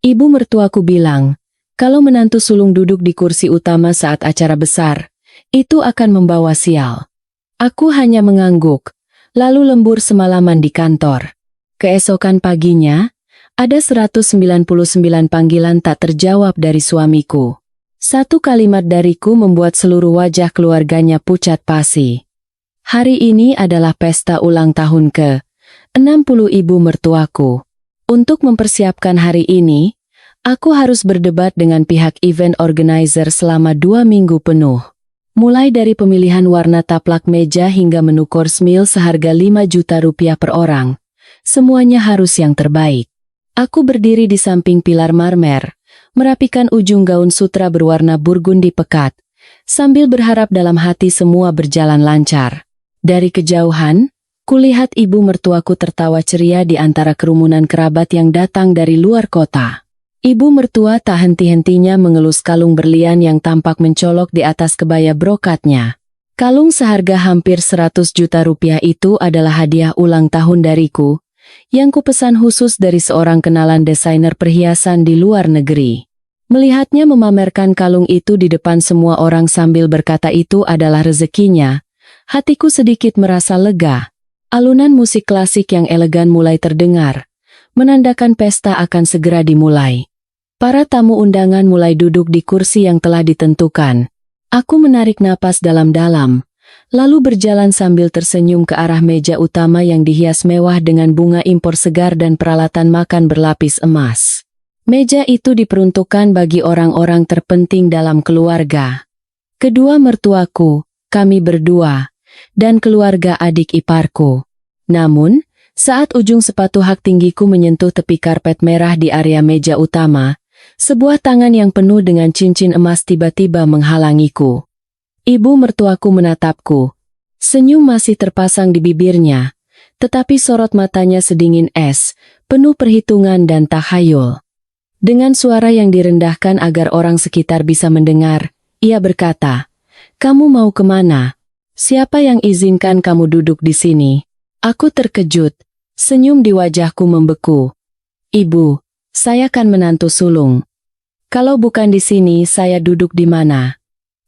Ibu mertuaku bilang, kalau menantu sulung duduk di kursi utama saat acara besar, itu akan membawa sial. Aku hanya mengangguk, lalu lembur semalaman di kantor. Keesokan paginya, ada 199 panggilan tak terjawab dari suamiku. Satu kalimat dariku membuat seluruh wajah keluarganya pucat pasi. Hari ini adalah pesta ulang tahun ke-60 ibu mertuaku. Untuk mempersiapkan hari ini, aku harus berdebat dengan pihak event organizer selama 2 minggu penuh. Mulai dari pemilihan warna taplak meja hingga menu course meal seharga 5 juta rupiah per orang. Semuanya harus yang terbaik. Aku berdiri di samping pilar marmer, merapikan ujung gaun sutra berwarna burgundi pekat, sambil berharap dalam hati semua berjalan lancar. Dari kejauhan, kulihat ibu mertuaku tertawa ceria di antara kerumunan kerabat yang datang dari luar kota. Ibu mertua tak henti-hentinya mengelus kalung berlian yang tampak mencolok di atas kebaya brokatnya. Kalung seharga hampir 100 juta rupiah itu adalah hadiah ulang tahun dariku, yang kupesan khusus dari seorang kenalan desainer perhiasan di luar negeri. Melihatnya memamerkan kalung itu di depan semua orang sambil berkata itu adalah rezekinya, hatiku sedikit merasa lega. Alunan musik klasik yang elegan mulai terdengar, menandakan pesta akan segera dimulai. Para tamu undangan mulai duduk di kursi yang telah ditentukan. Aku menarik napas dalam-dalam, lalu berjalan sambil tersenyum ke arah meja utama yang dihias mewah dengan bunga impor segar dan peralatan makan berlapis emas. Meja itu diperuntukkan bagi orang-orang terpenting dalam keluarga. Kedua mertuaku, kami berdua, dan keluarga adik iparku. Namun, saat ujung sepatu hak tinggiku menyentuh tepi karpet merah di area meja utama, sebuah tangan yang penuh dengan cincin emas tiba-tiba menghalangiku. Ibu mertuaku menatapku. Senyum masih terpasang di bibirnya, tetapi sorot matanya sedingin es, penuh perhitungan dan takhayul. Dengan suara yang direndahkan agar orang sekitar bisa mendengar, ia berkata, "Kamu mau kemana? Siapa yang izinkan kamu duduk di sini?" Aku terkejut, senyum di wajahku membeku. "Ibu, saya kan menantu sulung. Kalau bukan di sini, saya duduk di mana?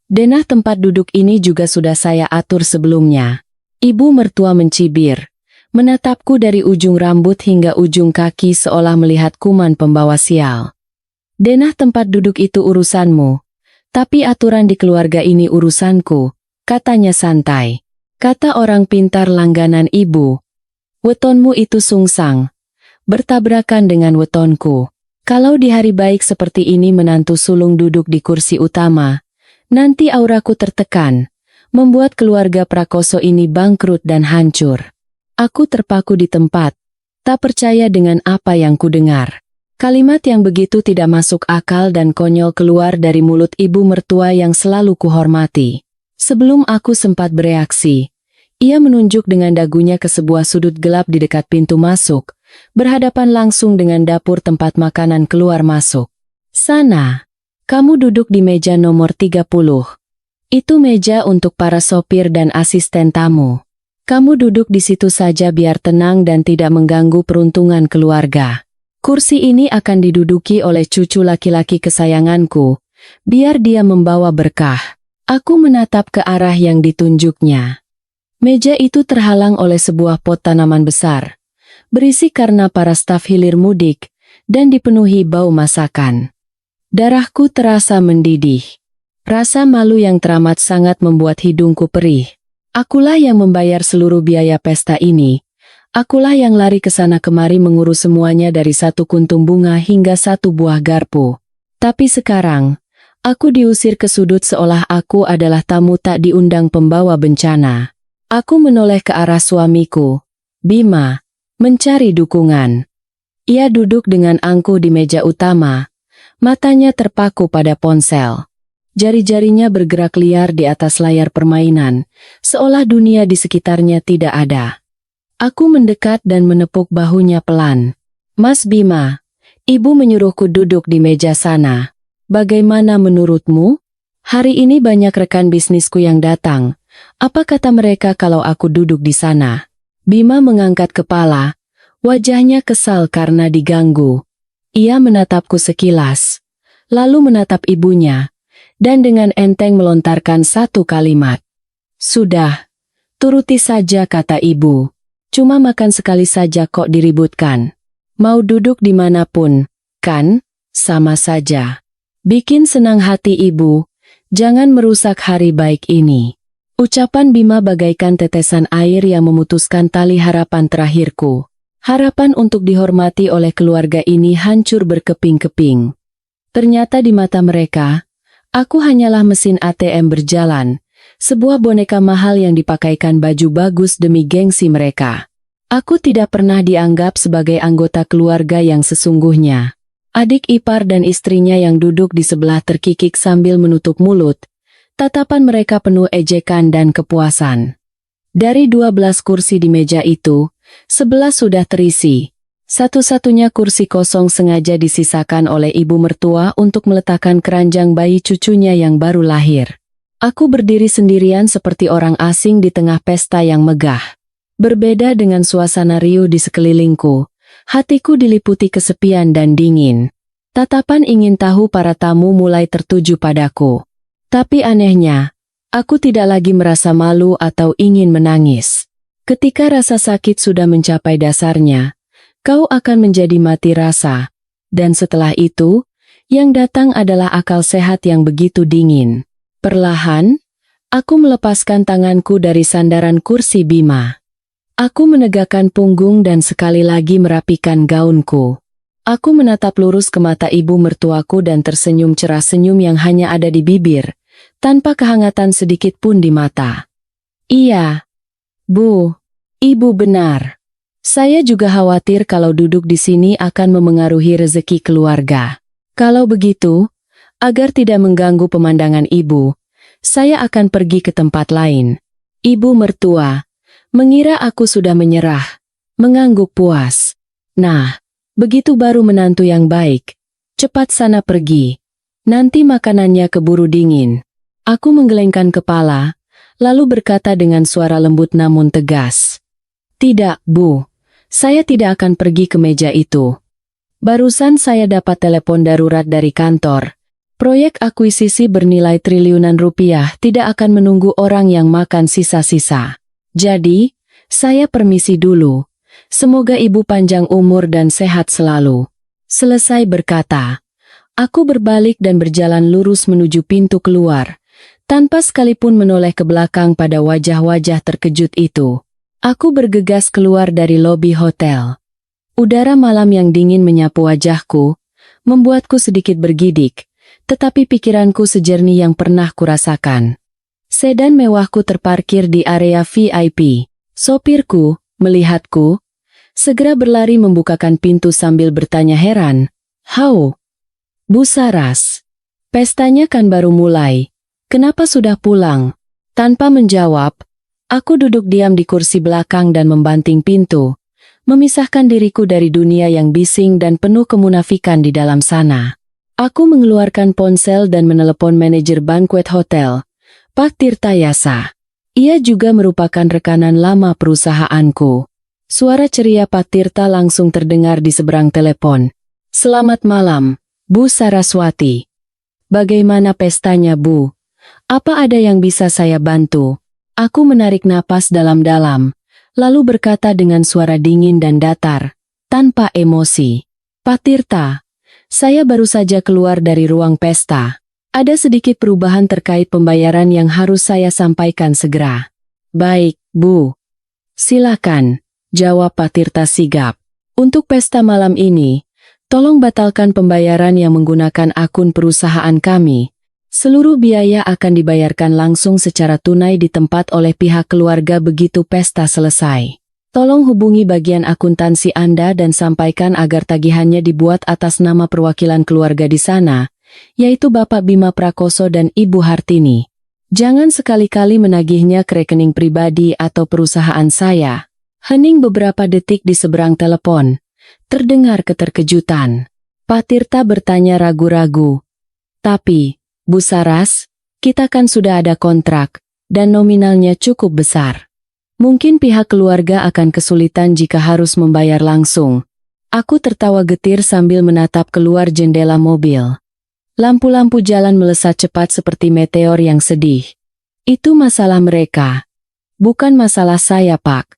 Denah tempat duduk ini juga sudah saya atur sebelumnya." Ibu mertua mencibir, menatapku dari ujung rambut hingga ujung kaki seolah melihat kuman pembawa sial. "Denah tempat duduk itu urusanmu, tapi aturan di keluarga ini urusanku," katanya santai. Kata orang pintar langganan ibu, "Wetonmu itu sungsang, bertabrakan dengan wetonku. Kalau di hari baik seperti ini menantu sulung duduk di kursi utama, nanti auraku tertekan, membuat keluarga Prakoso ini bangkrut dan hancur." Aku terpaku di tempat, tak percaya dengan apa yang kudengar. Kalimat yang begitu tidak masuk akal dan konyol keluar dari mulut ibu mertua yang selalu kuhormati. Sebelum aku sempat bereaksi, ia menunjuk dengan dagunya ke sebuah sudut gelap di dekat pintu masuk, berhadapan langsung dengan dapur tempat makanan keluar masuk. "Sana, kamu duduk di meja nomor 30. Itu meja untuk para sopir dan asisten tamu. Kamu duduk di situ saja biar tenang dan tidak mengganggu peruntungan keluarga. Kursi ini akan diduduki oleh cucu laki-laki kesayanganku, biar dia membawa berkah." Aku menatap ke arah yang ditunjuknya. Meja itu terhalang oleh sebuah pot tanaman besar, berisi karena para staf hilir mudik, dan dipenuhi bau masakan. Darahku terasa mendidih. Rasa malu yang teramat sangat membuat hidungku perih. Akulah yang membayar seluruh biaya pesta ini. Akulah yang lari ke sana kemari mengurus semuanya dari satu kuntum bunga hingga satu buah garpu. Tapi sekarang, aku diusir ke sudut seolah aku adalah tamu tak diundang pembawa bencana. Aku menoleh ke arah suamiku, Bima, mencari dukungan. Ia duduk dengan angkuh di meja utama, matanya terpaku pada ponsel. Jari-jarinya bergerak liar di atas layar permainan, seolah dunia di sekitarnya tidak ada. Aku mendekat dan menepuk bahunya pelan. "Mas Bima, ibu menyuruhku duduk di meja sana. Bagaimana menurutmu? Hari ini banyak rekan bisnisku yang datang. Apa kata mereka kalau aku duduk di sana?" Bima mengangkat kepala, wajahnya kesal karena diganggu. Ia menatapku sekilas, lalu menatap ibunya, dan dengan enteng melontarkan satu kalimat. Sudah, turuti saja kata ibu. Cuma makan sekali saja kok diributkan. Mau duduk dimanapun, kan? Sama saja. Bikin senang hati ibu, jangan merusak hari baik ini. Ucapan Bima bagaikan tetesan air yang memutuskan tali harapan terakhirku. Harapan untuk dihormati oleh keluarga ini hancur berkeping-keping. Ternyata di mata mereka, aku hanyalah mesin ATM berjalan, sebuah boneka mahal yang dipakaikan baju bagus demi gengsi mereka. Aku tidak pernah dianggap sebagai anggota keluarga yang sesungguhnya. Adik ipar dan istrinya yang duduk di sebelah terkikik sambil menutup mulut, tatapan mereka penuh ejekan dan kepuasan. Dari 12 kursi di meja itu, 11 sudah terisi. Satu-satunya kursi kosong sengaja disisakan oleh ibu mertua untuk meletakkan keranjang bayi cucunya yang baru lahir. Aku berdiri sendirian seperti orang asing di tengah pesta yang megah. Berbeda dengan suasana riuh di sekelilingku, hatiku diliputi kesepian dan dingin. Tatapan ingin tahu para tamu mulai tertuju padaku. Tapi anehnya, aku tidak lagi merasa malu atau ingin menangis. Ketika rasa sakit sudah mencapai dasarnya, kau akan menjadi mati rasa. Dan setelah itu, yang datang adalah akal sehat yang begitu dingin. Perlahan, aku melepaskan tanganku dari sandaran kursi Bima. Aku menegakkan punggung dan sekali lagi merapikan gaunku. Aku menatap lurus ke mata ibu mertuaku dan tersenyum cerah, senyum yang hanya ada di bibir, tanpa kehangatan sedikit pun di mata. Iya, Bu, Ibu benar. Saya juga khawatir kalau duduk di sini akan memengaruhi rezeki keluarga. Kalau begitu, agar tidak mengganggu pemandangan ibu, saya akan pergi ke tempat lain. Ibu mertua mengira aku sudah menyerah, mengangguk puas. Nah, begitu baru menantu yang baik. Cepat sana pergi. Nanti makanannya keburu dingin. Aku menggelengkan kepala, lalu berkata dengan suara lembut namun tegas. Tidak, Bu. Saya tidak akan pergi ke meja itu. Barusan saya dapat telepon darurat dari kantor. Proyek akuisisi bernilai triliunan rupiah tidak akan menunggu orang yang makan sisa-sisa. Jadi, saya permisi dulu. Semoga Ibu panjang umur dan sehat selalu. Selesai berkata, aku berbalik dan berjalan lurus menuju pintu keluar, tanpa sekalipun menoleh ke belakang pada wajah-wajah terkejut itu. Aku bergegas keluar dari lobi hotel. Udara malam yang dingin menyapu wajahku, membuatku sedikit bergidik, tetapi pikiranku sejernih yang pernah kurasakan. Sedan mewahku terparkir di area VIP. Sopirku, melihatku, segera berlari membukakan pintu sambil bertanya heran, "Hau, Bu Saras, pestanya kan baru mulai, kenapa sudah pulang?" Tanpa menjawab, aku duduk diam di kursi belakang dan membanting pintu, memisahkan diriku dari dunia yang bising dan penuh kemunafikan di dalam sana. Aku mengeluarkan ponsel dan menelepon manajer banquet hotel, Pak Tirta Yasa. Ia juga merupakan rekanan lama perusahaanku. Suara ceria Pak Tirta langsung terdengar di seberang telepon. "Selamat malam, Bu Saraswati. Bagaimana pestanya, Bu? Apa ada yang bisa saya bantu?" Aku menarik napas dalam-dalam, lalu berkata dengan suara dingin dan datar, tanpa emosi. "Pak Tirta, saya baru saja keluar dari ruang pesta. Ada sedikit perubahan terkait pembayaran yang harus saya sampaikan segera." "Baik, Bu. Silakan," jawab Pak Tirta sigap. "Untuk pesta malam ini, tolong batalkan pembayaran yang menggunakan akun perusahaan kami. Seluruh biaya akan dibayarkan langsung secara tunai di tempat oleh pihak keluarga begitu pesta selesai. Tolong hubungi bagian akuntansi Anda dan sampaikan agar tagihannya dibuat atas nama perwakilan keluarga di sana, yaitu Bapak Bima Prakoso dan Ibu Hartini. Jangan sekali-kali menagihnya ke rekening pribadi atau perusahaan saya." Hening beberapa detik di seberang telepon. Terdengar keterkejutan. Pak Tirta bertanya ragu-ragu, "Tapi, Bu Saras, kita kan sudah ada kontrak, dan nominalnya cukup besar. Mungkin pihak keluarga akan kesulitan jika harus membayar langsung. Aku tertawa getir sambil menatap keluar jendela mobil. Lampu-lampu jalan melesat cepat seperti meteor yang sedih. Itu masalah mereka. Bukan masalah saya, Pak.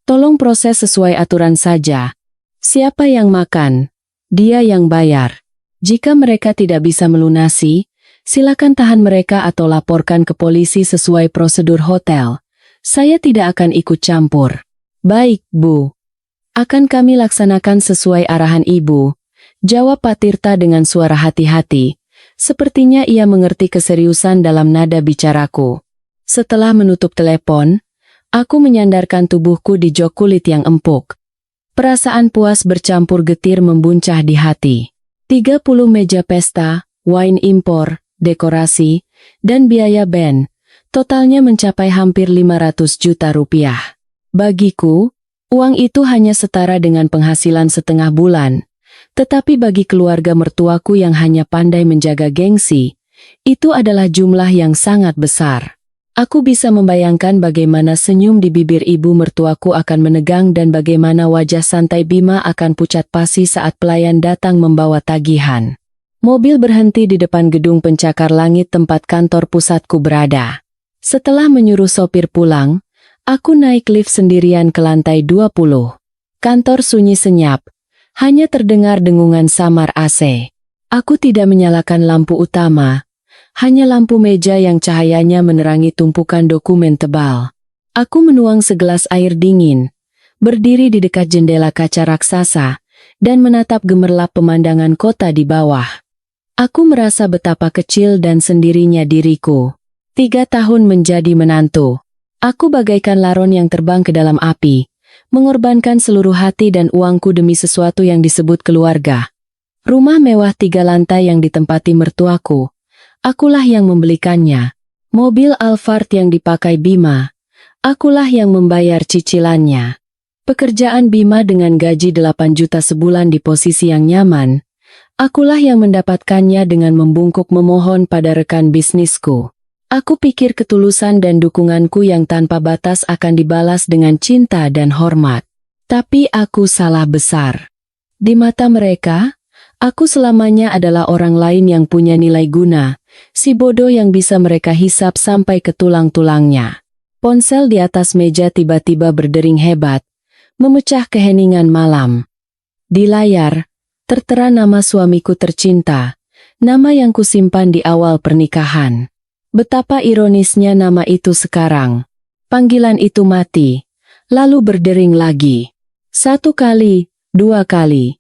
Tolong proses sesuai aturan saja. Siapa yang makan? Dia yang bayar. Jika mereka tidak bisa melunasi, silakan tahan mereka atau laporkan ke polisi sesuai prosedur hotel. Saya tidak akan ikut campur. Baik, Bu. Akan kami laksanakan sesuai arahan Ibu, jawab Pak Tirta dengan suara hati-hati. Sepertinya ia mengerti keseriusan dalam nada bicaraku. Setelah menutup telepon, aku menyandarkan tubuhku di jok kulit yang empuk. Perasaan puas bercampur getir membuncah di hati. 30 meja pesta, wine impor, dekorasi, dan biaya band. Totalnya mencapai hampir 500 juta rupiah. Bagiku, uang itu hanya setara dengan penghasilan setengah bulan. Tetapi bagi keluarga mertuaku yang hanya pandai menjaga gengsi, itu adalah jumlah yang sangat besar. Aku bisa membayangkan bagaimana senyum di bibir ibu mertuaku akan menegang dan bagaimana wajah santai Bima akan pucat pasi saat pelayan datang membawa tagihan. Mobil berhenti di depan gedung pencakar langit tempat kantor pusatku berada. Setelah menyuruh sopir pulang, aku naik lift sendirian ke lantai 20. Kantor sunyi senyap. Hanya terdengar dengungan samar AC. Aku tidak menyalakan lampu utama. Hanya lampu meja yang cahayanya menerangi tumpukan dokumen tebal. Aku menuang segelas air dingin, berdiri di dekat jendela kaca raksasa, dan menatap gemerlap pemandangan kota di bawah. Aku merasa betapa kecil dan sendirinya diriku. 3 tahun menjadi menantu. Aku bagaikan laron yang terbang ke dalam api, mengorbankan seluruh hati dan uangku demi sesuatu yang disebut keluarga. Rumah mewah 3 lantai yang ditempati mertuaku. Akulah yang membelikannya. Mobil Alphard yang dipakai Bima. Akulah yang membayar cicilannya. Pekerjaan Bima dengan gaji 8 juta sebulan di posisi yang nyaman. Akulah yang mendapatkannya dengan membungkuk memohon pada rekan bisnisku. Aku pikir ketulusan dan dukunganku yang tanpa batas akan dibalas dengan cinta dan hormat. Tapi aku salah besar. Di mata mereka, aku selamanya adalah orang lain yang punya nilai guna, si bodoh yang bisa mereka hisap sampai ke tulang-tulangnya. Ponsel di atas meja tiba-tiba berdering hebat, memecah keheningan malam. Di layar, tertera nama suamiku tercinta, nama yang kusimpan di awal pernikahan. Betapa ironisnya nama itu sekarang. Panggilan itu mati, lalu berdering lagi. 1 kali, 2 kali.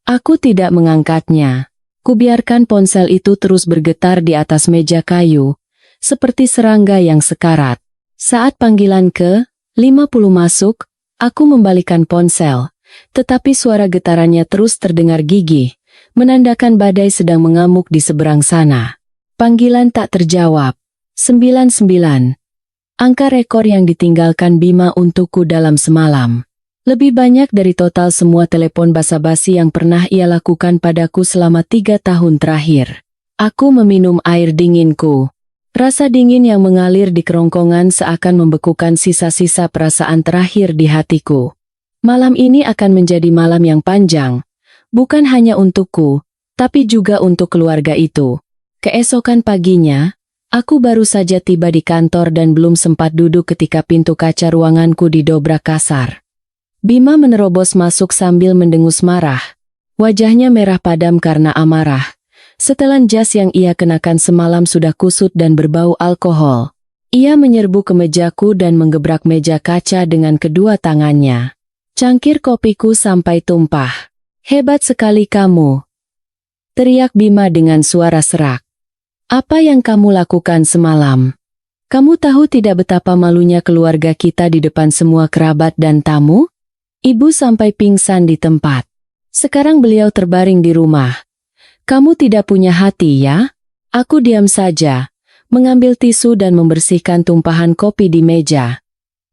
Aku tidak mengangkatnya. Kubiarkan ponsel itu terus bergetar di atas meja kayu, seperti serangga yang sekarat. Saat panggilan ke-50 masuk, aku membalikan ponsel, tetapi suara getarannya terus terdengar gigih, menandakan badai sedang mengamuk di seberang sana. Panggilan tak terjawab. 99. Angka rekor yang ditinggalkan Bima untukku dalam semalam. Lebih banyak dari total semua telepon basa-basi yang pernah ia lakukan padaku selama 3 tahun terakhir. Aku meminum air dinginku. Rasa dingin yang mengalir di kerongkongan seakan membekukan sisa-sisa perasaan terakhir di hatiku. Malam ini akan menjadi malam yang panjang. Bukan hanya untukku, tapi juga untuk keluarga itu. Keesokan paginya, aku baru saja tiba di kantor dan belum sempat duduk ketika pintu kaca ruanganku didobrak kasar. Bima menerobos masuk sambil mendengus marah. Wajahnya merah padam karena amarah. Setelan jas yang ia kenakan semalam sudah kusut dan berbau alkohol. Ia menyerbu ke mejaku dan menggebrak meja kaca dengan kedua tangannya. Cangkir kopiku sampai tumpah. Hebat sekali kamu, teriak Bima dengan suara serak. Apa yang kamu lakukan semalam? Kamu tahu tidak betapa malunya keluarga kita di depan semua kerabat dan tamu? Ibu sampai pingsan di tempat. Sekarang beliau terbaring di rumah. Kamu tidak punya hati ya? Aku diam saja, mengambil tisu dan membersihkan tumpahan kopi di meja.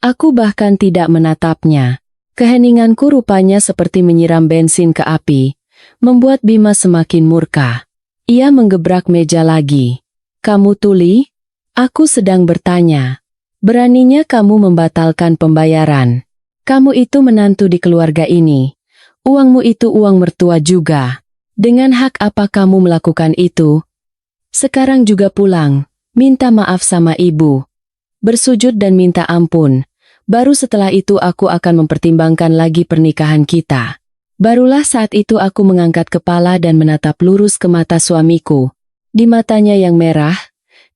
Aku bahkan tidak menatapnya. Keheninganku rupanya seperti menyiram bensin ke api, membuat Bima semakin murka. Ia menggebrak meja lagi. Kamu tuli? Aku sedang bertanya. Beraninya kamu membatalkan pembayaran. Kamu itu menantu di keluarga ini. Uangmu itu uang mertua juga. Dengan hak apa kamu melakukan itu? Sekarang juga pulang, minta maaf sama ibu. Bersujud dan minta ampun. Baru setelah itu aku akan mempertimbangkan lagi pernikahan kita. Barulah saat itu aku mengangkat kepala dan menatap lurus ke mata suamiku. Di matanya yang merah,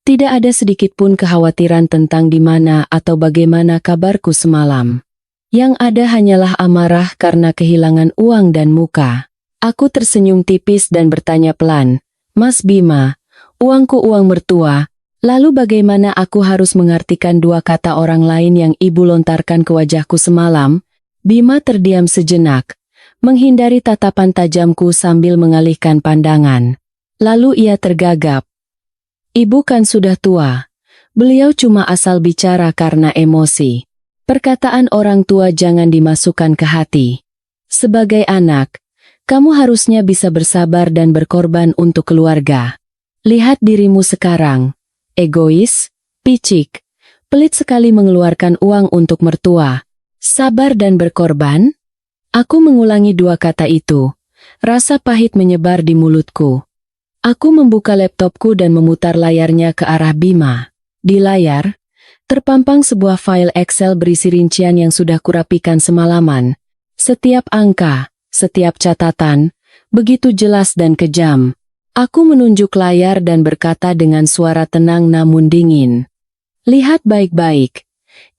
tidak ada sedikit pun kekhawatiran tentang di mana atau bagaimana kabarku semalam. Yang ada hanyalah amarah karena kehilangan uang dan muka. Aku tersenyum tipis dan bertanya pelan, "Mas Bima, uangku uang mertua, lalu bagaimana aku harus mengartikan dua kata orang lain yang ibu lontarkan ke wajahku semalam?" Bima terdiam sejenak, menghindari tatapan tajamku sambil mengalihkan pandangan. Lalu ia tergagap. "Ibu kan sudah tua. Beliau cuma asal bicara karena emosi. Perkataan orang tua jangan dimasukkan ke hati. Sebagai anak, kamu harusnya bisa bersabar dan berkorban untuk keluarga. Lihat dirimu sekarang. Egois, picik, pelit sekali mengeluarkan uang untuk mertua. Sabar dan berkorban?" Aku mengulangi dua kata itu. Rasa pahit menyebar di mulutku. Aku membuka laptopku dan memutar layarnya ke arah Bima. Di layar, terpampang sebuah file Excel berisi rincian yang sudah kurapikan semalaman. Setiap angka, setiap catatan, begitu jelas dan kejam. Aku menunjuk layar dan berkata dengan suara tenang namun dingin. "Lihat baik-baik.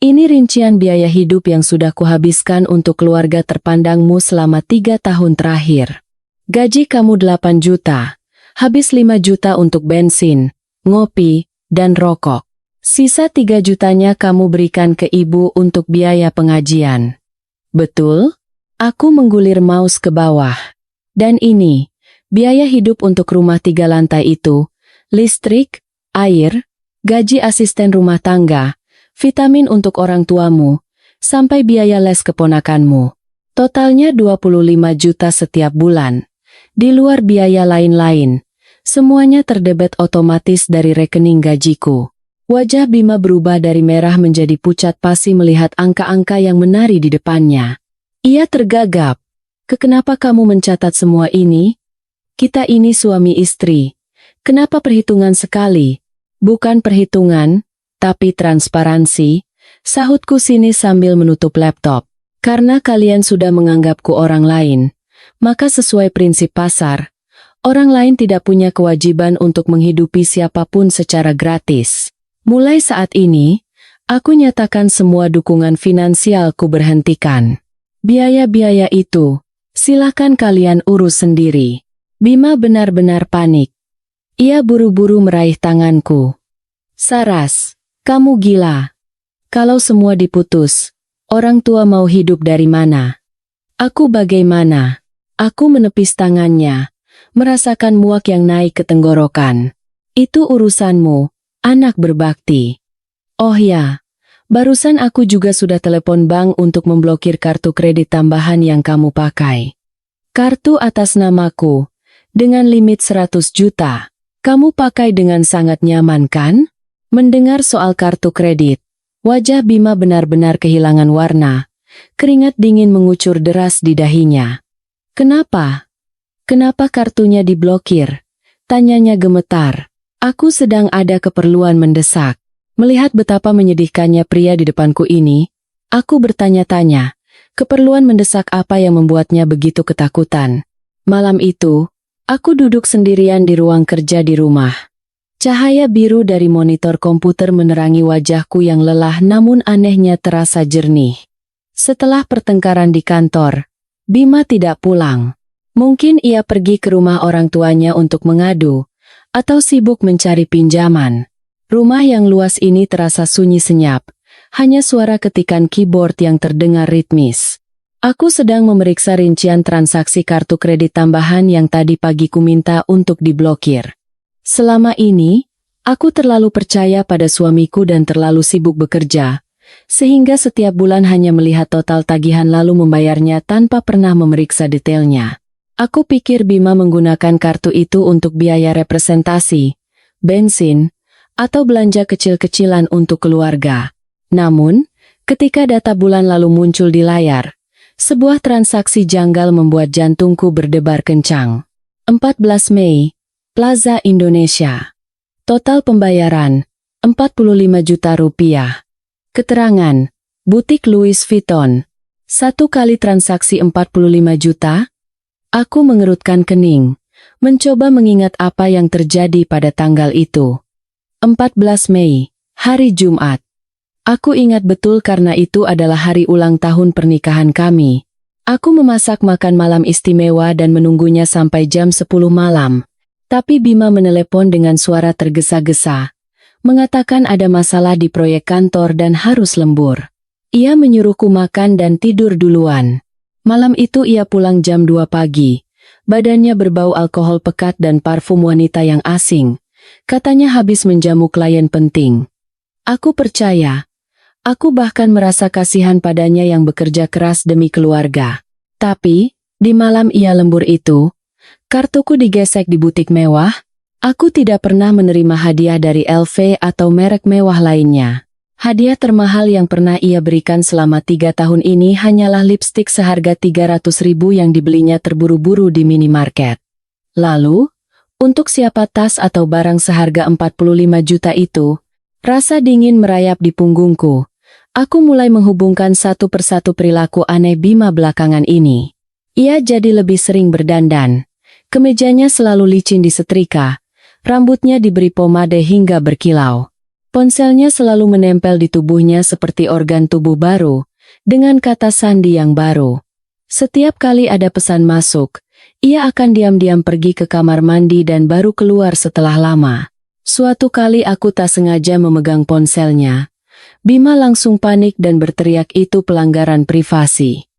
Ini rincian biaya hidup yang sudah kuhabiskan untuk keluarga terpandangmu selama 3 tahun terakhir. Gaji kamu 8 juta. Habis 5 juta untuk bensin, ngopi, dan rokok. Sisa 3 jutanya kamu berikan ke ibu untuk biaya pengajian. Betul?" Aku menggulir mouse ke bawah. "Dan ini, biaya hidup untuk rumah 3 lantai itu, listrik, air, gaji asisten rumah tangga, vitamin untuk orang tuamu, sampai biaya les keponakanmu. Totalnya 25 juta setiap bulan. Di luar biaya lain-lain, semuanya terdebet otomatis dari rekening gajiku." Wajah Bima berubah dari merah menjadi pucat pasi melihat angka-angka yang menari di depannya. Ia tergagap. "Kenapa kamu mencatat semua ini? Kita ini suami istri. Kenapa perhitungan sekali?" "Bukan perhitungan, tapi transparansi," sahutku sini sambil menutup laptop. "Karena kalian sudah menganggapku orang lain, maka sesuai prinsip pasar, orang lain tidak punya kewajiban untuk menghidupi siapapun secara gratis. Mulai saat ini, aku nyatakan semua dukungan finansialku berhentikan. Biaya-biaya itu, silakan kalian urus sendiri." Bima benar-benar panik. Ia buru-buru meraih tanganku. "Saras, kamu gila. Kalau semua diputus, orang tua mau hidup dari mana? Aku bagaimana?" Aku menepis tangannya, merasakan muak yang naik ke tenggorokan. "Itu urusanmu, anak berbakti." "Oh ya, barusan aku juga sudah telepon bank untuk memblokir kartu kredit tambahan yang kamu pakai. Kartu atas namaku, dengan limit 100 juta. Kamu pakai dengan sangat nyaman kan?" Mendengar soal kartu kredit, wajah Bima benar-benar kehilangan warna. Keringat dingin mengucur deras di dahinya. "Kenapa? Kenapa kartunya diblokir?" tanyanya gemetar. Aku sedang ada keperluan mendesak. Melihat betapa menyedihkannya pria di depanku ini, aku bertanya-tanya, keperluan mendesak apa yang membuatnya begitu ketakutan. Malam itu, aku duduk sendirian di ruang kerja di rumah. Cahaya biru dari monitor komputer menerangi wajahku yang lelah namun anehnya terasa jernih. Setelah pertengkaran di kantor, Bima tidak pulang. Mungkin ia pergi ke rumah orang tuanya untuk mengadu, atau sibuk mencari pinjaman. Rumah yang luas ini terasa sunyi senyap, hanya suara ketikan keyboard yang terdengar ritmis. Aku sedang memeriksa rincian transaksi kartu kredit tambahan yang tadi pagi ku minta untuk diblokir. Selama ini, aku terlalu percaya pada suamiku dan terlalu sibuk bekerja, sehingga setiap bulan hanya melihat total tagihan lalu membayarnya tanpa pernah memeriksa detailnya. Aku pikir Bima menggunakan kartu itu untuk biaya representasi, bensin, atau belanja kecil-kecilan untuk keluarga. Namun, ketika data bulan lalu muncul di layar, Sebuah transaksi janggal membuat jantungku berdebar kencang. 14 Mei, Plaza Indonesia. Total pembayaran, 45 juta rupiah. Keterangan, butik Louis Vuitton. Satu kali transaksi 45 juta? Aku mengerutkan kening, mencoba mengingat apa yang terjadi pada tanggal itu. 14 Mei, hari Jumat. Aku ingat betul karena itu adalah hari ulang tahun pernikahan kami. Aku memasak makan malam istimewa dan menunggunya sampai jam 10 malam. Tapi Bima menelepon dengan suara tergesa-gesa, mengatakan ada masalah di proyek kantor dan harus lembur. Ia menyuruhku makan dan tidur duluan. Malam itu ia pulang jam 2 pagi. Badannya berbau alkohol pekat dan parfum wanita yang asing. Katanya habis menjamu klien penting. Aku percaya. Aku bahkan merasa kasihan padanya yang bekerja keras demi keluarga. Tapi, di malam ia lembur itu, kartuku digesek di butik mewah. Aku tidak pernah menerima hadiah dari LV atau merek mewah lainnya. Hadiah termahal yang pernah ia berikan selama 3 tahun ini hanyalah lipstik seharga 300.000 yang dibelinya terburu-buru di minimarket. Lalu, untuk siapa tas atau barang seharga 45 juta itu? Rasa dingin merayap di punggungku. Aku mulai menghubungkan satu persatu perilaku aneh Bima belakangan ini. Ia jadi lebih sering berdandan. Kemejanya selalu licin disetrika. Rambutnya diberi pomade hingga berkilau. Ponselnya selalu menempel di tubuhnya seperti organ tubuh baru, dengan kata sandi yang baru. Setiap kali ada pesan masuk, ia akan diam-diam pergi ke kamar mandi dan baru keluar setelah lama. Suatu kali aku tak sengaja memegang ponselnya. Bima langsung panik dan berteriak itu pelanggaran privasi.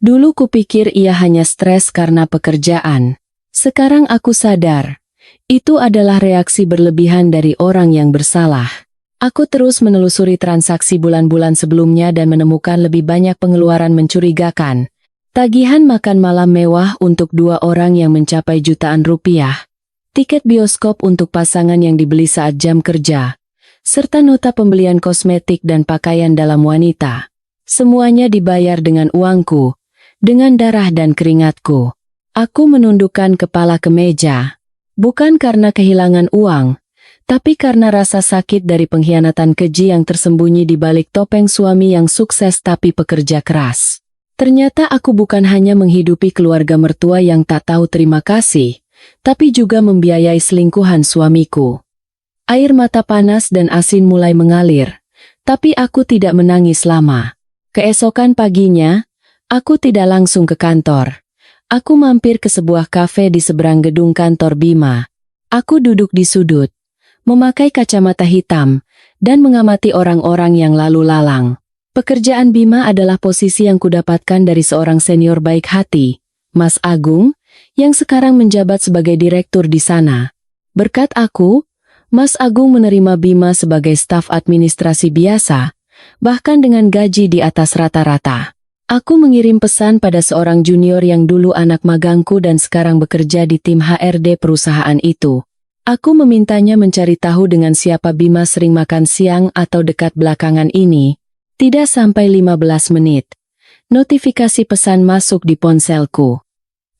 Dulu kupikir ia hanya stres karena pekerjaan. Sekarang aku sadar, itu adalah reaksi berlebihan dari orang yang bersalah. Aku terus menelusuri transaksi bulan-bulan sebelumnya dan menemukan lebih banyak pengeluaran mencurigakan. Tagihan makan malam mewah untuk 2 orang yang mencapai jutaan rupiah. Tiket bioskop untuk pasangan yang dibeli saat jam kerja. Serta nota pembelian kosmetik dan pakaian dalam wanita. Semuanya dibayar dengan uangku, dengan darah dan keringatku. Aku menundukkan kepala ke meja. Bukan karena kehilangan uang, tapi karena rasa sakit dari pengkhianatan keji yang tersembunyi di balik topeng suami yang sukses tapi pekerja keras. Ternyata aku bukan hanya menghidupi keluarga mertua yang tak tahu terima kasih, tapi juga membiayai selingkuhan suamiku. Air mata panas dan asin mulai mengalir, tapi aku tidak menangis lama. Keesokan paginya, aku tidak langsung ke kantor. Aku mampir ke sebuah kafe di seberang gedung kantor Bima. Aku duduk di sudut, memakai kacamata hitam, dan mengamati orang-orang yang lalu lalang. Pekerjaan Bima adalah posisi yang kudapatkan dari seorang senior baik hati, Mas Agung, yang sekarang menjabat sebagai direktur di sana. Berkat aku, Mas Agung menerima Bima sebagai staf administrasi biasa, bahkan dengan gaji di atas rata-rata. Aku mengirim pesan pada seorang junior yang dulu anak magangku dan sekarang bekerja di tim HRD perusahaan itu. Aku memintanya mencari tahu dengan siapa Bima sering makan siang atau dekat belakangan ini. Tidak sampai 15 menit. Notifikasi pesan masuk di ponselku.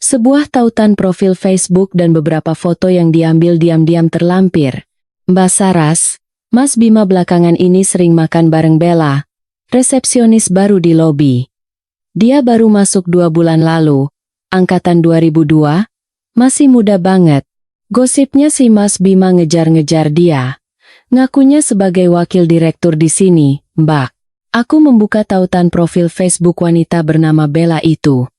Sebuah tautan profil Facebook dan beberapa foto yang diambil diam-diam terlampir. Mbak Saras, Mas Bima belakangan ini sering makan bareng Bella, resepsionis baru di lobi. Dia baru masuk 2 bulan lalu, angkatan 2002, masih muda banget. Gosipnya si Mas Bima ngejar-ngejar dia. Ngakunya sebagai wakil direktur di sini, Mbak. Aku membuka tautan profil Facebook wanita bernama Bella itu.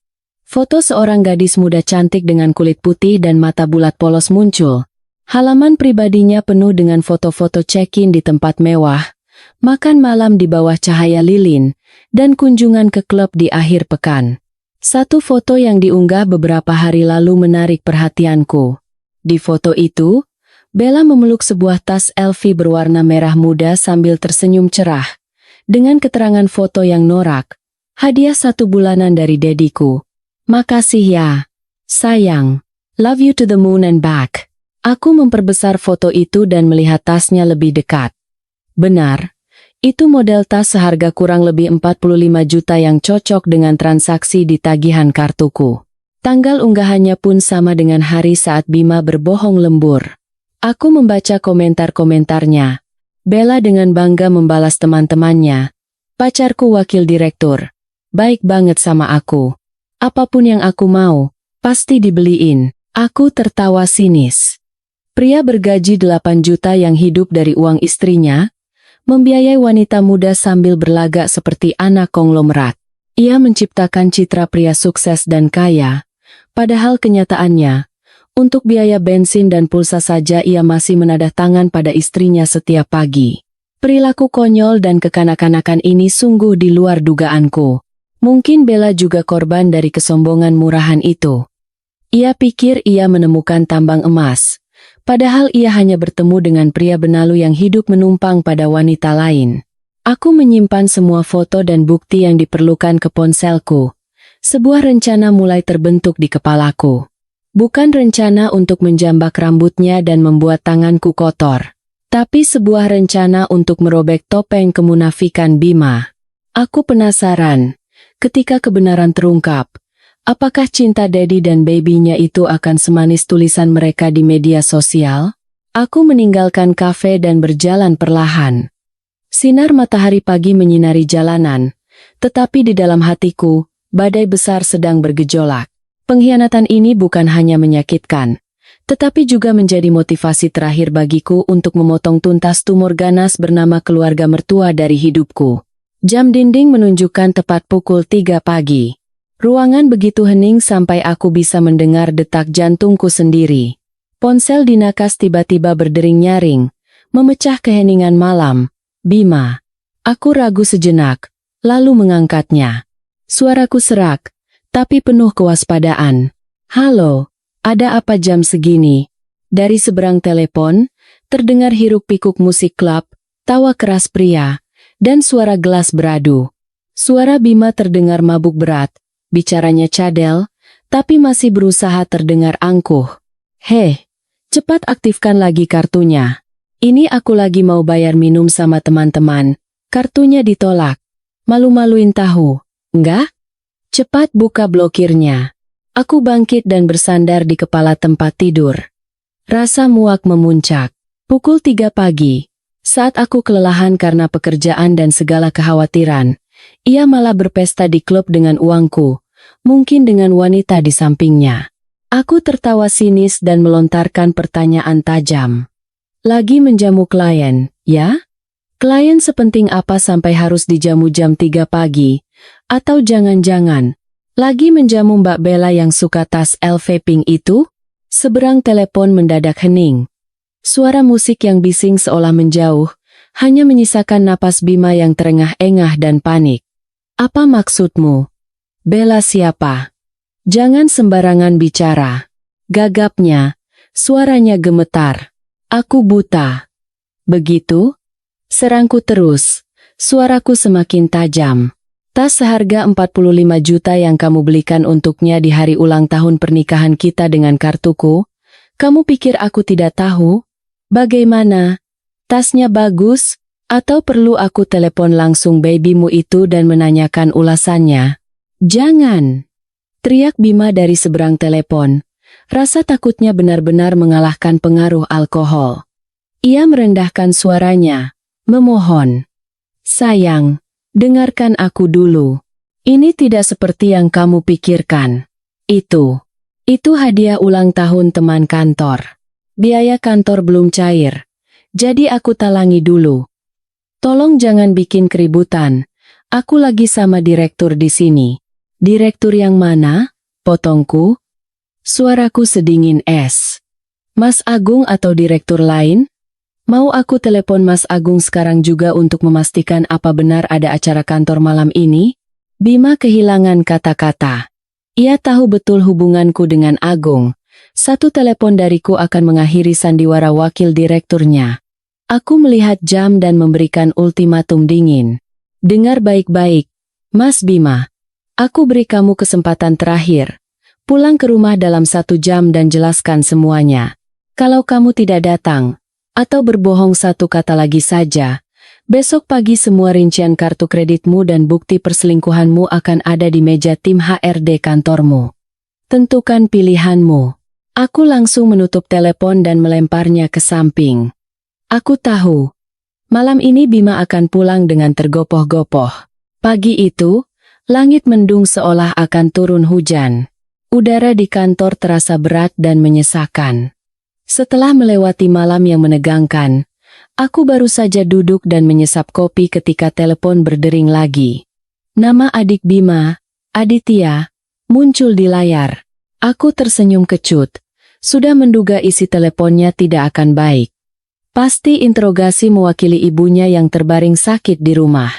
Foto seorang gadis muda cantik dengan kulit putih dan mata bulat polos muncul. Halaman pribadinya penuh dengan foto-foto check-in di tempat mewah, makan malam di bawah cahaya lilin, dan kunjungan ke klub di akhir pekan. Satu foto yang diunggah beberapa hari lalu menarik perhatianku. Di foto itu, Bella memeluk sebuah tas LV berwarna merah muda sambil tersenyum cerah. Dengan keterangan foto yang norak, hadiah 1 bulanan dari dediku. Makasih ya, sayang. Love you to the moon and back. Aku memperbesar foto itu dan melihat tasnya lebih dekat. Benar, Itu model tas seharga kurang lebih 45 juta yang cocok dengan transaksi di tagihan kartuku. Tanggal unggahannya pun sama dengan hari saat Bima berbohong lembur. Aku membaca komentar-komentarnya. Bella dengan bangga membalas teman-temannya. Pacarku wakil direktur. Baik banget sama aku. Apapun yang aku mau, pasti dibeliin. Aku tertawa sinis. Pria bergaji 8 juta yang hidup dari uang istrinya, membiayai wanita muda sambil berlagak seperti anak konglomerat. Ia menciptakan citra pria sukses dan kaya, padahal kenyataannya, untuk biaya bensin dan pulsa saja ia masih menadah tangan pada istrinya setiap pagi. Perilaku konyol dan kekanak-kanakan ini sungguh di luar dugaanku. Mungkin Bella juga korban dari kesombongan murahan itu. Ia pikir ia menemukan tambang emas. Padahal ia hanya bertemu dengan pria benalu yang hidup menumpang pada wanita lain. Aku menyimpan semua foto dan bukti yang diperlukan ke ponselku. Sebuah rencana mulai terbentuk di kepalaku. Bukan rencana untuk menjambak rambutnya dan membuat tanganku kotor. Tapi sebuah rencana untuk merobek topeng kemunafikan Bima. Aku penasaran, ketika kebenaran terungkap, apakah cinta Daddy dan babynya itu akan semanis tulisan mereka di media sosial? Aku meninggalkan kafe dan berjalan perlahan. Sinar matahari pagi menyinari jalanan, tetapi di dalam hatiku, badai besar sedang bergejolak. Pengkhianatan ini bukan hanya menyakitkan, tetapi juga menjadi motivasi terakhir bagiku untuk memotong tuntas tumor ganas bernama keluarga mertua dari hidupku. Jam dinding menunjukkan tepat pukul 3 pagi. Ruangan begitu hening sampai aku bisa mendengar detak jantungku sendiri. Ponsel Dinakas tiba-tiba berdering nyaring, memecah keheningan malam. Bima. Aku ragu sejenak, lalu mengangkatnya. Suaraku serak, tapi penuh kewaspadaan. Halo, ada apa jam segini? Dari seberang telepon, terdengar hiruk-pikuk musik klub, tawa keras pria, dan suara gelas beradu. Suara Bima terdengar mabuk berat. Bicaranya cadel, tapi masih berusaha terdengar angkuh. Heh, cepat aktifkan lagi kartunya. Ini aku lagi mau bayar minum sama teman-teman. Kartunya ditolak. Malu-maluin tahu, enggak? Cepat buka blokirnya. Aku bangkit dan bersandar di kepala tempat tidur. Rasa muak memuncak. Pukul 3 pagi. Saat aku kelelahan karena pekerjaan dan segala kekhawatiran, ia malah berpesta di klub dengan uangku, mungkin dengan wanita di sampingnya. Aku tertawa sinis dan melontarkan pertanyaan tajam. Lagi menjamu klien, ya? Klien sepenting apa sampai harus dijamu jam 3 pagi? Atau jangan-jangan, lagi menjamu Mbak Bella yang suka tas LV pink itu? Seberang telepon mendadak hening. Suara musik yang bising seolah menjauh, hanya menyisakan napas Bima yang terengah-engah dan panik. Apa maksudmu? Bella siapa? Jangan sembarangan bicara. Gagapnya, suaranya gemetar. Aku buta. Begitu? Serangku terus. Suaraku semakin tajam. Tas seharga 45 juta yang kamu belikan untuknya di hari ulang tahun pernikahan kita dengan kartuku, kamu pikir aku tidak tahu? Bagaimana? Tasnya bagus? Atau perlu aku telepon langsung babymu itu dan menanyakan ulasannya? Jangan! Teriak Bima dari seberang telepon. Rasa takutnya benar-benar mengalahkan pengaruh alkohol. Ia merendahkan suaranya, memohon. Sayang, dengarkan aku dulu. Ini tidak seperti yang kamu pikirkan. Itu hadiah ulang tahun teman kantor. Biaya kantor belum cair, jadi aku talangi dulu. Tolong jangan bikin keributan. Aku lagi sama direktur di sini. Direktur yang mana? Potongku. Suaraku sedingin es. Mas Agung atau direktur lain? Mau aku telepon Mas Agung sekarang juga untuk memastikan apa benar ada acara kantor malam ini? Bima kehilangan kata-kata. Ia tahu betul hubunganku dengan Agung. Satu telepon dariku akan mengakhiri sandiwara wakil direkturnya. Aku melihat jam dan memberikan ultimatum dingin. Dengar baik-baik, Mas Bima. Aku beri kamu kesempatan terakhir. Pulang ke rumah dalam 1 jam dan jelaskan semuanya. Kalau kamu tidak datang, atau berbohong satu kata lagi saja, Besok pagi semua rincian kartu kreditmu dan bukti perselingkuhanmu akan ada di meja tim HRD kantormu. Tentukan pilihanmu. Aku langsung menutup telepon dan melemparnya ke samping. Aku tahu. Malam ini Bima akan pulang dengan tergopoh-gopoh. Pagi itu, langit mendung seolah akan turun hujan. Udara di kantor terasa berat dan menyesakan. Setelah melewati malam yang menegangkan, aku baru saja duduk dan menyesap kopi ketika telepon berdering lagi. Nama adik Bima, Aditya, muncul di layar. Aku tersenyum kecut. Sudah menduga isi teleponnya tidak akan baik. Pasti interogasi mewakili ibunya yang terbaring sakit di rumah.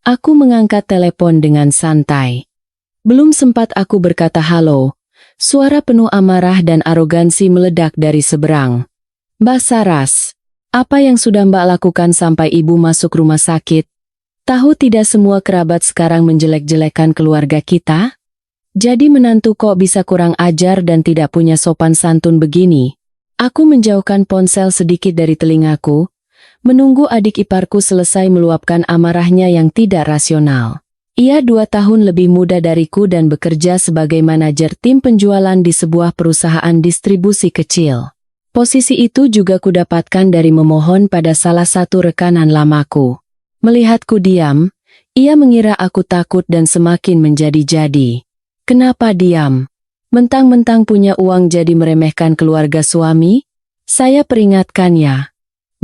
Aku mengangkat telepon dengan santai. Belum sempat aku berkata halo, suara penuh amarah dan arogansi meledak dari seberang. Mbak Saras, apa yang sudah Mbak lakukan sampai ibu masuk rumah sakit? Tahu tidak semua kerabat sekarang menjelek-jelekan keluarga kita? Jadi menantu kok bisa kurang ajar dan tidak punya sopan santun begini? Aku menjauhkan ponsel sedikit dari telingaku, menunggu adik iparku selesai meluapkan amarahnya yang tidak rasional. Ia 2 tahun lebih muda dariku dan bekerja sebagai manajer tim penjualan di sebuah perusahaan distribusi kecil. Posisi itu juga kudapatkan dari memohon pada salah satu rekanan lamaku. Melihatku diam, ia mengira aku takut dan semakin menjadi-jadi. Kenapa diam? Mentang-mentang punya uang jadi meremehkan keluarga suami? Saya peringatkan ya.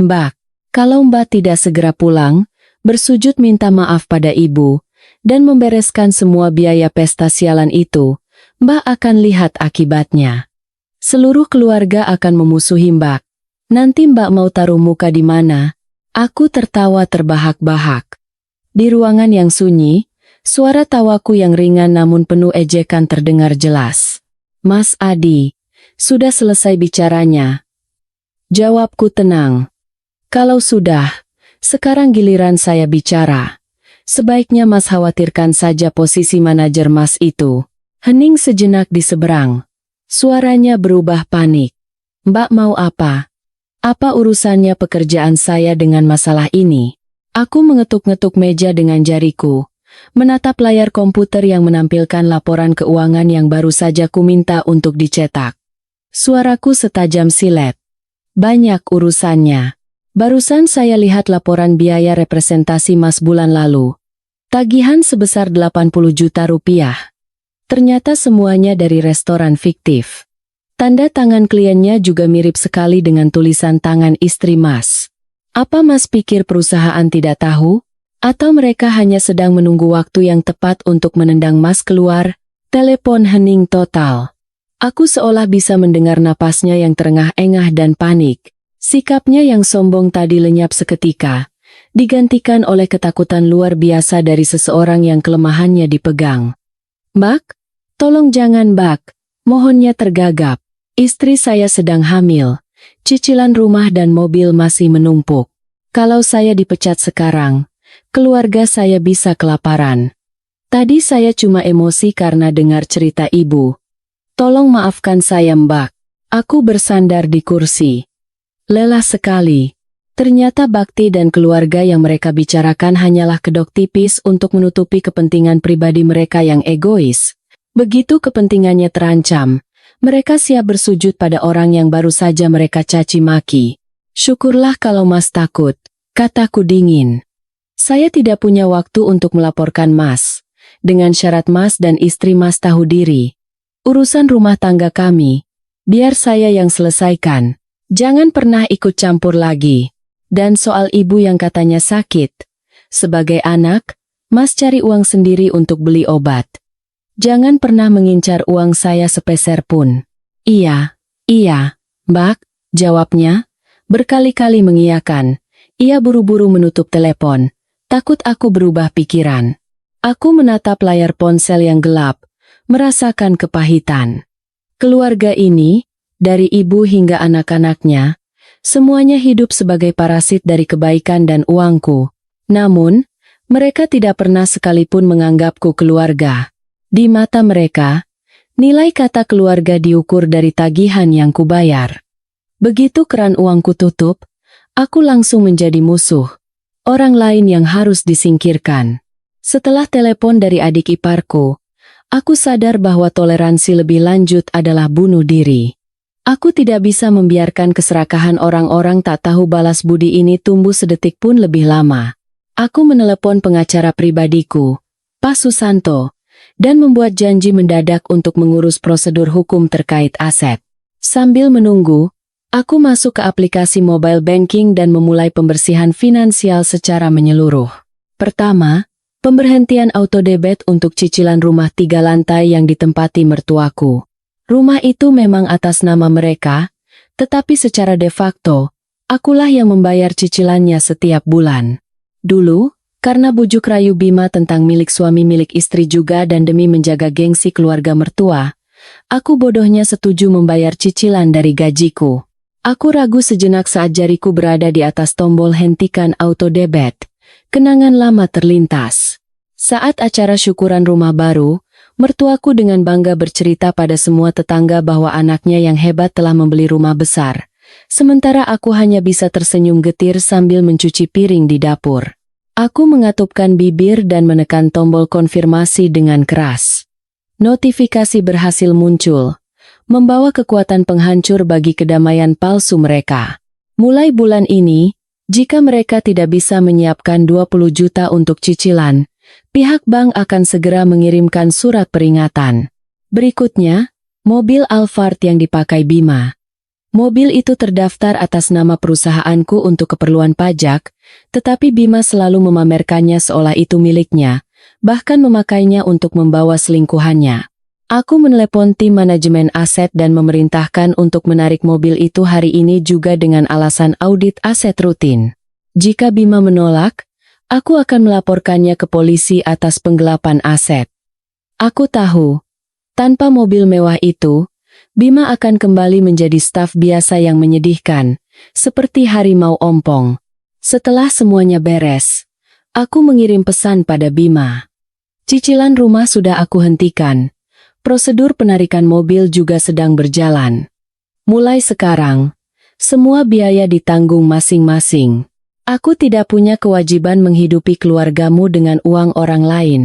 Mbak, kalau Mbak tidak segera pulang, bersujud minta maaf pada ibu, dan membereskan semua biaya pesta sialan itu, Mbak akan lihat akibatnya. Seluruh keluarga akan memusuhi Mbak. Nanti Mbak mau taruh muka di mana? Aku tertawa terbahak-bahak. Di ruangan yang sunyi, suara tawaku yang ringan namun penuh ejekan terdengar jelas. Mas Adi, sudah selesai bicaranya? Jawabku tenang. Kalau sudah, sekarang giliran saya bicara. Sebaiknya Mas khawatirkan saja posisi manajer Mas itu. Hening sejenak di seberang. Suaranya berubah panik. Mbak mau apa? Apa urusannya pekerjaan saya dengan masalah ini? Aku mengetuk-ngetuk meja dengan jariku, menatap layar komputer yang menampilkan laporan keuangan yang baru saja kuminta untuk dicetak. Suaraku setajam silet. Banyak urusannya. Barusan saya lihat laporan biaya representasi Mas bulan lalu. Tagihan sebesar 80 juta rupiah. Ternyata semuanya dari restoran fiktif. Tanda tangan kliennya juga mirip sekali dengan tulisan tangan istri Mas. Apa Mas pikir perusahaan tidak tahu? Atau mereka hanya sedang menunggu waktu yang tepat untuk menendang Mas keluar? Telepon hening total. Aku seolah bisa mendengar napasnya yang terengah-engah dan panik. Sikapnya yang sombong tadi lenyap seketika, digantikan oleh ketakutan luar biasa dari seseorang yang kelemahannya dipegang. Mbak, tolong jangan Mbak, mohonnya tergagap. Istri saya sedang hamil, cicilan rumah dan mobil masih menumpuk. Kalau saya dipecat sekarang, keluarga saya bisa kelaparan. Tadi saya cuma emosi karena dengar cerita ibu. Tolong maafkan saya Mbak. Aku bersandar di kursi. Lelah sekali. Ternyata Bakti dan keluarga yang mereka bicarakan hanyalah kedok tipis untuk menutupi kepentingan pribadi mereka yang egois. Begitu kepentingannya terancam, mereka siap bersujud pada orang yang baru saja mereka caci maki. Syukurlah kalau Mas takut, kataku dingin. Saya tidak punya waktu untuk melaporkan Mas. Dengan syarat Mas dan istri Mas tahu diri. Urusan rumah tangga kami, biar saya yang selesaikan. Jangan pernah ikut campur lagi. Dan soal ibu yang katanya sakit. Sebagai anak, Mas cari uang sendiri untuk beli obat. Jangan pernah mengincar uang saya sepeser pun. Iya, Mbak, jawabnya. Berkali-kali mengiyakan. Ia buru-buru menutup telepon. Takut aku berubah pikiran. Aku menatap layar ponsel yang gelap, merasakan kepahitan. Keluarga ini, dari ibu hingga anak-anaknya, semuanya hidup sebagai parasit dari kebaikan dan uangku. Namun, mereka tidak pernah sekalipun menganggapku keluarga. Di mata mereka, nilai kata keluarga diukur dari tagihan yang kubayar. Begitu keran uangku tutup, aku langsung menjadi musuh. orang lain yang harus disingkirkan. Setelah telepon dari adik iparku, aku sadar bahwa toleransi lebih lanjut adalah bunuh diri. Aku tidak bisa membiarkan keserakahan orang-orang tak tahu balas budi ini tumbuh sedetik pun lebih lama. Aku menelepon pengacara pribadiku, Pak Susanto, dan membuat janji mendadak untuk mengurus prosedur hukum terkait aset. Sambil menunggu, aku masuk ke aplikasi mobile banking dan memulai pembersihan finansial secara menyeluruh. Pertama, pemberhentian autodebit untuk cicilan rumah 3 lantai yang ditempati mertuaku. Rumah itu memang atas nama mereka, tetapi secara de facto, akulah yang membayar cicilannya setiap bulan. Dulu, karena bujuk rayu Bima tentang milik suami milik istri juga dan demi menjaga gengsi keluarga mertua, aku bodohnya setuju membayar cicilan dari gajiku. Aku ragu sejenak saat jariku berada di atas tombol hentikan autodebit. Kenangan lama terlintas. Saat acara syukuran rumah baru, mertuaku dengan bangga bercerita pada semua tetangga bahwa anaknya yang hebat telah membeli rumah besar. Sementara aku hanya bisa tersenyum getir sambil mencuci piring di dapur. Aku mengatupkan bibir dan menekan tombol konfirmasi dengan keras. Notifikasi berhasil muncul, membawa kekuatan penghancur bagi kedamaian palsu mereka. Mulai bulan ini, jika mereka tidak bisa menyiapkan 20 juta untuk cicilan, pihak bank akan segera mengirimkan surat peringatan. Berikutnya, mobil Alphard yang dipakai Bima. Mobil itu terdaftar atas nama perusahaanku untuk keperluan pajak, tetapi Bima selalu memamerkannya seolah itu miliknya, bahkan memakainya untuk membawa selingkuhannya. Aku menelepon tim manajemen aset dan memerintahkan untuk menarik mobil itu hari ini juga dengan alasan audit aset rutin. Jika Bima menolak, aku akan melaporkannya ke polisi atas penggelapan aset. Aku tahu, tanpa mobil mewah itu, Bima akan kembali menjadi staf biasa yang menyedihkan, seperti harimau ompong. Setelah semuanya beres, aku mengirim pesan pada Bima. Cicilan rumah sudah aku hentikan. Prosedur penarikan mobil juga sedang berjalan. Mulai sekarang, semua biaya ditanggung masing-masing. Aku tidak punya kewajiban menghidupi keluargamu dengan uang orang lain.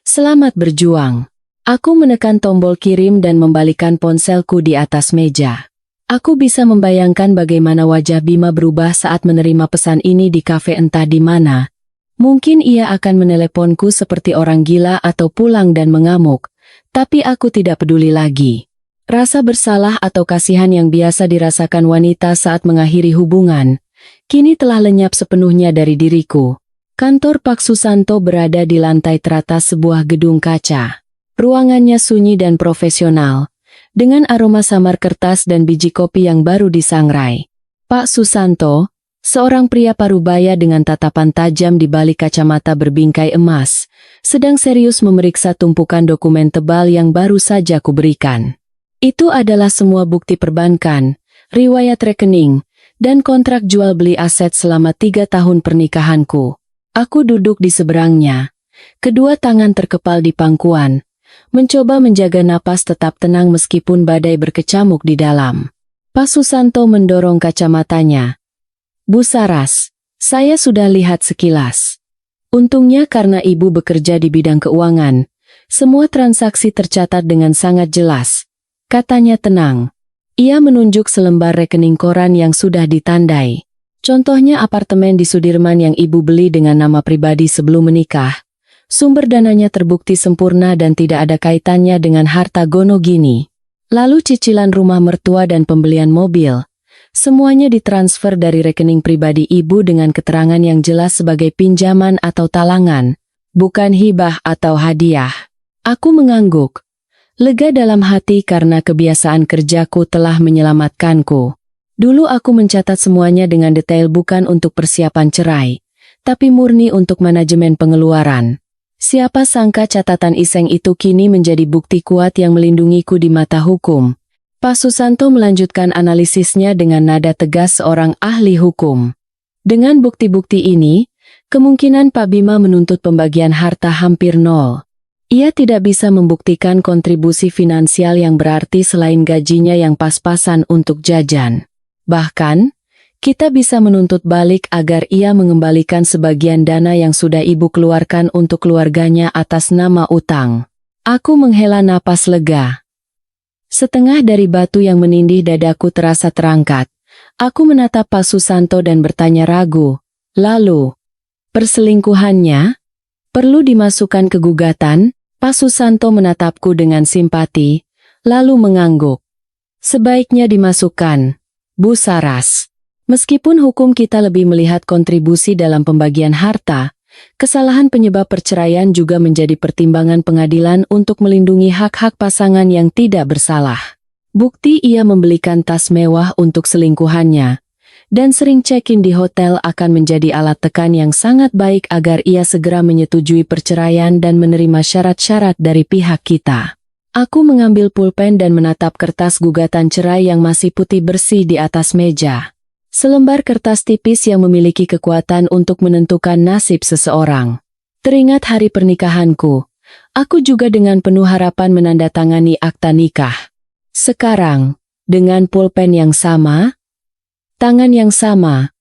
Selamat berjuang. Aku menekan tombol kirim dan membalikan ponselku di atas meja. Aku bisa membayangkan bagaimana wajah Bima berubah saat menerima pesan ini di kafe entah di mana. Mungkin ia akan meneleponku seperti orang gila atau pulang dan mengamuk. Tapi aku tidak peduli lagi. Rasa bersalah atau kasihan yang biasa dirasakan wanita saat mengakhiri hubungan, kini telah lenyap sepenuhnya dari diriku. Kantor Pak Susanto berada di lantai teratas sebuah gedung kaca. Ruangannya sunyi dan profesional, dengan aroma samar kertas dan biji kopi yang baru disangrai. Pak Susanto, seorang pria parubaya dengan tatapan tajam di balik kacamata berbingkai emas, sedang serius memeriksa tumpukan dokumen tebal yang baru saja kuberikan. Itu adalah semua bukti perbankan, riwayat rekening, dan kontrak jual beli aset selama 3 tahun pernikahanku. Aku duduk di seberangnya, kedua tangan terkepal di pangkuan, mencoba menjaga napas tetap tenang meskipun badai berkecamuk di dalam. Pak Susanto mendorong kacamatanya. Bu Saras, saya sudah lihat sekilas. Untungnya karena ibu bekerja di bidang keuangan, semua transaksi tercatat dengan sangat jelas. Katanya tenang. Ia menunjuk selembar rekening koran yang sudah ditandai. Contohnya apartemen di Sudirman yang ibu beli dengan nama pribadi sebelum menikah. Sumber dananya terbukti sempurna dan tidak ada kaitannya dengan harta gono gini. Lalu cicilan rumah mertua dan pembelian mobil. Semuanya ditransfer dari rekening pribadi ibu dengan keterangan yang jelas sebagai pinjaman atau talangan, bukan hibah atau hadiah. Aku mengangguk. Lega dalam hati karena kebiasaan kerjaku telah menyelamatkanku. Dulu aku mencatat semuanya dengan detail bukan untuk persiapan cerai, tapi murni untuk manajemen pengeluaran. Siapa sangka catatan iseng itu kini menjadi bukti kuat yang melindungiku di mata hukum. Pak Susanto melanjutkan analisisnya dengan nada tegas seorang ahli hukum. Dengan bukti-bukti ini, kemungkinan Pak Bima menuntut pembagian harta hampir nol. Ia tidak bisa membuktikan kontribusi finansial yang berarti selain gajinya yang pas-pasan untuk jajan. Bahkan, Kita bisa menuntut balik agar ia mengembalikan sebagian dana yang sudah ibu keluarkan untuk keluarganya atas nama utang. Aku menghela napas lega. Setengah dari batu yang menindih dadaku terasa terangkat. Aku menatap Pak Susanto dan bertanya ragu. Lalu, perselingkuhannya? Perlu dimasukkan ke gugatan? Pak Susanto menatapku dengan simpati, lalu mengangguk. Sebaiknya dimasukkan, Bu Saras. Meskipun hukum kita lebih melihat kontribusi dalam pembagian harta, kesalahan penyebab perceraian juga menjadi pertimbangan pengadilan untuk melindungi hak-hak pasangan yang tidak bersalah. Bukti ia membelikan tas mewah untuk selingkuhannya, dan sering check-in di hotel akan menjadi alat tekan yang sangat baik agar ia segera menyetujui perceraian dan menerima syarat-syarat dari pihak kita. Aku mengambil pulpen dan menatap kertas gugatan cerai yang masih putih bersih di atas meja. Selembar kertas tipis yang memiliki kekuatan untuk menentukan nasib seseorang. Teringat hari pernikahanku, aku juga dengan penuh harapan menandatangani akta nikah. Sekarang, dengan pulpen yang sama, tangan yang sama,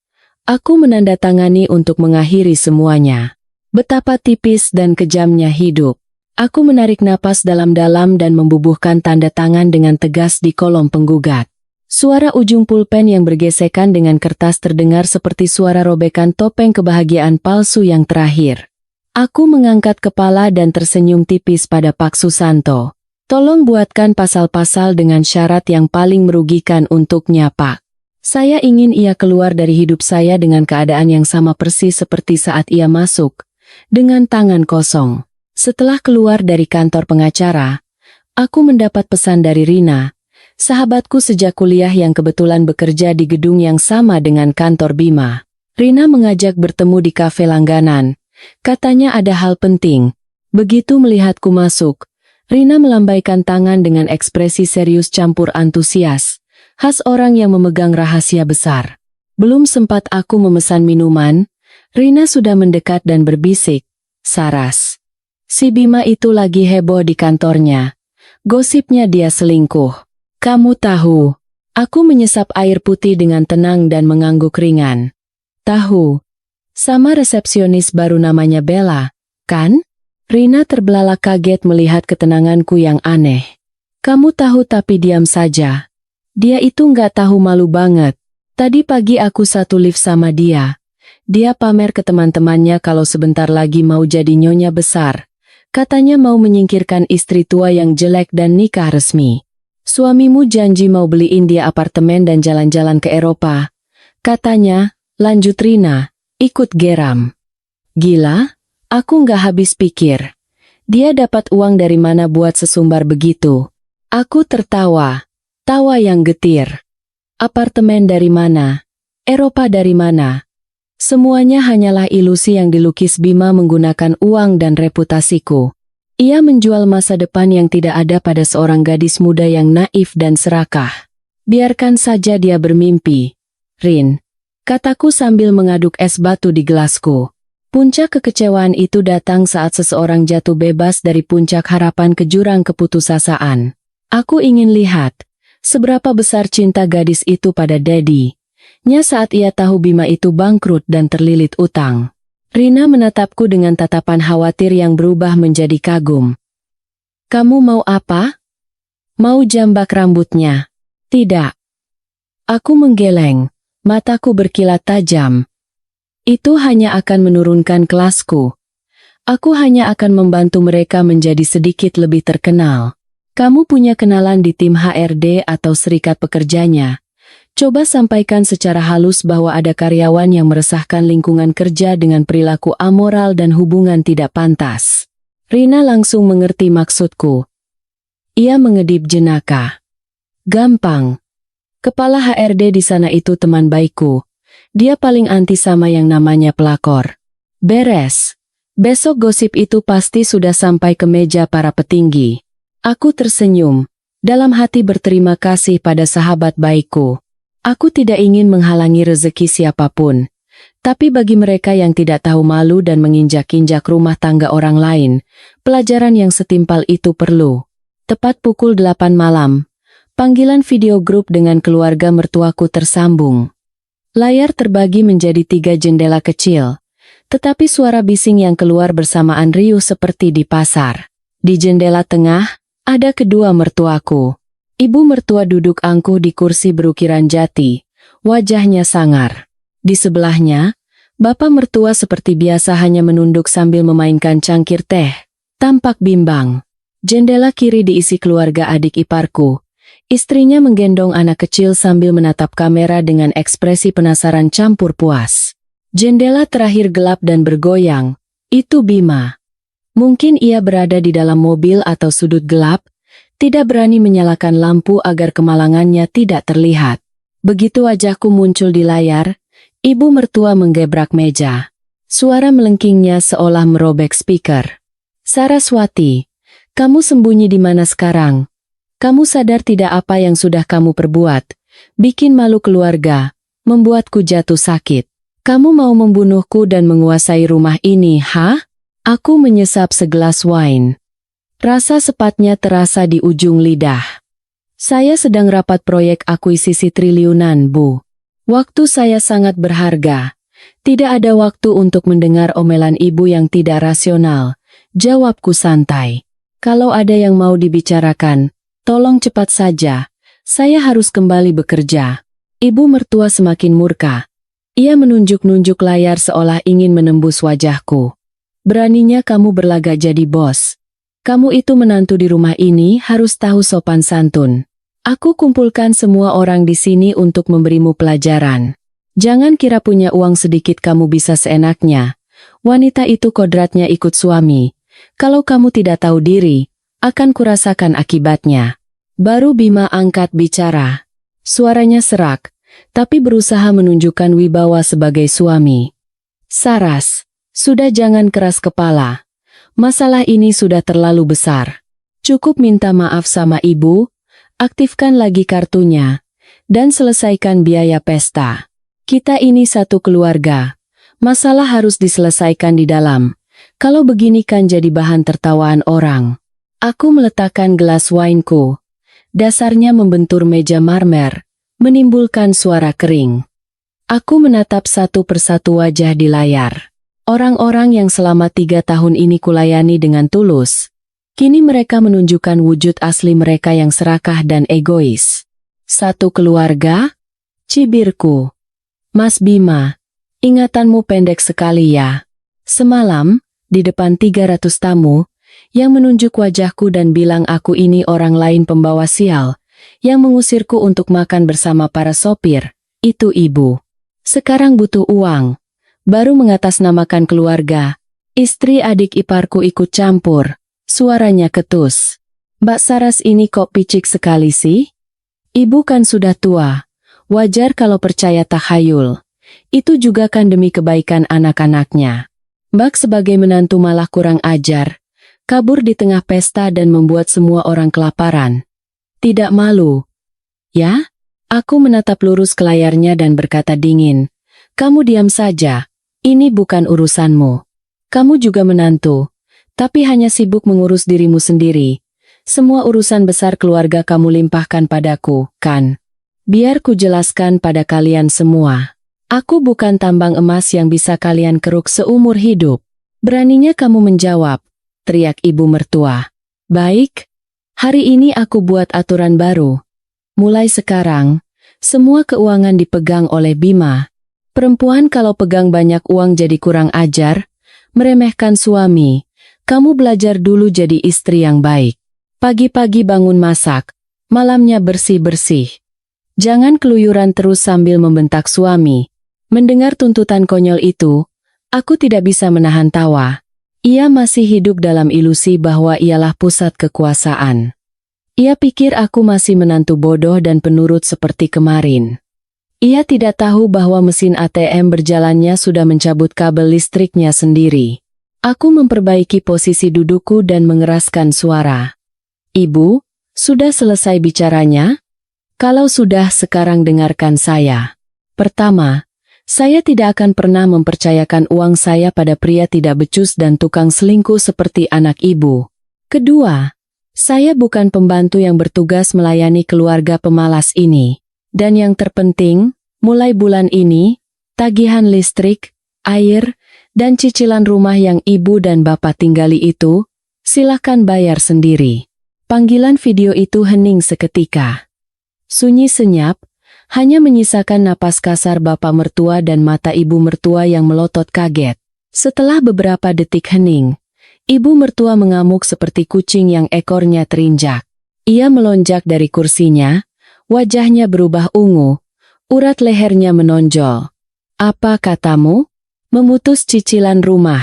aku menandatangani untuk mengakhiri semuanya. Betapa tipis dan kejamnya hidup. Aku menarik napas dalam-dalam dan membubuhkan tanda tangan dengan tegas di kolom penggugat. Suara ujung pulpen yang bergesekan dengan kertas terdengar seperti suara robekan topeng kebahagiaan palsu yang terakhir. Aku mengangkat kepala dan tersenyum tipis pada Pak Susanto. Tolong buatkan pasal-pasal dengan syarat yang paling merugikan untuknya, Pak. Saya ingin ia keluar dari hidup saya dengan keadaan yang sama persis seperti saat ia masuk, dengan tangan kosong. Setelah keluar dari kantor pengacara, aku mendapat pesan dari Rina, sahabatku sejak kuliah yang kebetulan bekerja di gedung yang sama dengan kantor Bima. Rina mengajak bertemu di kafe langganan. Katanya ada hal penting. Begitu melihatku masuk, Rina melambaikan tangan dengan ekspresi serius campur antusias, khas orang yang memegang rahasia besar. Belum sempat aku memesan minuman, Rina sudah mendekat dan berbisik, "Saras, si Bima itu lagi heboh di kantornya. Gosipnya dia selingkuh. Kamu tahu?" Aku menyesap air putih dengan tenang dan mengangguk ringan. "Tahu. Sama resepsionis baru namanya Bella, kan?" Rina terbelalak kaget melihat ketenanganku yang aneh. "Kamu tahu tapi diam saja. Dia itu nggak tahu, malu banget. Tadi pagi aku satu lift sama dia. Dia pamer ke teman-temannya kalau sebentar lagi mau jadi nyonya besar. Katanya mau menyingkirkan istri tua yang jelek dan nikah resmi. Suamimu janji mau beliin dia apartemen dan jalan-jalan ke Eropa. Katanya," lanjut Rina, ikut geram. "Gila? Aku nggak habis pikir. Dia dapat uang dari mana buat sesumbar begitu?" Aku tertawa. Tawa yang getir. Apartemen dari mana? Eropa dari mana? Semuanya hanyalah ilusi yang dilukis Bima menggunakan uang dan reputasiku. Ia menjual masa depan yang tidak ada pada seorang gadis muda yang naif dan serakah. "Biarkan saja dia bermimpi, Rin," kataku sambil mengaduk es batu di gelasku. Puncak kekecewaan itu datang saat seseorang jatuh bebas dari puncak harapan ke jurang keputusasaan. Aku ingin lihat seberapa besar cinta gadis itu pada Daddy-nya saat ia tahu Bima itu bangkrut dan terlilit utang. Rina menatapku dengan tatapan khawatir yang berubah menjadi kagum. "Kamu mau apa? Mau jambak rambutnya?" "Tidak." Aku menggeleng, mataku berkilat tajam. "Itu hanya akan menurunkan kelasku. Aku hanya akan membantu mereka menjadi sedikit lebih terkenal. Kamu punya kenalan di tim HRD atau serikat pekerjanya. Coba sampaikan secara halus bahwa ada karyawan yang meresahkan lingkungan kerja dengan perilaku amoral dan hubungan tidak pantas." Rina langsung mengerti maksudku. Ia mengedip jenaka. "Gampang. Kepala HRD di sana itu teman baikku. Dia paling anti sama yang namanya pelakor. Beres. Besok gosip itu pasti sudah sampai ke meja para petinggi." Aku tersenyum, dalam hati berterima kasih pada sahabat baikku. Aku tidak ingin menghalangi rezeki siapapun. Tapi bagi mereka yang tidak tahu malu dan menginjak-injak rumah tangga orang lain, pelajaran yang setimpal itu perlu. Tepat pukul 8 malam, panggilan video grup dengan keluarga mertuaku tersambung. Layar terbagi menjadi 3 jendela kecil, tetapi suara bising yang keluar bersamaan riuh seperti di pasar. Di jendela tengah, ada kedua mertuaku. Ibu mertua duduk angkuh di kursi berukiran jati, wajahnya sangar. Di sebelahnya, bapak mertua seperti biasa hanya menunduk sambil memainkan cangkir teh, tampak bimbang. Jendela kiri diisi keluarga adik iparku. Istrinya menggendong anak kecil sambil menatap kamera dengan ekspresi penasaran campur puas. Jendela terakhir gelap dan bergoyang. Itu Bima. Mungkin ia berada di dalam mobil atau sudut gelap, tidak berani menyalakan lampu agar kemalangannya tidak terlihat. Begitu wajahku muncul di layar, ibu mertua menggebrak meja. Suara melengkingnya seolah merobek speaker. "Saraswati, kamu sembunyi di mana sekarang? Kamu sadar tidak apa yang sudah kamu perbuat? Bikin malu keluarga, membuatku jatuh sakit. Kamu mau membunuhku dan menguasai rumah ini, ha?" Aku menyesap segelas wine. Rasa sepatnya terasa di ujung lidah. "Saya sedang rapat proyek akuisisi triliunan, Bu. Waktu saya sangat berharga. Tidak ada waktu untuk mendengar omelan ibu yang tidak rasional," jawabku santai. "Kalau ada yang mau dibicarakan, tolong cepat saja. Saya harus kembali bekerja." Ibu mertua semakin murka. Ia menunjuk-nunjuk layar seolah ingin menembus wajahku. "Beraninya kamu berlagak jadi bos. Kamu itu menantu di rumah ini, harus tahu sopan santun. Aku kumpulkan semua orang di sini untuk memberimu pelajaran. Jangan kira punya uang sedikit kamu bisa seenaknya. Wanita itu kodratnya ikut suami. Kalau kamu tidak tahu diri, akan kurasakan akibatnya." Baru Bima angkat bicara. Suaranya serak, tapi berusaha menunjukkan wibawa sebagai suami. "Saras, sudah jangan keras kepala. Masalah ini sudah terlalu besar. Cukup minta maaf sama ibu, aktifkan lagi kartunya, dan selesaikan biaya pesta. Kita ini satu keluarga. Masalah harus diselesaikan di dalam. Kalau begini kan jadi bahan tertawaan orang." Aku meletakkan gelas wineku. Dasarnya membentur meja marmer, menimbulkan suara kering. Aku menatap satu persatu wajah di layar. Orang-orang yang selama 3 tahun ini kulayani dengan tulus. Kini mereka menunjukkan wujud asli mereka yang serakah dan egois. "Satu keluarga?" cibirku. "Mas Bima, ingatanmu pendek sekali ya. Semalam, di depan 300 tamu, yang menunjuk wajahku dan bilang aku ini orang lain pembawa sial, yang mengusirku untuk makan bersama para sopir, itu ibu. Sekarang butuh uang. Baru mengatasnamakan keluarga. Istri adik iparku ikut campur." Suaranya ketus. "Mbak Saras ini kok picik sekali sih? Ibu kan sudah tua. Wajar kalau percaya takhayul. Itu juga kan demi kebaikan anak-anaknya. Mbak sebagai menantu malah kurang ajar. Kabur di tengah pesta dan membuat semua orang kelaparan. Tidak malu, ya?" Aku menatap lurus ke layarnya dan berkata dingin, "Kamu diam saja. Ini bukan urusanmu. Kamu juga menantu, tapi hanya sibuk mengurus dirimu sendiri. Semua urusan besar keluarga kamu limpahkan padaku, kan? Biar ku jelaskan pada kalian semua. Aku bukan tambang emas yang bisa kalian keruk seumur hidup." "Beraninya kamu menjawab," teriak ibu mertua. "Baik, hari ini aku buat aturan baru. Mulai sekarang, semua keuangan dipegang oleh Bima. Perempuan kalau pegang banyak uang jadi kurang ajar, meremehkan suami. Kamu belajar dulu jadi istri yang baik. Pagi-pagi bangun masak, malamnya bersih-bersih. Jangan keluyuran terus sambil membentak suami." Mendengar tuntutan konyol itu, aku tidak bisa menahan tawa. Ia masih hidup dalam ilusi bahwa ialah pusat kekuasaan. Ia pikir aku masih menantu bodoh dan penurut seperti kemarin. Ia tidak tahu bahwa mesin ATM berjalannya sudah mencabut kabel listriknya sendiri. Aku memperbaiki posisi dudukku dan mengeraskan suara. "Ibu, sudah selesai bicaranya? Kalau sudah, sekarang dengarkan saya. Pertama, saya tidak akan pernah mempercayakan uang saya pada pria tidak becus dan tukang selingkuh seperti anak ibu. Kedua, saya bukan pembantu yang bertugas melayani keluarga pemalas ini. Dan yang terpenting, Mulai bulan ini, tagihan listrik, air, dan cicilan rumah yang ibu dan bapak tinggali itu, silakan bayar sendiri. Panggilan video itu hening seketika. Sunyi senyap, hanya menyisakan napas kasar bapak mertua dan mata ibu mertua yang melotot kaget. Setelah beberapa detik hening, ibu mertua mengamuk seperti kucing yang ekornya terinjak. Ia melonjak dari kursinya, wajahnya berubah ungu, urat lehernya menonjol. Apa katamu? Memutus cicilan rumah.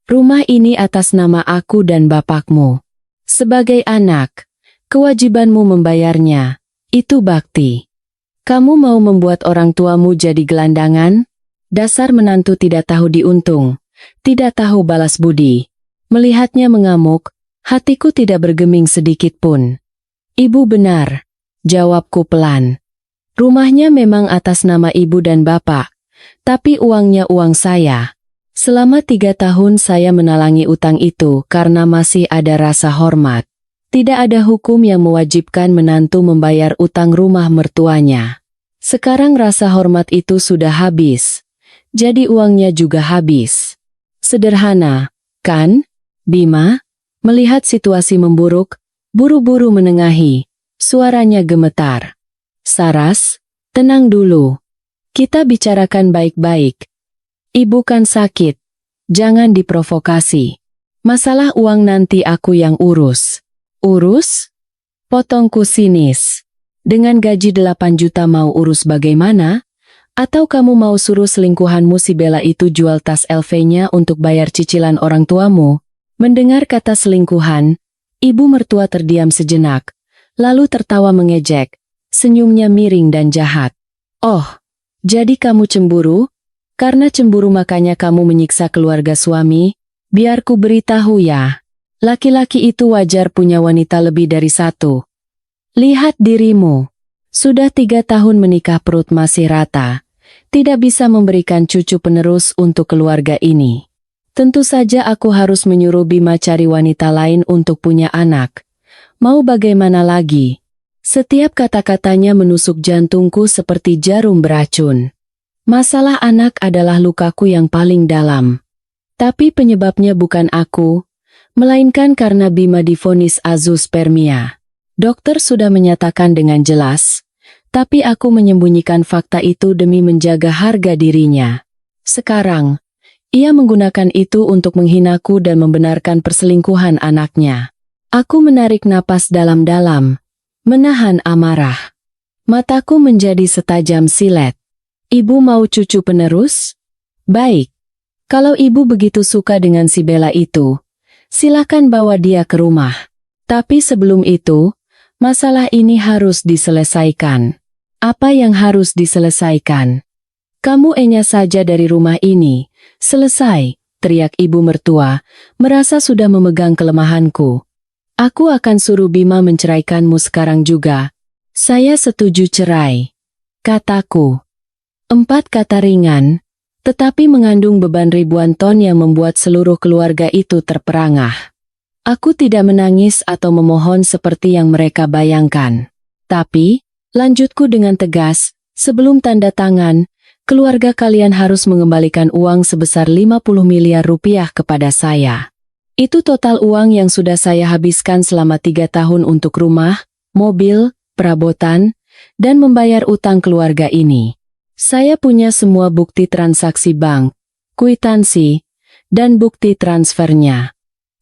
Rumah ini atas nama aku dan bapakmu. Sebagai anak, kewajibanmu membayarnya. Itu bakti. Kamu mau membuat orang tuamu jadi gelandangan? Dasar menantu tidak tahu diuntung, tidak tahu balas budi. Melihatnya mengamuk, hatiku tidak bergeming sedikit pun. Ibu benar, jawabku pelan. Rumahnya memang atas nama ibu dan bapak, tapi uangnya uang saya. Selama 3 tahun saya menalangi utang itu karena masih ada rasa hormat. Tidak ada hukum yang mewajibkan menantu membayar utang rumah mertuanya. Sekarang rasa hormat itu sudah habis, jadi uangnya juga habis. Sederhana, kan, Bima? Melihat situasi memburuk, buru-buru menengahi, suaranya gemetar. Saras, tenang dulu. Kita bicarakan baik-baik. Ibu kan sakit. Jangan diprovokasi. Masalah uang nanti aku yang urus. Urus? Potongku sinis. Dengan gaji 8 juta mau urus bagaimana? Atau kamu mau suruh selingkuhanmu si Bella itu jual tas LV-nya untuk bayar cicilan orang tuamu? Mendengar kata selingkuhan, ibu mertua terdiam sejenak, lalu tertawa mengejek. Senyumnya miring dan jahat. Oh, jadi kamu cemburu? Karena cemburu makanya kamu menyiksa keluarga suami? Biar ku beritahu ya. Laki-laki itu wajar punya wanita lebih dari satu. Lihat dirimu. Sudah 3 tahun menikah perut masih rata. Tidak bisa memberikan cucu penerus untuk keluarga ini. Tentu saja aku harus menyuruh Bima cari wanita lain untuk punya anak. Mau bagaimana lagi? Setiap kata-katanya menusuk jantungku seperti jarum beracun. Masalah anak adalah lukaku yang paling dalam. Tapi penyebabnya bukan aku, melainkan karena Bima divonis azoospermia. Dokter sudah menyatakan dengan jelas, tapi aku menyembunyikan fakta itu demi menjaga harga dirinya. Sekarang, ia menggunakan itu untuk menghinaku dan membenarkan perselingkuhan anaknya. Aku menarik napas dalam-dalam. Menahan amarah. Mataku menjadi setajam silet. Ibu mau cucu penerus? Baik. Kalau ibu begitu suka dengan si Bella itu, silakan bawa dia ke rumah. Tapi sebelum itu, masalah ini harus diselesaikan. Apa yang harus diselesaikan? Kamu enya saja dari rumah ini. Selesai, teriak ibu mertua, merasa sudah memegang kelemahanku. Aku akan suruh Bima menceraikanmu sekarang juga. Saya setuju cerai, kataku. 4 kata ringan, tetapi mengandung beban ribuan ton yang membuat seluruh keluarga itu terperangah. Aku tidak menangis atau memohon seperti yang mereka bayangkan. Tapi, lanjutku dengan tegas, sebelum tanda tangan, keluarga kalian harus mengembalikan uang sebesar 50 miliar rupiah kepada saya. Itu total uang yang sudah saya habiskan selama 3 tahun untuk rumah, mobil, perabotan, dan membayar utang keluarga ini. Saya punya semua bukti transaksi bank, kwitansi, dan bukti transfernya.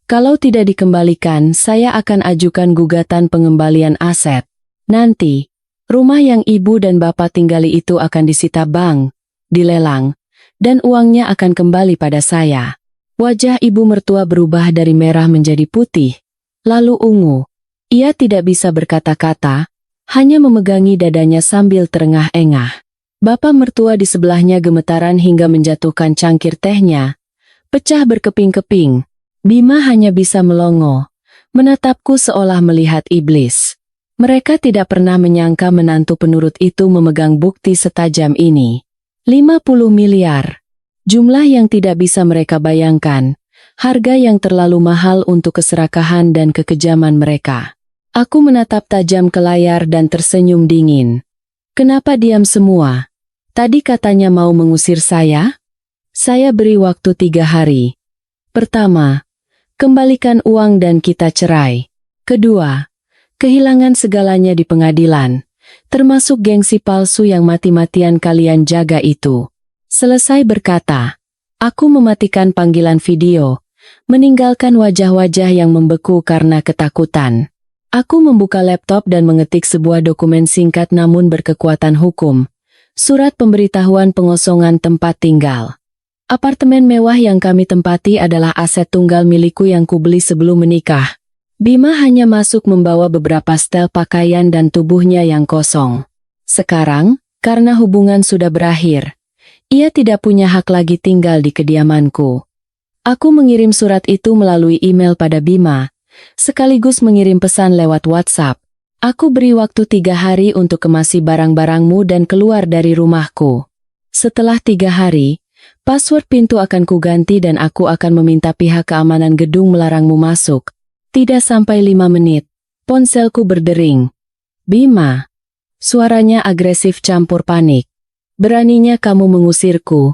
Kalau tidak dikembalikan, saya akan ajukan gugatan pengembalian aset. Nanti, rumah yang ibu dan bapak tinggali itu akan disita bank, dilelang, dan uangnya akan kembali pada saya. Wajah ibu mertua berubah dari merah menjadi putih, lalu ungu. Ia tidak bisa berkata-kata, hanya memegangi dadanya sambil terengah-engah. Bapak mertua di sebelahnya gemetaran hingga menjatuhkan cangkir tehnya, pecah berkeping-keping. Bima hanya bisa melongo, menatapku seolah melihat iblis. Mereka tidak pernah menyangka menantu penurut itu memegang bukti setajam ini. 50 miliar. Jumlah yang tidak bisa mereka bayangkan, harga yang terlalu mahal untuk keserakahan dan kekejaman mereka. Aku menatap tajam ke layar dan tersenyum dingin. Kenapa diam semua? Tadi katanya mau mengusir saya? Saya beri waktu 3 hari. Pertama, kembalikan uang dan kita cerai. Kedua, kehilangan segalanya di pengadilan, termasuk gengsi palsu yang mati-matian kalian jaga itu. Selesai berkata, aku mematikan panggilan video, meninggalkan wajah-wajah yang membeku karena ketakutan. Aku membuka laptop dan mengetik sebuah dokumen singkat namun berkekuatan hukum. Surat pemberitahuan pengosongan tempat tinggal. Apartemen mewah yang kami tempati adalah aset tunggal milikku yang kubeli sebelum menikah. Bima hanya masuk membawa beberapa setel pakaian dan tubuhnya yang kosong. Sekarang, karena hubungan sudah berakhir, ia tidak punya hak lagi tinggal di kediamanku. Aku mengirim surat itu melalui email pada Bima, sekaligus mengirim pesan lewat WhatsApp. Aku beri waktu 3 hari untuk kemasi barang-barangmu dan keluar dari rumahku. Setelah 3 hari, password pintu akan kuganti dan aku akan meminta pihak keamanan gedung melarangmu masuk. Tidak sampai 5 menit, ponselku berdering. Bima. Suaranya agresif campur panik. Beraninya kamu mengusirku.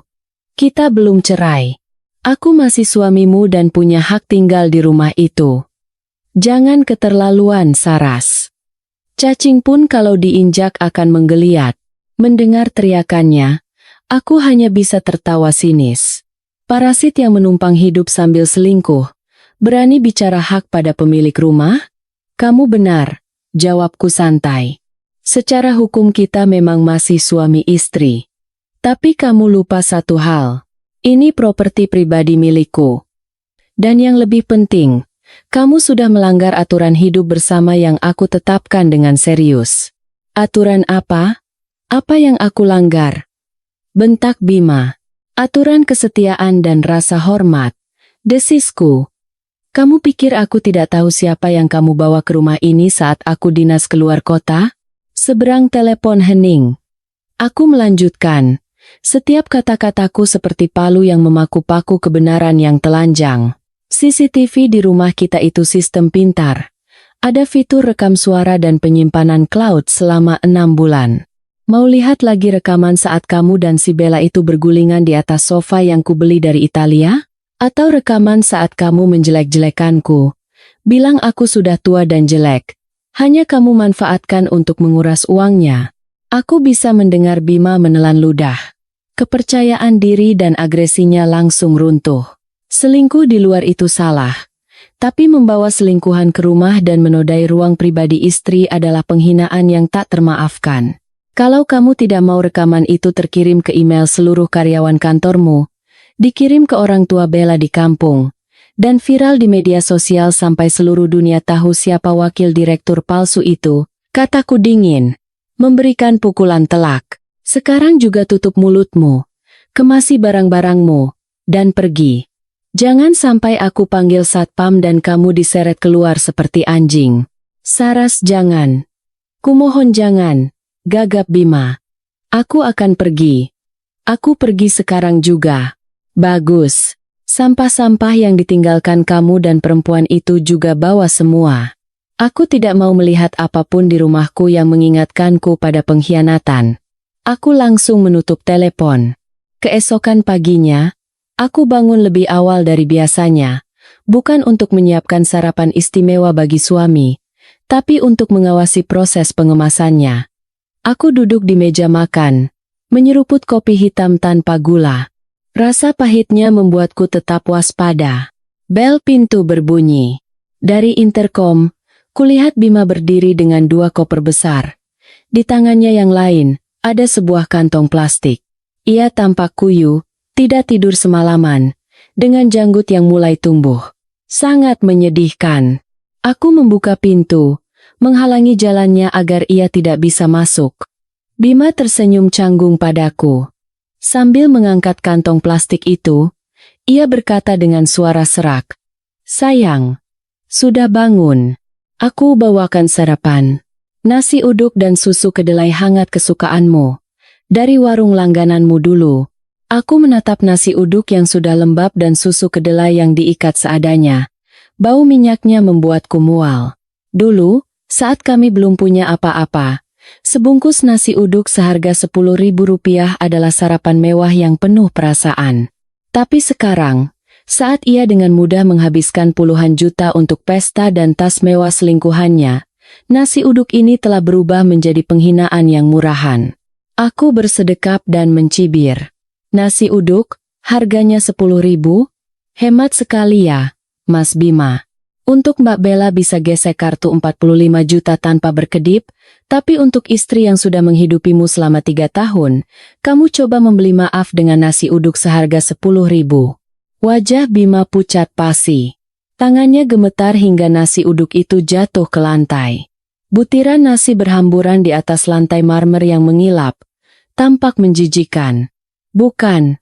Kita belum cerai. Aku masih suamimu dan punya hak tinggal di rumah itu. Jangan keterlaluan, Saras. Cacing pun kalau diinjak akan menggeliat. Mendengar teriakannya, aku hanya bisa tertawa sinis. Parasit yang menumpang hidup sambil selingkuh, berani bicara hak pada pemilik rumah? Kamu benar, jawabku santai. Secara hukum kita memang masih suami istri. Tapi kamu lupa satu hal. Ini properti pribadi milikku. Dan yang lebih penting, kamu sudah melanggar aturan hidup bersama yang aku tetapkan dengan serius. Aturan apa? Apa yang aku langgar? Bentak Bima. Aturan kesetiaan dan rasa hormat. Desisku. Kamu pikir aku tidak tahu siapa yang kamu bawa ke rumah ini saat aku dinas keluar kota? Seberang telepon hening. Aku melanjutkan. Setiap kata-kataku seperti palu yang memaku-paku kebenaran yang telanjang. CCTV di rumah kita itu sistem pintar. Ada fitur rekam suara dan penyimpanan cloud selama 6 bulan. Mau lihat lagi rekaman saat kamu dan si Bella itu bergulingan di atas sofa yang kubeli dari Italia? Atau rekaman saat kamu menjelek-jelekanku? Bilang aku sudah tua dan jelek. Hanya kamu manfaatkan untuk menguras uangnya. Aku bisa mendengar Bima menelan ludah. Kepercayaan diri dan agresinya langsung runtuh. Selingkuh di luar itu salah. Tapi membawa selingkuhan ke rumah dan menodai ruang pribadi istri adalah penghinaan yang tak termaafkan. Kalau kamu tidak mau rekaman itu terkirim ke email seluruh karyawan kantormu, dikirim ke orang tua Bella di kampung, dan viral di media sosial sampai seluruh dunia tahu siapa wakil direktur palsu itu, kataku dingin, memberikan pukulan telak. Sekarang juga tutup mulutmu, kemasi barang-barangmu, dan pergi. Jangan sampai aku panggil satpam dan kamu diseret keluar seperti anjing. Saras jangan. Kumohon jangan, gagap Bima. Aku akan pergi. Aku pergi sekarang juga. Bagus. Sampah-sampah yang ditinggalkan kamu dan perempuan itu juga bawa semua. Aku tidak mau melihat apapun di rumahku yang mengingatkanku pada pengkhianatan. Aku langsung menutup telepon. Keesokan paginya, aku bangun lebih awal dari biasanya, bukan untuk menyiapkan sarapan istimewa bagi suami, tapi untuk mengawasi proses pengemasannya. Aku duduk di meja makan, menyeruput kopi hitam tanpa gula. Rasa pahitnya membuatku tetap waspada. Bel pintu berbunyi. Dari interkom, kulihat Bima berdiri dengan 2 koper besar. Di tangannya yang lain, ada sebuah kantong plastik. Ia tampak kuyu, tidak tidur semalaman, dengan janggut yang mulai tumbuh. Sangat menyedihkan. Aku membuka pintu, menghalangi jalannya agar ia tidak bisa masuk. Bima tersenyum canggung padaku. Sambil mengangkat kantong plastik itu, ia berkata dengan suara serak, "Sayang, sudah bangun. Aku bawakan sarapan. Nasi uduk dan susu kedelai hangat kesukaanmu. Dari warung langgananmu dulu." Aku menatap nasi uduk yang sudah lembab dan susu kedelai yang diikat seadanya. Bau minyaknya membuatku mual. Dulu, saat kami belum punya apa-apa, Sebungkus nasi uduk seharga Rp10.000 adalah sarapan mewah yang penuh perasaan. Tapi sekarang, saat ia dengan mudah menghabiskan puluhan juta untuk pesta dan tas mewah selingkuhannya, nasi uduk ini telah berubah menjadi penghinaan yang murahan. Aku bersedekap dan mencibir. Nasi uduk, harganya Rp10.000? Hemat sekali ya, Mas Bima. Untuk Mbak Bella bisa gesek kartu 45 juta tanpa berkedip, tapi untuk istri yang sudah menghidupimu selama 3 tahun, kamu coba membeli maaf dengan nasi uduk seharga Rp10.000. Wajah Bima pucat pasi. Tangannya gemetar hingga nasi uduk itu jatuh ke lantai. Butiran nasi berhamburan di atas lantai marmer yang mengilap. Tampak menjijikan. Bukan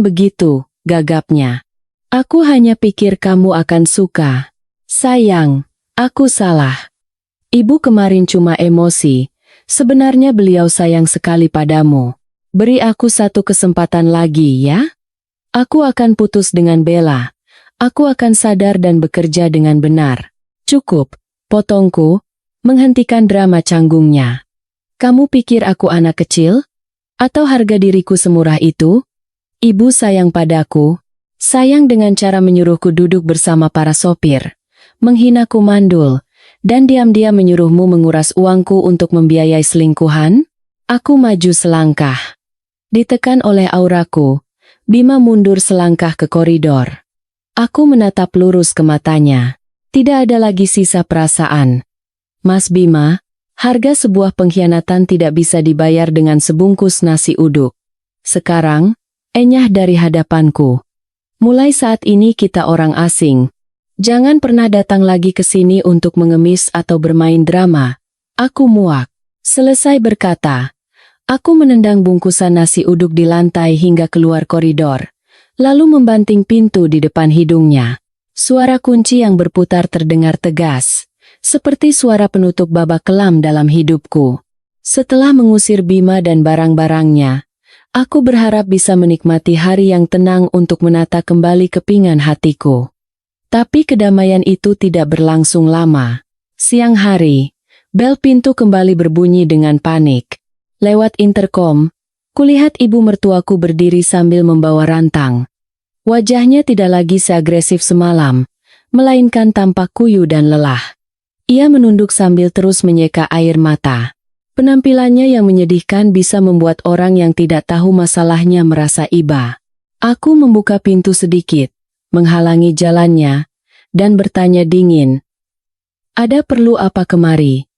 begitu, gagapnya. Aku hanya pikir kamu akan suka. Sayang, aku salah. Ibu kemarin cuma emosi. Sebenarnya beliau sayang sekali padamu. Beri aku satu kesempatan lagi ya. Aku akan putus dengan Bella. Aku akan sadar dan bekerja dengan benar. Cukup, potongku, menghentikan drama canggungnya. Kamu pikir aku anak kecil? Atau harga diriku semurah itu? Ibu sayang padaku. Sayang dengan cara menyuruhku duduk bersama para sopir. Menghinaku mandul, dan diam-diam menyuruhmu menguras uangku untuk membiayai selingkuhan? Aku maju selangkah. Ditekan oleh auraku, Bima mundur selangkah ke koridor. Aku menatap lurus ke matanya. Tidak ada lagi sisa perasaan. Mas Bima, harga sebuah pengkhianatan tidak bisa dibayar dengan sebungkus nasi uduk. Sekarang, enyah dari hadapanku. Mulai saat ini kita orang asing. Jangan pernah datang lagi ke sini untuk mengemis atau bermain drama. Aku muak. Selesai berkata, aku menendang bungkusan nasi uduk di lantai hingga keluar koridor, lalu membanting pintu di depan hidungnya. Suara kunci yang berputar terdengar tegas, seperti suara penutup babak kelam dalam hidupku. Setelah mengusir Bima dan barang-barangnya, aku berharap bisa menikmati hari yang tenang untuk menata kembali kepingan hatiku. Tapi kedamaian itu tidak berlangsung lama. Siang hari, bel pintu kembali berbunyi dengan panik. Lewat interkom, kulihat ibu mertuaku berdiri sambil membawa rantang. Wajahnya tidak lagi seagresif semalam, melainkan tampak kuyu dan lelah. Ia menunduk sambil terus menyeka air mata. Penampilannya yang menyedihkan bisa membuat orang yang tidak tahu masalahnya merasa iba. Aku membuka pintu sedikit, menghalangi jalannya, dan bertanya dingin. Ada perlu apa kemari?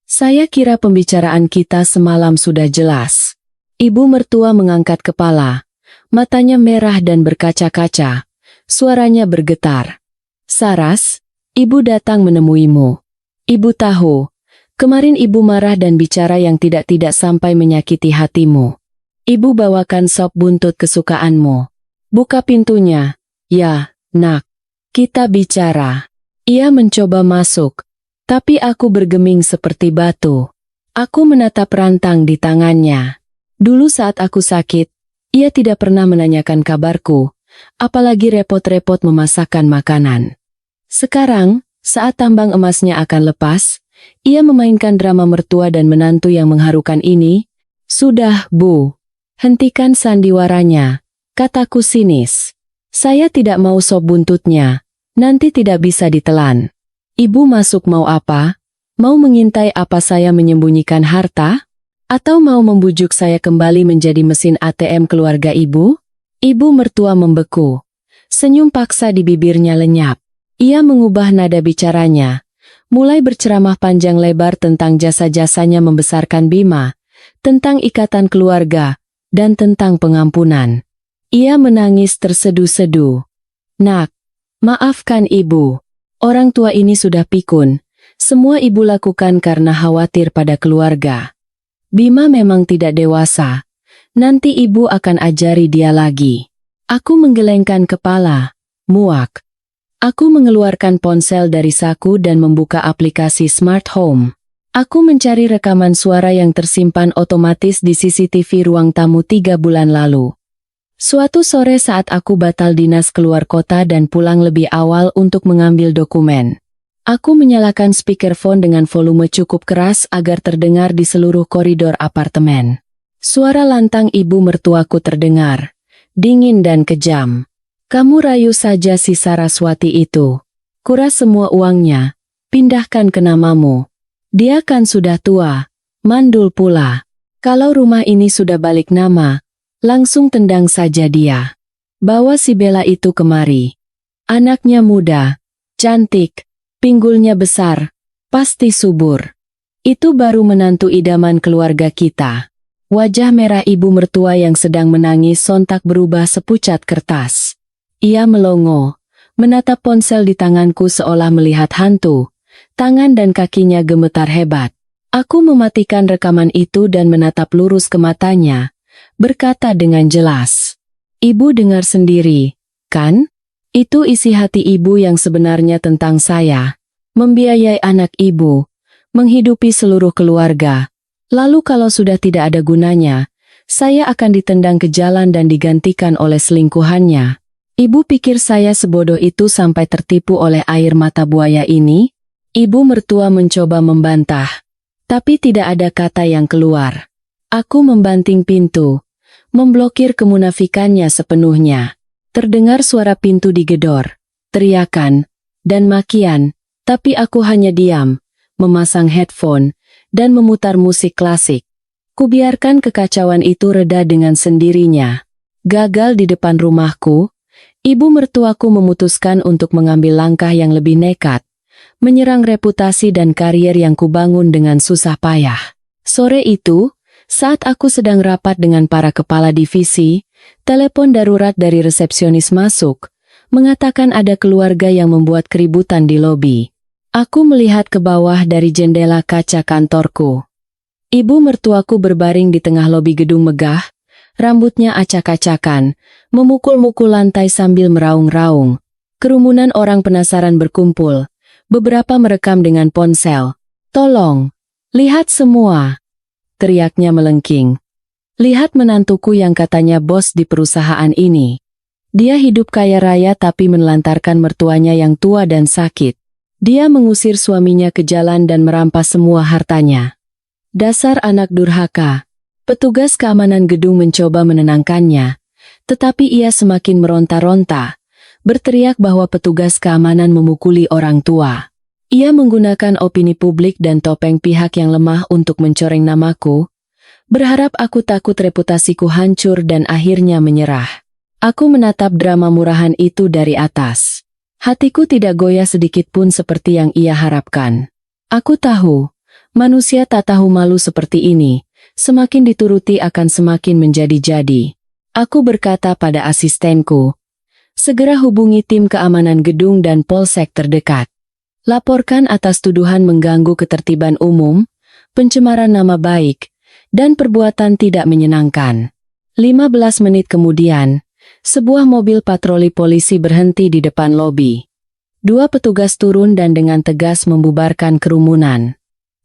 Saya kira pembicaraan kita semalam sudah jelas. Ibu mertua mengangkat kepala, matanya merah dan berkaca-kaca, suaranya bergetar. Saras, ibu datang menemuimu. Ibu tahu, kemarin ibu marah dan bicara yang tidak-tidak sampai menyakiti hatimu. Ibu bawakan sop buntut kesukaanmu. Buka pintunya. Ya, nak. Kita bicara. Ia mencoba masuk. Tapi aku bergeming seperti batu. Aku menatap rantang di tangannya. Dulu saat aku sakit, ia tidak pernah menanyakan kabarku, apalagi repot-repot memasakkan makanan. Sekarang, saat tambang emasnya akan lepas, ia memainkan drama mertua dan menantu yang mengharukan ini. Sudah, Bu. Hentikan sandiwaranya, kataku sinis. Saya tidak mau sop buntutnya, nanti tidak bisa ditelan. Ibu masuk mau apa? Mau mengintai apa saya menyembunyikan harta? Atau mau membujuk saya kembali menjadi mesin ATM keluarga ibu? Ibu mertua membeku. Senyum paksa di bibirnya lenyap. Ia mengubah nada bicaranya, mulai berceramah panjang lebar tentang jasa-jasanya membesarkan Bima, tentang ikatan keluarga, dan tentang pengampunan. Ia menangis terseduh-seduh. Nak, maafkan ibu. Orang tua ini sudah pikun. Semua ibu lakukan karena khawatir pada keluarga. Bima memang tidak dewasa. Nanti ibu akan ajari dia lagi. Aku menggelengkan kepala, muak. Aku mengeluarkan ponsel dari saku dan membuka aplikasi Smart Home. Aku mencari rekaman suara yang tersimpan otomatis di CCTV ruang tamu 3 bulan lalu. Suatu sore saat aku batal dinas keluar kota dan pulang lebih awal untuk mengambil dokumen, Aku menyalakan speakerphone dengan volume cukup keras agar terdengar di seluruh koridor apartemen. Suara lantang ibu mertuaku terdengar, dingin dan kejam. Kamu rayu saja si Saraswati itu. Kuras semua uangnya, pindahkan ke namamu. Dia kan sudah tua, mandul pula. Kalau rumah ini sudah balik nama, langsung tendang saja dia. Bawa si Bella itu kemari. Anaknya muda, cantik, pinggulnya besar, pasti subur. Itu baru menantu idaman keluarga kita. Wajah merah ibu mertua yang sedang menangis sontak berubah sepucat kertas. Ia melongo, menatap ponsel di tanganku seolah melihat hantu. Tangan dan kakinya gemetar hebat. Aku mematikan rekaman itu dan menatap lurus ke matanya, berkata dengan jelas. Ibu dengar sendiri, kan? Itu isi hati ibu yang sebenarnya tentang saya. Membiayai anak ibu, menghidupi seluruh keluarga. Lalu kalau sudah tidak ada gunanya, saya akan ditendang ke jalan dan digantikan oleh selingkuhannya. Ibu pikir saya sebodoh itu sampai tertipu oleh air mata buaya ini? Ibu mertua mencoba membantah, tapi tidak ada kata yang keluar. Aku membanting pintu, memblokir kemunafikannya sepenuhnya. Terdengar suara pintu digedor, teriakan, dan makian, tapi aku hanya diam, memasang headphone, dan memutar musik klasik. Kubiarkan kekacauan itu reda dengan sendirinya. Gagal di depan rumahku, ibu mertuaku memutuskan untuk mengambil langkah yang lebih nekat, menyerang reputasi dan karier yang kubangun dengan susah payah. Sore itu, saat aku sedang rapat dengan para kepala divisi, telepon darurat dari resepsionis masuk, mengatakan ada keluarga yang membuat keributan di lobi. Aku melihat ke bawah dari jendela kaca kantorku. Ibu mertuaku berbaring di tengah lobi gedung megah, rambutnya acak-acakan, memukul-mukul lantai sambil meraung-raung. Kerumunan orang penasaran berkumpul, beberapa merekam dengan ponsel. "Tolong, lihat semua!" teriaknya melengking. "Lihat menantuku yang katanya bos di perusahaan ini. Dia hidup kaya raya tapi menelantarkan mertuanya yang tua dan sakit. Dia mengusir suaminya ke jalan dan merampas semua hartanya. Dasar anak durhaka." Petugas keamanan gedung mencoba menenangkannya, tetapi ia semakin meronta-ronta, berteriak bahwa petugas keamanan memukuli orang tua. Ia menggunakan opini publik dan topeng pihak yang lemah untuk mencoreng namaku, berharap aku takut reputasiku hancur dan akhirnya menyerah. Aku menatap drama murahan itu dari atas. Hatiku tidak goyah sedikit pun seperti yang ia harapkan. Aku tahu, manusia tak tahu malu seperti ini, semakin dituruti akan semakin menjadi-jadi. Aku berkata pada asistenku, "Segera hubungi tim keamanan gedung dan polsek terdekat. Laporkan atas tuduhan mengganggu ketertiban umum, pencemaran nama baik, dan perbuatan tidak menyenangkan." 15 menit kemudian, sebuah mobil patroli polisi berhenti di depan lobi. 2 petugas turun dan dengan tegas membubarkan kerumunan.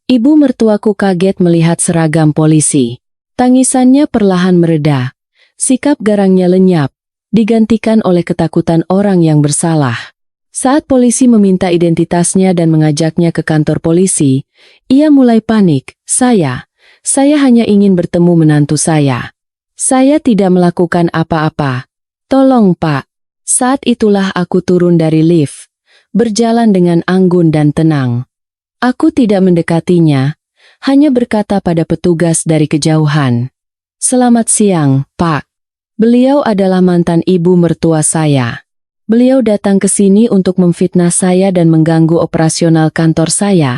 Ibu mertuaku kaget melihat seragam polisi. Tangisannya perlahan mereda. Sikap garangnya lenyap, digantikan oleh ketakutan orang yang bersalah. Saat polisi meminta identitasnya dan mengajaknya ke kantor polisi, ia mulai panik. Saya hanya ingin bertemu menantu saya. Saya tidak melakukan apa-apa. Tolong Pak." Saat itulah aku turun dari lift, berjalan dengan anggun dan tenang. Aku tidak mendekatinya, hanya berkata pada petugas dari kejauhan, "Selamat siang, Pak. Beliau adalah mantan ibu mertua saya. Beliau datang ke sini untuk memfitnah saya dan mengganggu operasional kantor saya.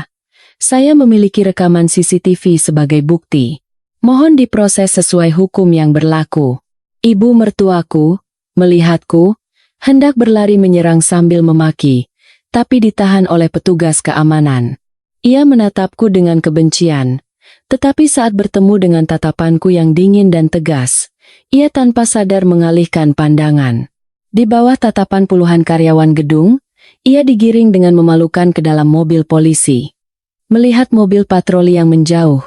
Saya memiliki rekaman CCTV sebagai bukti. Mohon diproses sesuai hukum yang berlaku." Ibu mertuaku, melihatku, hendak berlari menyerang sambil memaki, tapi ditahan oleh petugas keamanan. Ia menatapku dengan kebencian, tetapi saat bertemu dengan tatapanku yang dingin dan tegas, ia tanpa sadar mengalihkan pandangan. Di bawah tatapan puluhan karyawan gedung, ia digiring dengan memalukan ke dalam mobil polisi. Melihat mobil patroli yang menjauh,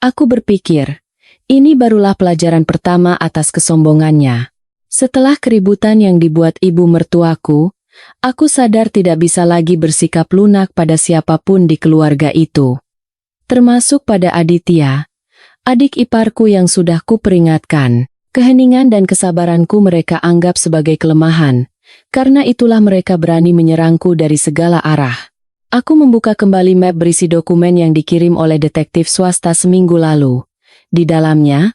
aku berpikir, ini barulah pelajaran pertama atas kesombongannya. Setelah keributan yang dibuat ibu mertuaku, aku sadar tidak bisa lagi bersikap lunak pada siapapun di keluarga itu. Termasuk pada Aditya, adik iparku yang sudah kuperingatkan. Keheningan dan kesabaranku mereka anggap sebagai kelemahan, karena itulah mereka berani menyerangku dari segala arah. Aku membuka kembali map berisi dokumen yang dikirim oleh detektif swasta seminggu lalu. Di dalamnya,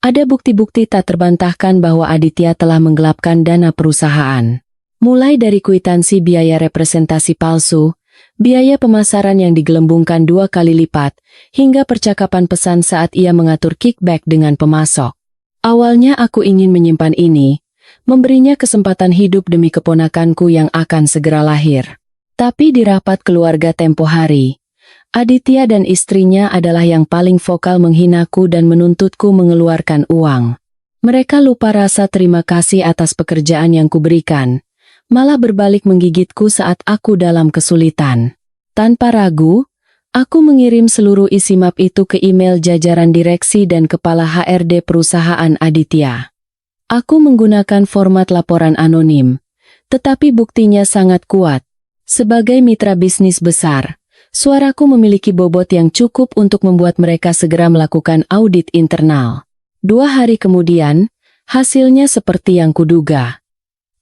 ada bukti-bukti tak terbantahkan bahwa Aditya telah menggelapkan dana perusahaan. Mulai dari kwitansi biaya representasi palsu, biaya pemasaran yang digelembungkan 2 kali lipat, hingga percakapan pesan saat ia mengatur kickback dengan pemasok. Awalnya aku ingin menyimpan ini, memberinya kesempatan hidup demi keponakanku yang akan segera lahir. Tapi di rapat keluarga tempo hari, Aditya dan istrinya adalah yang paling vokal menghinaku dan menuntutku mengeluarkan uang. Mereka lupa rasa terima kasih atas pekerjaan yang kuberikan, malah berbalik menggigitku saat aku dalam kesulitan. Tanpa ragu, aku mengirim seluruh isi map itu ke email jajaran direksi dan kepala HRD perusahaan Aditya. Aku menggunakan format laporan anonim, tetapi buktinya sangat kuat. Sebagai mitra bisnis besar, suaraku memiliki bobot yang cukup untuk membuat mereka segera melakukan audit internal. 2 hari kemudian, hasilnya seperti yang kuduga.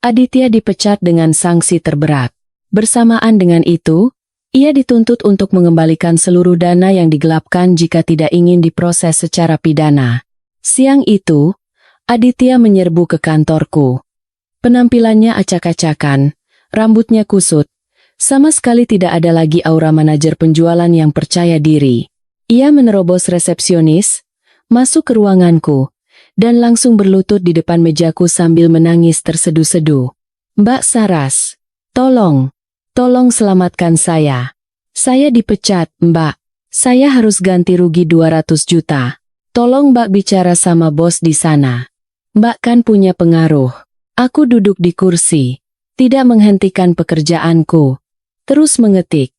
Aditya dipecat dengan sanksi terberat. Bersamaan dengan itu, ia dituntut untuk mengembalikan seluruh dana yang digelapkan jika tidak ingin diproses secara pidana. Siang itu, Aditya menyerbu ke kantorku. Penampilannya acak-acakan, rambutnya kusut, sama sekali tidak ada lagi aura manajer penjualan yang percaya diri. Ia menerobos resepsionis, masuk ke ruanganku, dan langsung berlutut di depan mejaku sambil menangis terseduh-seduh. "Mbak Saras, tolong selamatkan saya. Saya dipecat, Mbak. Saya harus ganti rugi 200 juta. Tolong Mbak bicara sama bos di sana. Mbak kan punya pengaruh." Aku duduk di kursi, tidak menghentikan pekerjaanku. Terus mengetik.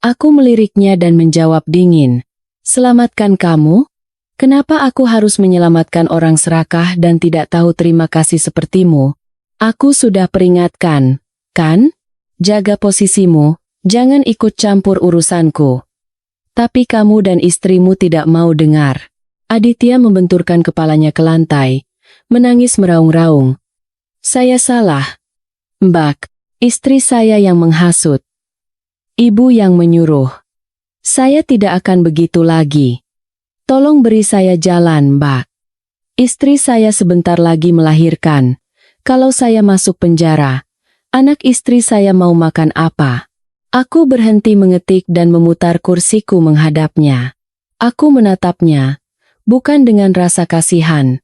Aku meliriknya dan menjawab dingin. "Selamatkan kamu? Kenapa aku harus menyelamatkan orang serakah dan tidak tahu terima kasih sepertimu? Aku sudah peringatkan, kan? Jaga posisimu, jangan ikut campur urusanku." Tapi kamu dan istrimu tidak mau dengar. Aditya membenturkan kepalanya ke lantai, menangis meraung-raung. "Saya salah, Mbak. Istri saya yang menghasut. Ibu yang menyuruh. Saya tidak akan begitu lagi. Tolong beri saya jalan, Mbak. Istri saya sebentar lagi melahirkan. Kalau saya masuk penjara, anak istri saya mau makan apa?" Aku berhenti mengetik dan memutar kursiku menghadapnya. Aku menatapnya, bukan dengan rasa kasihan,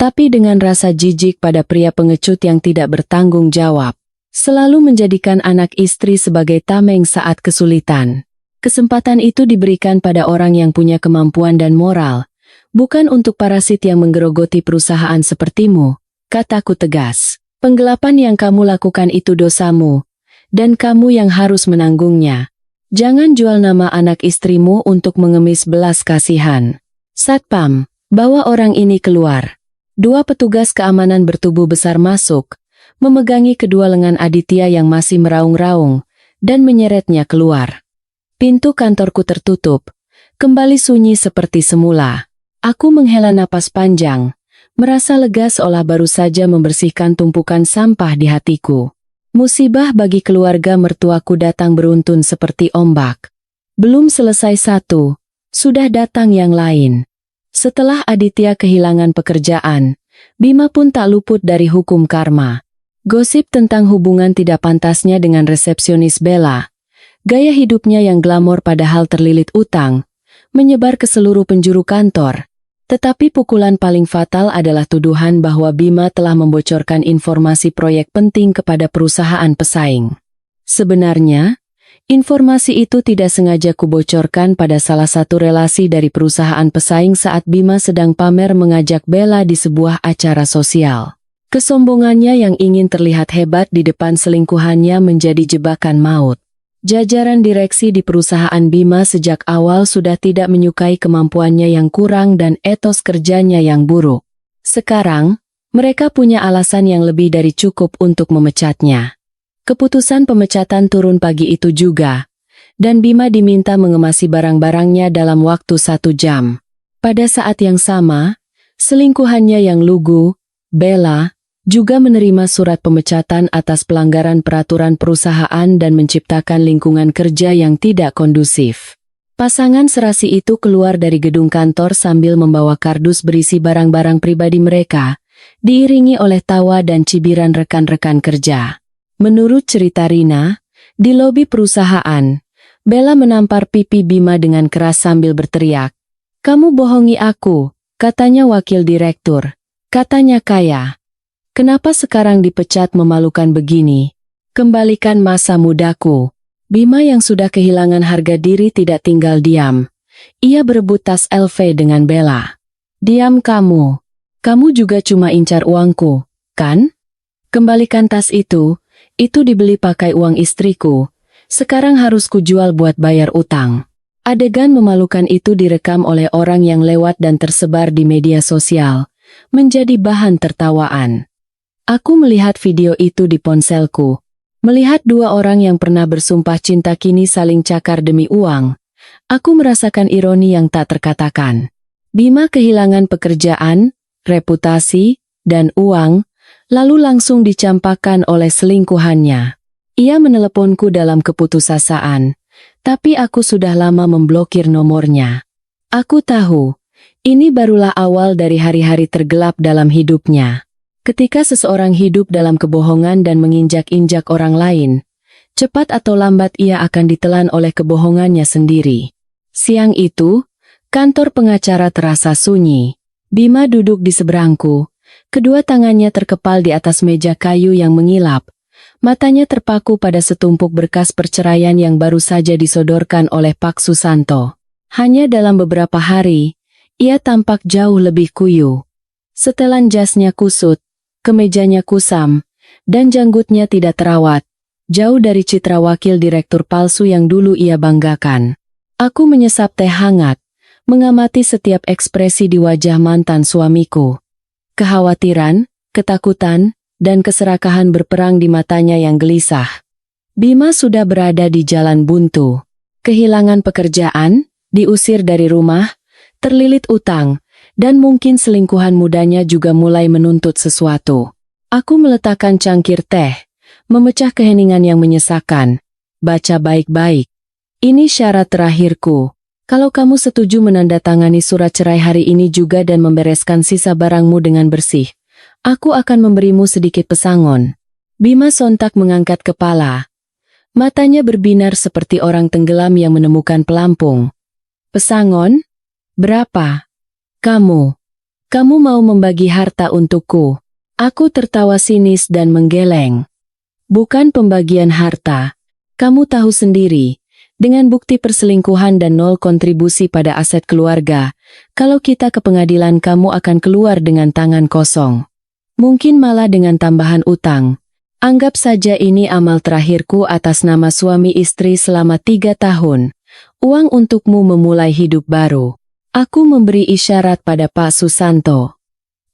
tapi dengan rasa jijik pada pria pengecut yang tidak bertanggung jawab. Selalu menjadikan anak istri sebagai tameng saat kesulitan. Kesempatan itu diberikan pada orang yang punya kemampuan dan moral, bukan untuk parasit yang menggerogoti perusahaan sepertimu, kataku tegas. Penggelapan yang kamu lakukan itu dosamu, dan kamu yang harus menanggungnya. Jangan jual nama anak istrimu untuk mengemis belas kasihan. Satpam, bawa orang ini keluar. 2 petugas keamanan bertubuh besar masuk, memegangi kedua lengan Aditya yang masih meraung-raung, dan menyeretnya keluar. Pintu kantorku tertutup, kembali sunyi seperti semula. Aku menghela napas panjang, merasa lega seolah baru saja membersihkan tumpukan sampah di hatiku. Musibah bagi keluarga mertuaku datang beruntun seperti ombak. Belum selesai satu, sudah datang yang lain. Setelah Aditya kehilangan pekerjaan, Bima pun tak luput dari hukum karma. Gosip tentang hubungan tidak pantasnya dengan resepsionis Bella, gaya hidupnya yang glamor padahal terlilit utang, menyebar ke seluruh penjuru kantor. Tetapi pukulan paling fatal adalah tuduhan bahwa Bima telah membocorkan informasi proyek penting kepada perusahaan pesaing. Sebenarnya, informasi itu tidak sengaja kubocorkan pada salah satu relasi dari perusahaan pesaing saat Bima sedang pamer mengajak Bella di sebuah acara sosial. Kesombongannya yang ingin terlihat hebat di depan selingkuhannya menjadi jebakan maut. Jajaran direksi di perusahaan Bima sejak awal sudah tidak menyukai kemampuannya yang kurang dan etos kerjanya yang buruk. Sekarang, mereka punya alasan yang lebih dari cukup untuk memecatnya. Keputusan pemecatan turun pagi itu juga, dan Bima diminta mengemasi barang-barangnya dalam waktu 1 jam. Pada saat yang sama, selingkuhannya yang lugu, Bella, juga menerima surat pemecatan atas pelanggaran peraturan perusahaan dan menciptakan lingkungan kerja yang tidak kondusif. Pasangan serasi itu keluar dari gedung kantor sambil membawa kardus berisi barang-barang pribadi mereka, diiringi oleh tawa dan cibiran rekan-rekan kerja. Menurut cerita Rina, di lobi perusahaan, Bella menampar pipi Bima dengan keras sambil berteriak, "Kamu bohongi aku," katanya wakil direktur. Katanya kaya. "Kenapa sekarang dipecat memalukan begini? Kembalikan masa mudaku." Bima yang sudah kehilangan harga diri tidak tinggal diam. Ia berebut tas LV dengan Bella. "Diam kamu. Kamu juga cuma incar uangku, kan? Kembalikan tas itu dibeli pakai uang istriku. Sekarang harus kujual buat bayar utang." Adegan memalukan itu direkam oleh orang yang lewat dan tersebar di media sosial, menjadi bahan tertawaan. Aku melihat video itu di ponselku. Melihat dua orang yang pernah bersumpah cinta kini saling cakar demi uang. Aku merasakan ironi yang tak terkatakan. Bima kehilangan pekerjaan, reputasi, dan uang, lalu langsung dicampakkan oleh selingkuhannya. Ia meneleponku dalam keputusasaan, tapi aku sudah lama memblokir nomornya. Aku tahu, ini barulah awal dari hari-hari tergelap dalam hidupnya. Ketika seseorang hidup dalam kebohongan dan menginjak-injak orang lain, cepat atau lambat ia akan ditelan oleh kebohongannya sendiri. Siang itu, kantor pengacara terasa sunyi. Bima duduk di seberangku, kedua tangannya terkepal di atas meja kayu yang mengilap. Matanya terpaku pada setumpuk berkas perceraian yang baru saja disodorkan oleh Pak Susanto. Hanya dalam beberapa hari, ia tampak jauh lebih kuyu. Setelan jasnya kusut, kemejanya kusam, dan janggutnya tidak terawat, jauh dari citra wakil direktur palsu yang dulu ia banggakan. Aku menyesap teh hangat, mengamati setiap ekspresi di wajah mantan suamiku. Kekhawatiran, ketakutan, dan keserakahan berperang di matanya yang gelisah. Bima sudah berada di jalan buntu. Kehilangan pekerjaan, diusir dari rumah, terlilit utang, dan mungkin selingkuhan mudanya juga mulai menuntut sesuatu. Aku meletakkan cangkir teh, memecah keheningan yang menyesakan. Baca baik-baik. "Ini syarat terakhirku. Kalau kamu setuju menandatangani surat cerai hari ini juga dan membereskan sisa barangmu dengan bersih, aku akan memberimu sedikit pesangon." Bima sontak mengangkat kepala. Matanya berbinar seperti orang tenggelam yang menemukan pelampung. "Pesangon? Berapa? Kamu mau membagi harta untukku?" Aku tertawa sinis dan menggeleng. "Bukan pembagian harta. Kamu tahu sendiri, dengan bukti perselingkuhan dan 0 kontribusi pada aset keluarga, kalau kita ke pengadilan kamu akan keluar dengan tangan kosong. Mungkin malah dengan tambahan utang. Anggap saja ini amal terakhirku atas nama suami istri selama 3 tahun. Uang untukmu memulai hidup baru." Aku memberi isyarat pada Pak Susanto.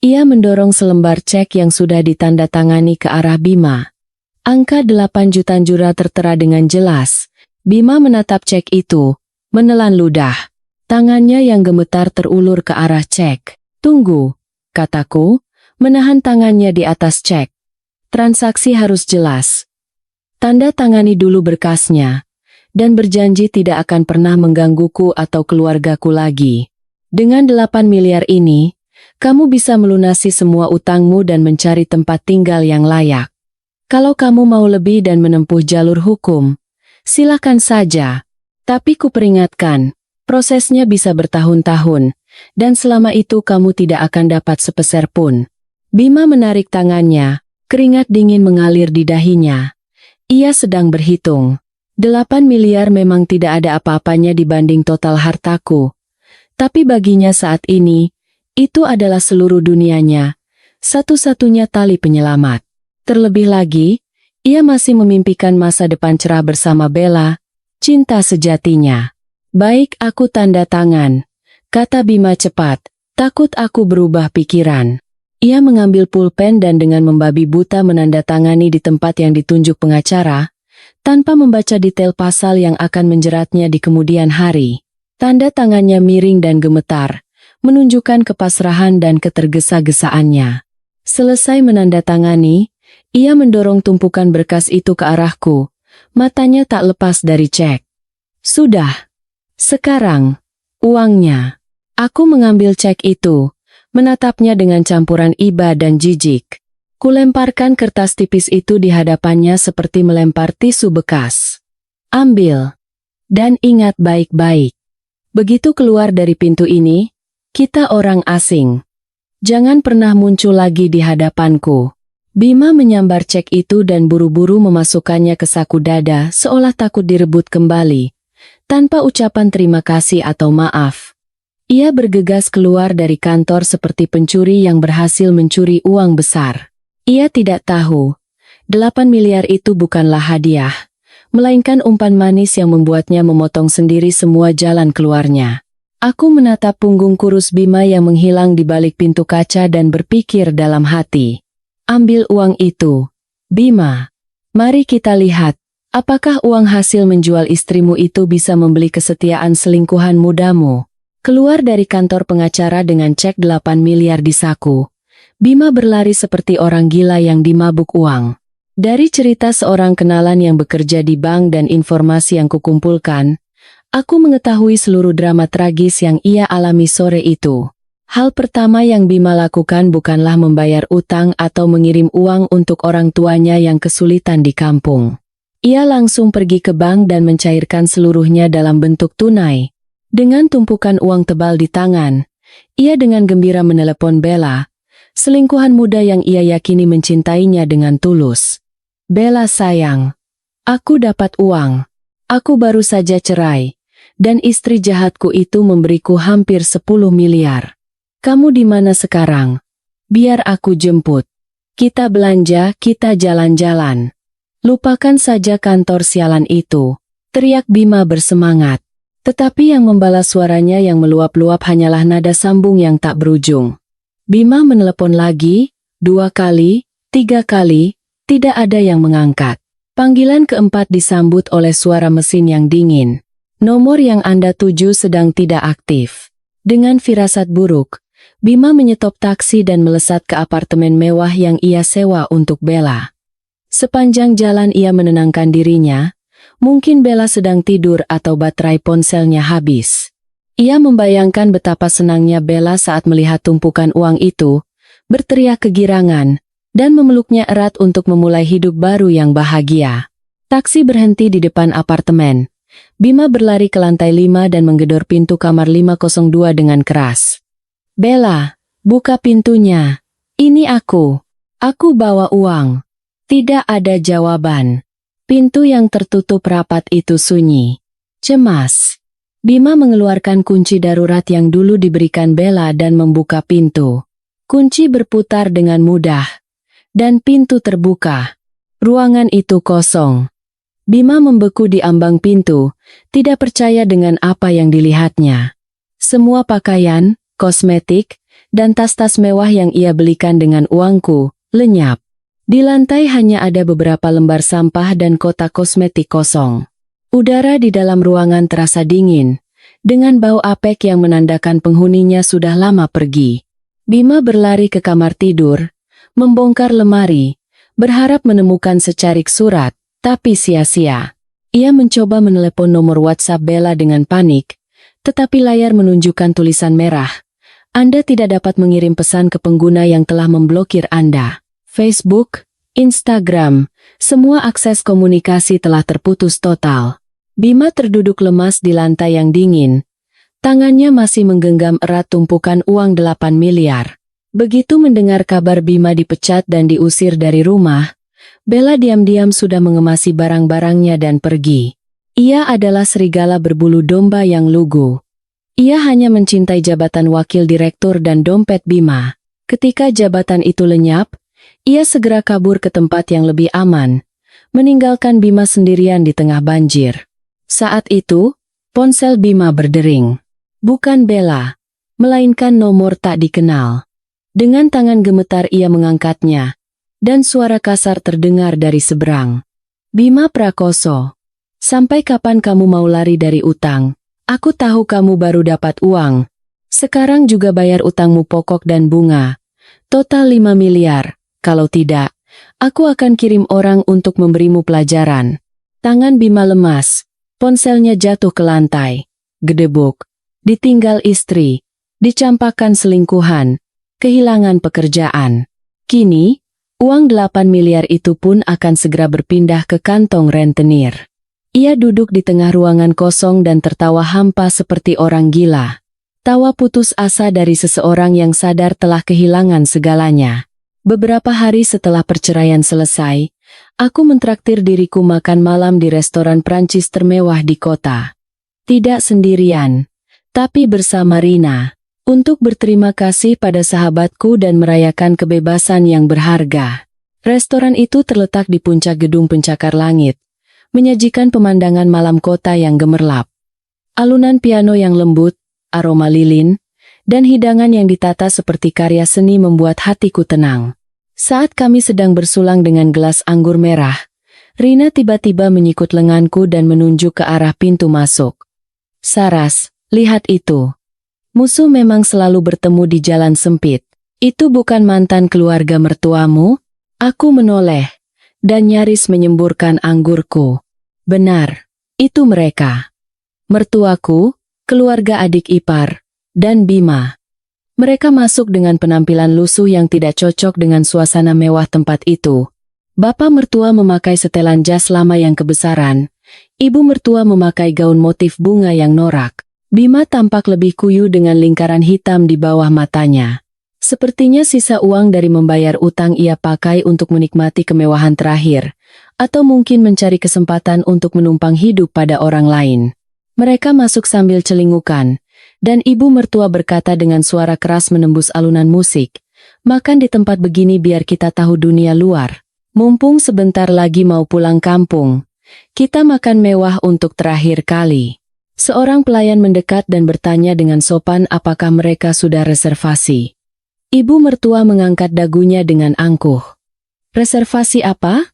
Ia mendorong selembar cek yang sudah ditandatangani ke arah Bima. Angka 8 juta jura tertera dengan jelas. Bima menatap cek itu, menelan ludah. Tangannya yang gemetar terulur ke arah cek. "Tunggu," kataku, menahan tangannya di atas cek. "Transaksi harus jelas. Tanda tangani dulu berkasnya, dan berjanji tidak akan pernah menggangguku atau keluargaku lagi. Dengan 8 miliar ini, kamu bisa melunasi semua utangmu dan mencari tempat tinggal yang layak. Kalau kamu mau lebih dan menempuh jalur hukum, silakan saja. Tapi kuperingatkan, prosesnya bisa bertahun-tahun, dan selama itu kamu tidak akan dapat sepeser pun." Bima menarik tangannya, keringat dingin mengalir di dahinya. Ia sedang berhitung. 8 miliar memang tidak ada apa-apanya dibanding total hartaku. Tapi baginya saat ini, itu adalah seluruh dunianya, satu-satunya tali penyelamat. Terlebih lagi, ia masih memimpikan masa depan cerah bersama Bella, cinta sejatinya. "Baik, aku tanda tangan," kata Bima cepat, takut aku berubah pikiran. Ia mengambil pulpen dan dengan membabi buta menandatangani di tempat yang ditunjuk pengacara, tanpa membaca detail pasal yang akan menjeratnya di kemudian hari. Tanda tangannya miring dan gemetar, menunjukkan kepasrahan dan ketergesa-gesaannya. Selesai menandatangani, ia mendorong tumpukan berkas itu ke arahku, matanya tak lepas dari cek. Sudah. Sekarang, uangnya. Aku mengambil cek itu, menatapnya dengan campuran iba dan jijik. Kulemparkan kertas tipis itu di hadapannya seperti melempar tisu bekas. Ambil. Dan ingat baik-baik. Begitu keluar dari pintu ini, kita orang asing. Jangan pernah muncul lagi di hadapanku. Bima menyambar cek itu dan buru-buru memasukkannya ke saku dada seolah takut direbut kembali, tanpa ucapan terima kasih atau maaf. Ia bergegas keluar dari kantor seperti pencuri yang berhasil mencuri uang besar. Ia tidak tahu, 8 miliar itu bukanlah hadiah, melainkan umpan manis yang membuatnya memotong sendiri semua jalan keluarnya. Aku menatap punggung kurus Bima yang menghilang di balik pintu kaca dan berpikir dalam hati. Ambil uang itu, Bima. Mari kita lihat, apakah uang hasil menjual istrimu itu bisa membeli kesetiaan selingkuhan mudamu. Keluar dari kantor pengacara dengan cek 8 miliar di saku. Bima berlari seperti orang gila yang dimabuk uang. Dari cerita seorang kenalan yang bekerja di bank dan informasi yang kukumpulkan, aku mengetahui seluruh drama tragis yang ia alami sore itu. Hal pertama yang Bima lakukan bukanlah membayar utang atau mengirim uang untuk orang tuanya yang kesulitan di kampung. Ia langsung pergi ke bank dan mencairkan seluruhnya dalam bentuk tunai. Dengan tumpukan uang tebal di tangan, ia dengan gembira menelepon Bella, selingkuhan muda yang ia yakini mencintainya dengan tulus. Bella sayang, aku dapat uang. Aku baru saja cerai, dan istri jahatku itu memberiku hampir 10 miliar. Kamu di mana sekarang? Biar aku jemput. Kita belanja, kita jalan-jalan. Lupakan saja kantor sialan itu, teriak Bima bersemangat. Tetapi yang membalas suaranya yang meluap-luap hanyalah nada sambung yang tak berujung. Bima menelepon lagi, 2 kali, 3 kali, tidak ada yang mengangkat. Panggilan keempat disambut oleh suara mesin yang dingin. Nomor yang Anda tuju sedang tidak aktif. Dengan firasat buruk, Bima menyetop taksi dan melesat ke apartemen mewah yang ia sewa untuk Bella. Sepanjang jalan ia menenangkan dirinya, mungkin Bella sedang tidur atau baterai ponselnya habis. Ia membayangkan betapa senangnya Bella saat melihat tumpukan uang itu, berteriak kegirangan, dan memeluknya erat untuk memulai hidup baru yang bahagia. Taksi berhenti di depan apartemen. Bima berlari ke lantai 5 dan menggedor pintu kamar 502 dengan keras. Bella, buka pintunya. Ini aku. Aku bawa uang. Tidak ada jawaban. Pintu yang tertutup rapat itu sunyi. Cemas. Bima mengeluarkan kunci darurat yang dulu diberikan Bella dan membuka pintu. Kunci berputar dengan mudah. Dan pintu terbuka. Ruangan itu kosong. Bima membeku di ambang pintu, tidak percaya dengan apa yang dilihatnya. Semua pakaian, kosmetik, dan tas-tas mewah yang ia belikan dengan uangku, lenyap. Di lantai hanya ada beberapa lembar sampah dan kotak kosmetik kosong. Udara di dalam ruangan terasa dingin, dengan bau apek yang menandakan penghuninya sudah lama pergi. Bima berlari ke kamar tidur, membongkar lemari, berharap menemukan secarik surat, tapi sia-sia. Ia mencoba menelepon nomor WhatsApp Bella dengan panik, tetapi layar menunjukkan tulisan merah. Anda tidak dapat mengirim pesan ke pengguna yang telah memblokir Anda. Facebook, Instagram, semua akses komunikasi telah terputus total. Bima terduduk lemas di lantai yang dingin. Tangannya masih menggenggam erat tumpukan uang 8 miliar. Begitu mendengar kabar Bima dipecat dan diusir dari rumah, Bella diam-diam sudah mengemasi barang-barangnya dan pergi. Ia adalah serigala berbulu domba yang lugu. Ia hanya mencintai jabatan wakil direktur dan dompet Bima. Ketika jabatan itu lenyap, ia segera kabur ke tempat yang lebih aman, meninggalkan Bima sendirian di tengah banjir. Saat itu, ponsel Bima berdering. Bukan Bella, melainkan nomor tak dikenal. Dengan tangan gemetar ia mengangkatnya, dan suara kasar terdengar dari seberang. Bima Prakoso, sampai kapan kamu mau lari dari utang? Aku tahu kamu baru dapat uang. Sekarang juga bayar utangmu pokok dan bunga. Total 5 miliar. Kalau tidak, aku akan kirim orang untuk memberimu pelajaran. Tangan Bima lemas. Ponselnya jatuh ke lantai. Gedebuk. Ditinggal istri. Dicampakkan selingkuhan. Kehilangan pekerjaan. Kini, uang 8 miliar itu pun akan segera berpindah ke kantong rentenir. Ia duduk di tengah ruangan kosong dan tertawa hampa seperti orang gila. Tawa putus asa dari seseorang yang sadar telah kehilangan segalanya. Beberapa hari setelah perceraian selesai, aku mentraktir diriku makan malam di restoran Prancis termewah di kota. Tidak sendirian, tapi bersama Rina, untuk berterima kasih pada sahabatku dan merayakan kebebasan yang berharga. Restoran itu terletak di puncak gedung pencakar langit, menyajikan pemandangan malam kota yang gemerlap. Alunan piano yang lembut, aroma lilin, dan hidangan yang ditata seperti karya seni membuat hatiku tenang. Saat kami sedang bersulang dengan gelas anggur merah, Rina tiba-tiba menyikut lenganku dan menunjuk ke arah pintu masuk. Saras, lihat itu. Musuh memang selalu bertemu di jalan sempit. Itu bukan mantan keluarga mertuamu? Aku menoleh, dan nyaris menyemburkan anggurku. Benar, itu mereka. Mertuaku, keluarga adik ipar, dan Bima. Mereka masuk dengan penampilan lusuh yang tidak cocok dengan suasana mewah tempat itu. Bapak mertua memakai setelan jas lama yang kebesaran. Ibu mertua memakai gaun motif bunga yang norak. Bima tampak lebih kuyu dengan lingkaran hitam di bawah matanya. Sepertinya sisa uang dari membayar utang ia pakai untuk menikmati kemewahan terakhir, atau mungkin mencari kesempatan untuk menumpang hidup pada orang lain. Mereka masuk sambil celingukan, dan ibu mertua berkata dengan suara keras menembus alunan musik, "Makan di tempat begini biar kita tahu dunia luar. Mumpung sebentar lagi mau pulang kampung, kita makan mewah untuk terakhir kali." Seorang pelayan mendekat dan bertanya dengan sopan apakah mereka sudah reservasi. Ibu mertua mengangkat dagunya dengan angkuh. "Reservasi apa?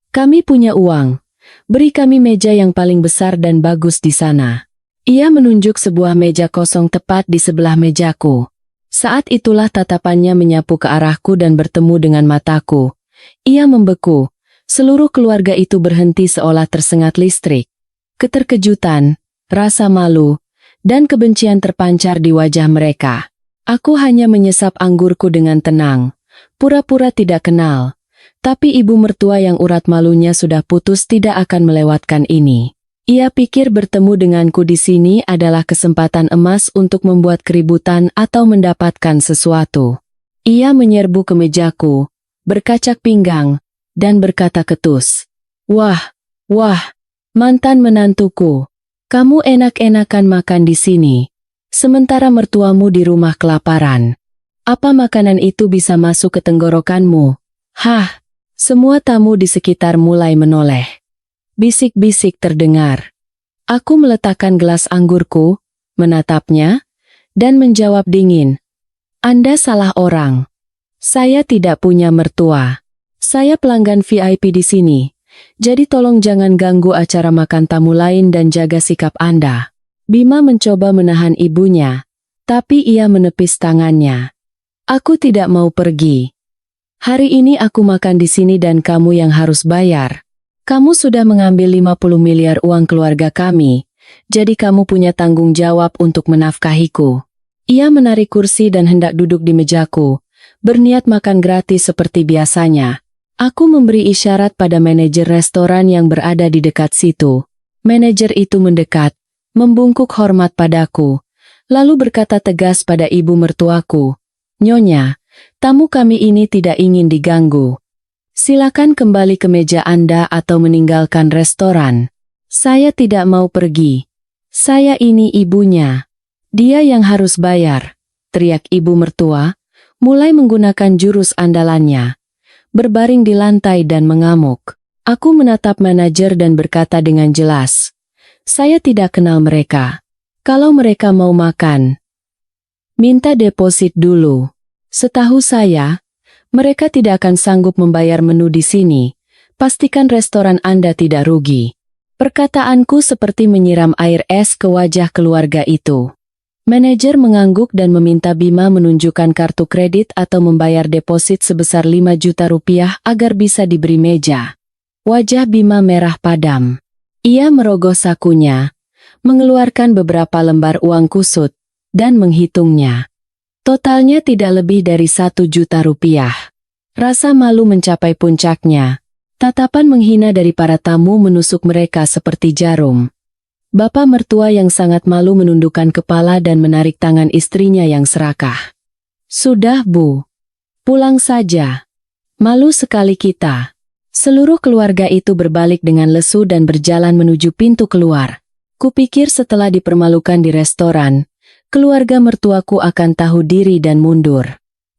Kami punya uang. Beri kami meja yang paling besar dan bagus di sana." Ia menunjuk sebuah meja kosong tepat di sebelah mejaku. Saat itulah tatapannya menyapu ke arahku dan bertemu dengan mataku. Ia membeku. Seluruh keluarga itu berhenti seolah tersengat listrik. Keterkejutan, rasa malu, dan kebencian terpancar di wajah mereka. Aku hanya menyesap anggurku dengan tenang, pura-pura tidak kenal. Tapi ibu mertua yang urat malunya sudah putus tidak akan melewatkan ini. Ia pikir bertemu denganku di sini adalah kesempatan emas untuk membuat keributan atau mendapatkan sesuatu. Ia menyerbu ke mejaku, berkacak pinggang, dan berkata ketus, "Wah, mantan menantuku. Kamu enak-enakan makan di sini, sementara mertuamu di rumah kelaparan. Apa makanan itu bisa masuk ke tenggorokanmu?" Hah, semua tamu di sekitar mulai menoleh. Bisik-bisik terdengar. Aku meletakkan gelas anggurku, menatapnya, dan menjawab dingin, "Anda salah orang. Saya tidak punya mertua. Saya pelanggan VIP di sini. Jadi tolong jangan ganggu acara makan tamu lain dan jaga sikap Anda." Bima mencoba menahan ibunya, tapi ia menepis tangannya. "Aku tidak mau pergi. Hari ini aku makan di sini dan kamu yang harus bayar. Kamu sudah mengambil 50 miliar uang keluarga kami, jadi kamu punya tanggung jawab untuk menafkahiku." Ia menarik kursi dan hendak duduk di mejaku, berniat makan gratis seperti biasanya. Aku memberi isyarat pada manajer restoran yang berada di dekat situ. Manajer itu mendekat, membungkuk hormat padaku, lalu berkata tegas pada ibu mertuaku, "Nyonya, tamu kami ini tidak ingin diganggu. Silakan kembali ke meja Anda atau meninggalkan restoran." "Saya tidak mau pergi. Saya ini ibunya. Dia yang harus bayar," teriak ibu mertua, mulai menggunakan jurus andalannya. Berbaring di lantai dan mengamuk. Aku menatap manajer dan berkata dengan jelas, "Saya tidak kenal mereka. Kalau mereka mau makan, minta deposit dulu." Setahu saya, mereka tidak akan sanggup membayar menu di sini. Pastikan restoran Anda tidak rugi. Perkataanku seperti menyiram air es ke wajah keluarga itu. Manajer mengangguk dan meminta Bima menunjukkan kartu kredit atau membayar deposit sebesar 5 juta rupiah agar bisa diberi meja. Wajah Bima merah padam. Ia merogoh sakunya, mengeluarkan beberapa lembar uang kusut, dan menghitungnya. Totalnya tidak lebih dari 1 juta rupiah. Rasa malu mencapai puncaknya. Tatapan menghina dari para tamu menusuk mereka seperti jarum. Bapak mertua yang sangat malu menundukkan kepala dan menarik tangan istrinya yang serakah. Sudah, Bu. Pulang saja. Malu sekali kita. Seluruh keluarga itu berbalik dengan lesu dan berjalan menuju pintu keluar. Kupikir setelah dipermalukan di restoran, keluarga mertuaku akan tahu diri dan mundur.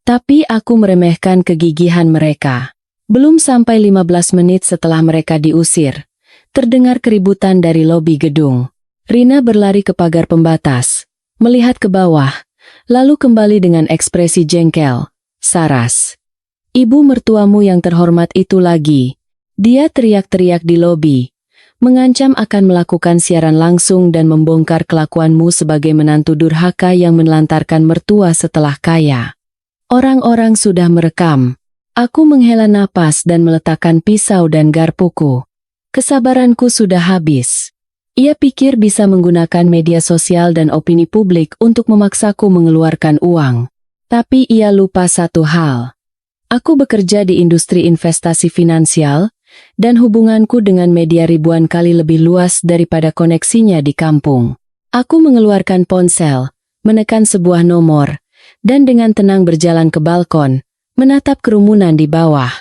Tapi aku meremehkan kegigihan mereka. Belum sampai 15 menit setelah mereka diusir, terdengar keributan dari lobi gedung. Rina berlari ke pagar pembatas, melihat ke bawah, lalu kembali dengan ekspresi jengkel. Saras. Ibu mertuamu yang terhormat itu lagi. Dia teriak-teriak di lobi, mengancam akan melakukan siaran langsung dan membongkar kelakuanmu sebagai menantu durhaka yang menelantarkan mertua setelah kaya. Orang-orang sudah merekam. Aku menghela napas dan meletakkan pisau dan garpuku. Kesabaranku sudah habis. Ia pikir bisa menggunakan media sosial dan opini publik untuk memaksaku mengeluarkan uang. Tapi ia lupa satu hal. Aku bekerja di industri investasi finansial, dan hubunganku dengan media ribuan kali lebih luas daripada koneksinya di kampung. Aku mengeluarkan ponsel, menekan sebuah nomor, dan dengan tenang berjalan ke balkon, menatap kerumunan di bawah.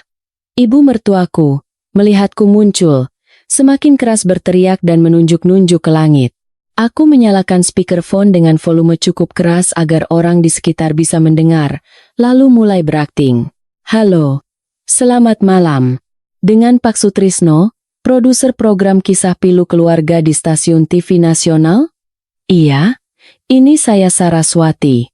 Ibu mertuaku, melihatku muncul, semakin keras berteriak dan menunjuk-nunjuk ke langit. Aku menyalakan speakerphone dengan volume cukup keras agar orang di sekitar bisa mendengar, lalu mulai berakting. Halo, selamat malam. Dengan Pak Sutrisno, produser program Kisah Pilu Keluarga di stasiun TV nasional? Iya, ini saya Saraswati.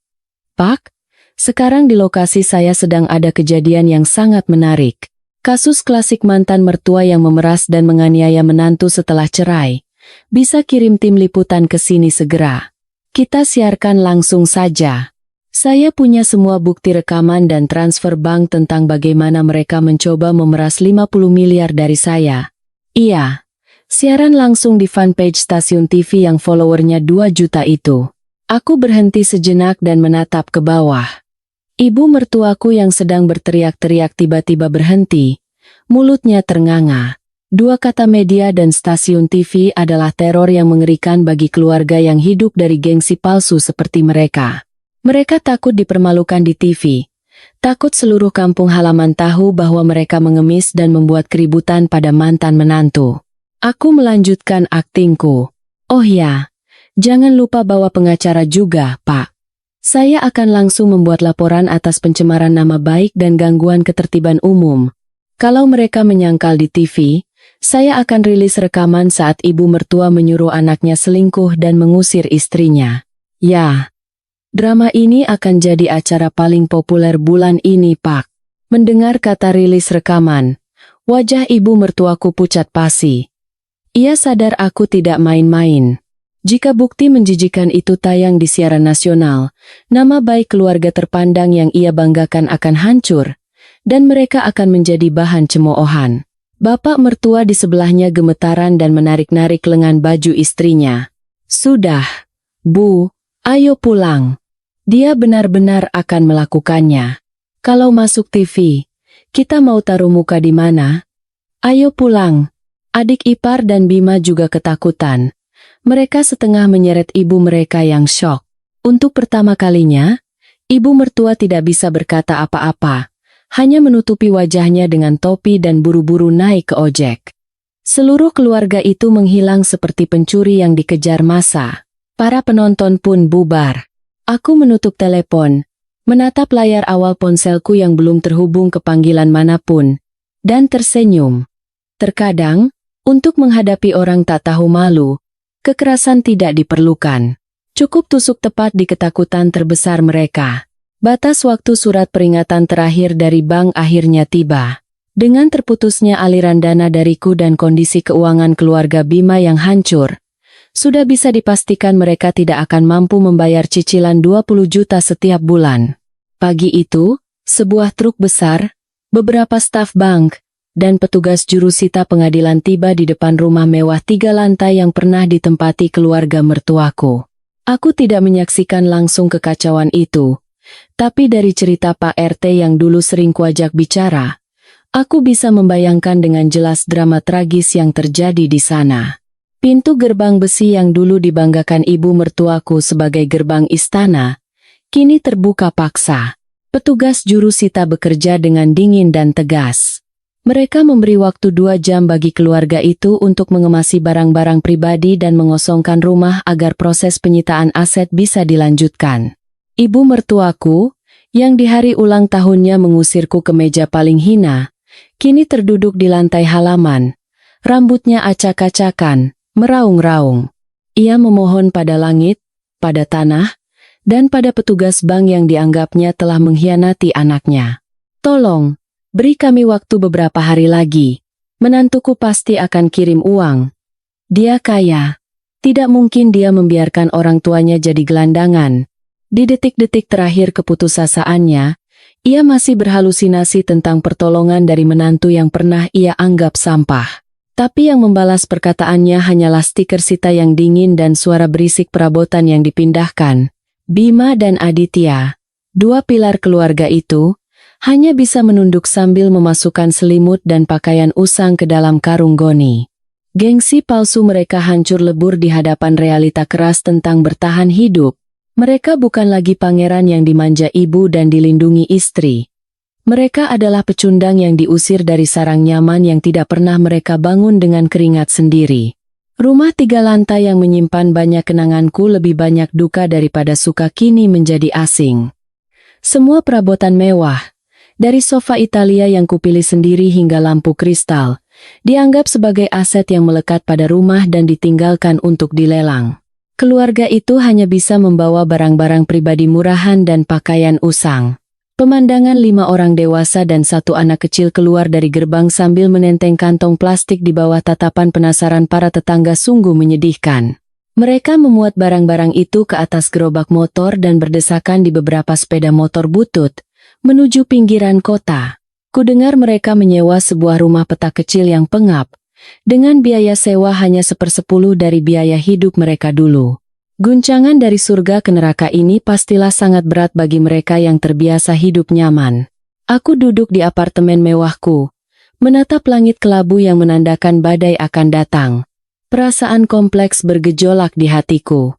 Pak, sekarang di lokasi saya sedang ada kejadian yang sangat menarik. Kasus klasik mantan mertua yang memeras dan menganiaya menantu setelah cerai. Bisa kirim tim liputan ke sini segera. Kita siarkan langsung saja. Saya punya semua bukti rekaman dan transfer bank tentang bagaimana mereka mencoba memeras 50 miliar dari saya. Iya, siaran langsung di fanpage stasiun TV yang followernya 2 juta itu. Aku berhenti sejenak dan menatap ke bawah. Ibu mertuaku yang sedang berteriak-teriak tiba-tiba berhenti. Mulutnya ternganga. 2 kata media dan stasiun TV adalah teror yang mengerikan bagi keluarga yang hidup dari gengsi palsu seperti mereka. Mereka takut dipermalukan di TV. Takut seluruh kampung halaman tahu bahwa mereka mengemis dan membuat keributan pada mantan menantu. Aku melanjutkan aktingku. Oh ya, jangan lupa bawa pengacara juga, Pak. Saya akan langsung membuat laporan atas pencemaran nama baik dan gangguan ketertiban umum. Kalau mereka menyangkal di TV, saya akan rilis rekaman saat ibu mertua menyuruh anaknya selingkuh dan mengusir istrinya. Ya, drama ini akan jadi acara paling populer bulan ini, Pak. Mendengar kata rilis rekaman, wajah ibu mertuaku pucat pasi. Ia sadar aku tidak main-main. Jika bukti menjijikan itu tayang di siaran nasional, nama baik keluarga terpandang yang ia banggakan akan hancur, dan mereka akan menjadi bahan cemoohan. Bapak mertua di sebelahnya gemetaran dan menarik-narik lengan baju istrinya. Sudah, Bu, ayo pulang. Dia benar-benar akan melakukannya. Kalau masuk TV, kita mau taruh muka di mana? Ayo pulang. Adik ipar dan Bima juga ketakutan. Mereka setengah menyeret ibu mereka yang syok. Untuk pertama kalinya, ibu mertua tidak bisa berkata apa-apa, hanya menutupi wajahnya dengan topi dan buru-buru naik ke ojek. Seluruh keluarga itu menghilang seperti pencuri yang dikejar massa. Para penonton pun bubar. Aku menutup telepon, menatap layar awal ponselku yang belum terhubung ke panggilan manapun, dan tersenyum. Terkadang, untuk menghadapi orang tak tahu malu, kekerasan tidak diperlukan. Cukup tusuk tepat di ketakutan terbesar mereka. Batas waktu surat peringatan terakhir dari bank akhirnya tiba. Dengan terputusnya aliran dana dariku dan kondisi keuangan keluarga Bima yang hancur, sudah bisa dipastikan mereka tidak akan mampu membayar cicilan 20 juta setiap bulan. Pagi itu, sebuah truk besar, beberapa staf bank, dan petugas jurusita pengadilan tiba di depan rumah mewah 3 lantai yang pernah ditempati keluarga mertuaku. Aku tidak menyaksikan langsung kekacauan itu, tapi dari cerita Pak RT yang dulu sering kuajak bicara, aku bisa membayangkan dengan jelas drama tragis yang terjadi di sana. Pintu gerbang besi yang dulu dibanggakan ibu mertuaku sebagai gerbang istana, kini terbuka paksa. Petugas jurusita bekerja dengan dingin dan tegas. Mereka memberi waktu 2 jam bagi keluarga itu untuk mengemasi barang-barang pribadi dan mengosongkan rumah agar proses penyitaan aset bisa dilanjutkan. Ibu mertuaku, yang di hari ulang tahunnya mengusirku ke meja paling hina, kini terduduk di lantai halaman. Rambutnya acak-acakan, meraung-raung. Ia memohon pada langit, pada tanah, dan pada petugas bank yang dianggapnya telah mengkhianati anaknya. Tolong, beri kami waktu beberapa hari lagi. Menantuku pasti akan kirim uang. Dia kaya. Tidak mungkin dia membiarkan orang tuanya jadi gelandangan. Di detik-detik terakhir keputusasaannya, ia masih berhalusinasi tentang pertolongan dari menantu yang pernah ia anggap sampah. Tapi yang membalas perkataannya hanyalah stiker Sita yang dingin dan suara berisik perabotan yang dipindahkan. Bima dan Aditya, 2 pilar keluarga itu, hanya bisa menunduk sambil memasukkan selimut dan pakaian usang ke dalam karung goni. Gengsi palsu mereka hancur lebur di hadapan realita keras tentang bertahan hidup. Mereka bukan lagi pangeran yang dimanja ibu dan dilindungi istri. Mereka adalah pecundang yang diusir dari sarang nyaman yang tidak pernah mereka bangun dengan keringat sendiri. Rumah 3 lantai yang menyimpan banyak kenanganku lebih banyak duka daripada suka kini menjadi asing. Semua perabotan mewah, dari sofa Italia yang kupilih sendiri hingga lampu kristal, dianggap sebagai aset yang melekat pada rumah dan ditinggalkan untuk dilelang. Keluarga itu hanya bisa membawa barang-barang pribadi murahan dan pakaian usang. Pemandangan 5 orang dewasa dan 1 anak kecil keluar dari gerbang sambil menenteng kantong plastik di bawah tatapan penasaran para tetangga sungguh menyedihkan. Mereka memuat barang-barang itu ke atas gerobak motor dan berdesakan di beberapa sepeda motor butut, menuju pinggiran kota. Kudengar mereka menyewa sebuah rumah petak kecil yang pengap, dengan biaya sewa hanya 1/10 dari biaya hidup mereka dulu. Guncangan dari surga ke neraka ini pastilah sangat berat bagi mereka yang terbiasa hidup nyaman. Aku duduk di apartemen mewahku, menatap langit kelabu yang menandakan badai akan datang. Perasaan kompleks bergejolak di hatiku.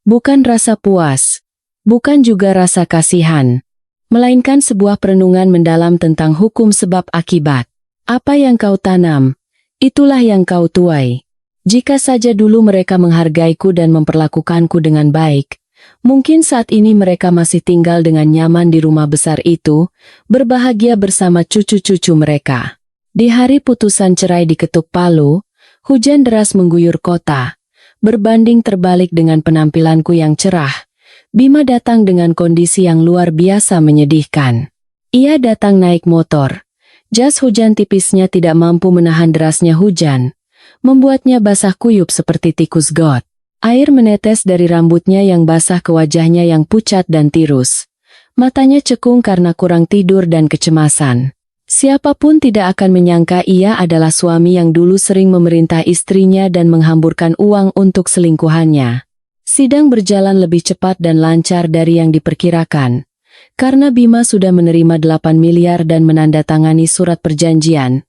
Bukan rasa puas, bukan juga rasa kasihan, melainkan sebuah perenungan mendalam tentang hukum sebab akibat. Apa yang kau tanam, itulah yang kau tuai. Jika saja dulu mereka menghargaiku dan memperlakukanku dengan baik, mungkin saat ini mereka masih tinggal dengan nyaman di rumah besar itu, berbahagia bersama cucu-cucu mereka. Di hari putusan cerai diketuk palu, hujan deras mengguyur kota. Berbanding terbalik dengan penampilanku yang cerah, Bima datang dengan kondisi yang luar biasa menyedihkan. Ia datang naik motor. Jas hujan tipisnya tidak mampu menahan derasnya hujan, membuatnya basah kuyup seperti tikus got. Air menetes dari rambutnya yang basah ke wajahnya yang pucat dan tirus. Matanya cekung karena kurang tidur dan kecemasan. Siapapun tidak akan menyangka ia adalah suami yang dulu sering memerintah istrinya dan menghamburkan uang untuk selingkuhannya. Sidang berjalan lebih cepat dan lancar dari yang diperkirakan. Karena Bima sudah menerima 8 miliar dan menandatangani surat perjanjian,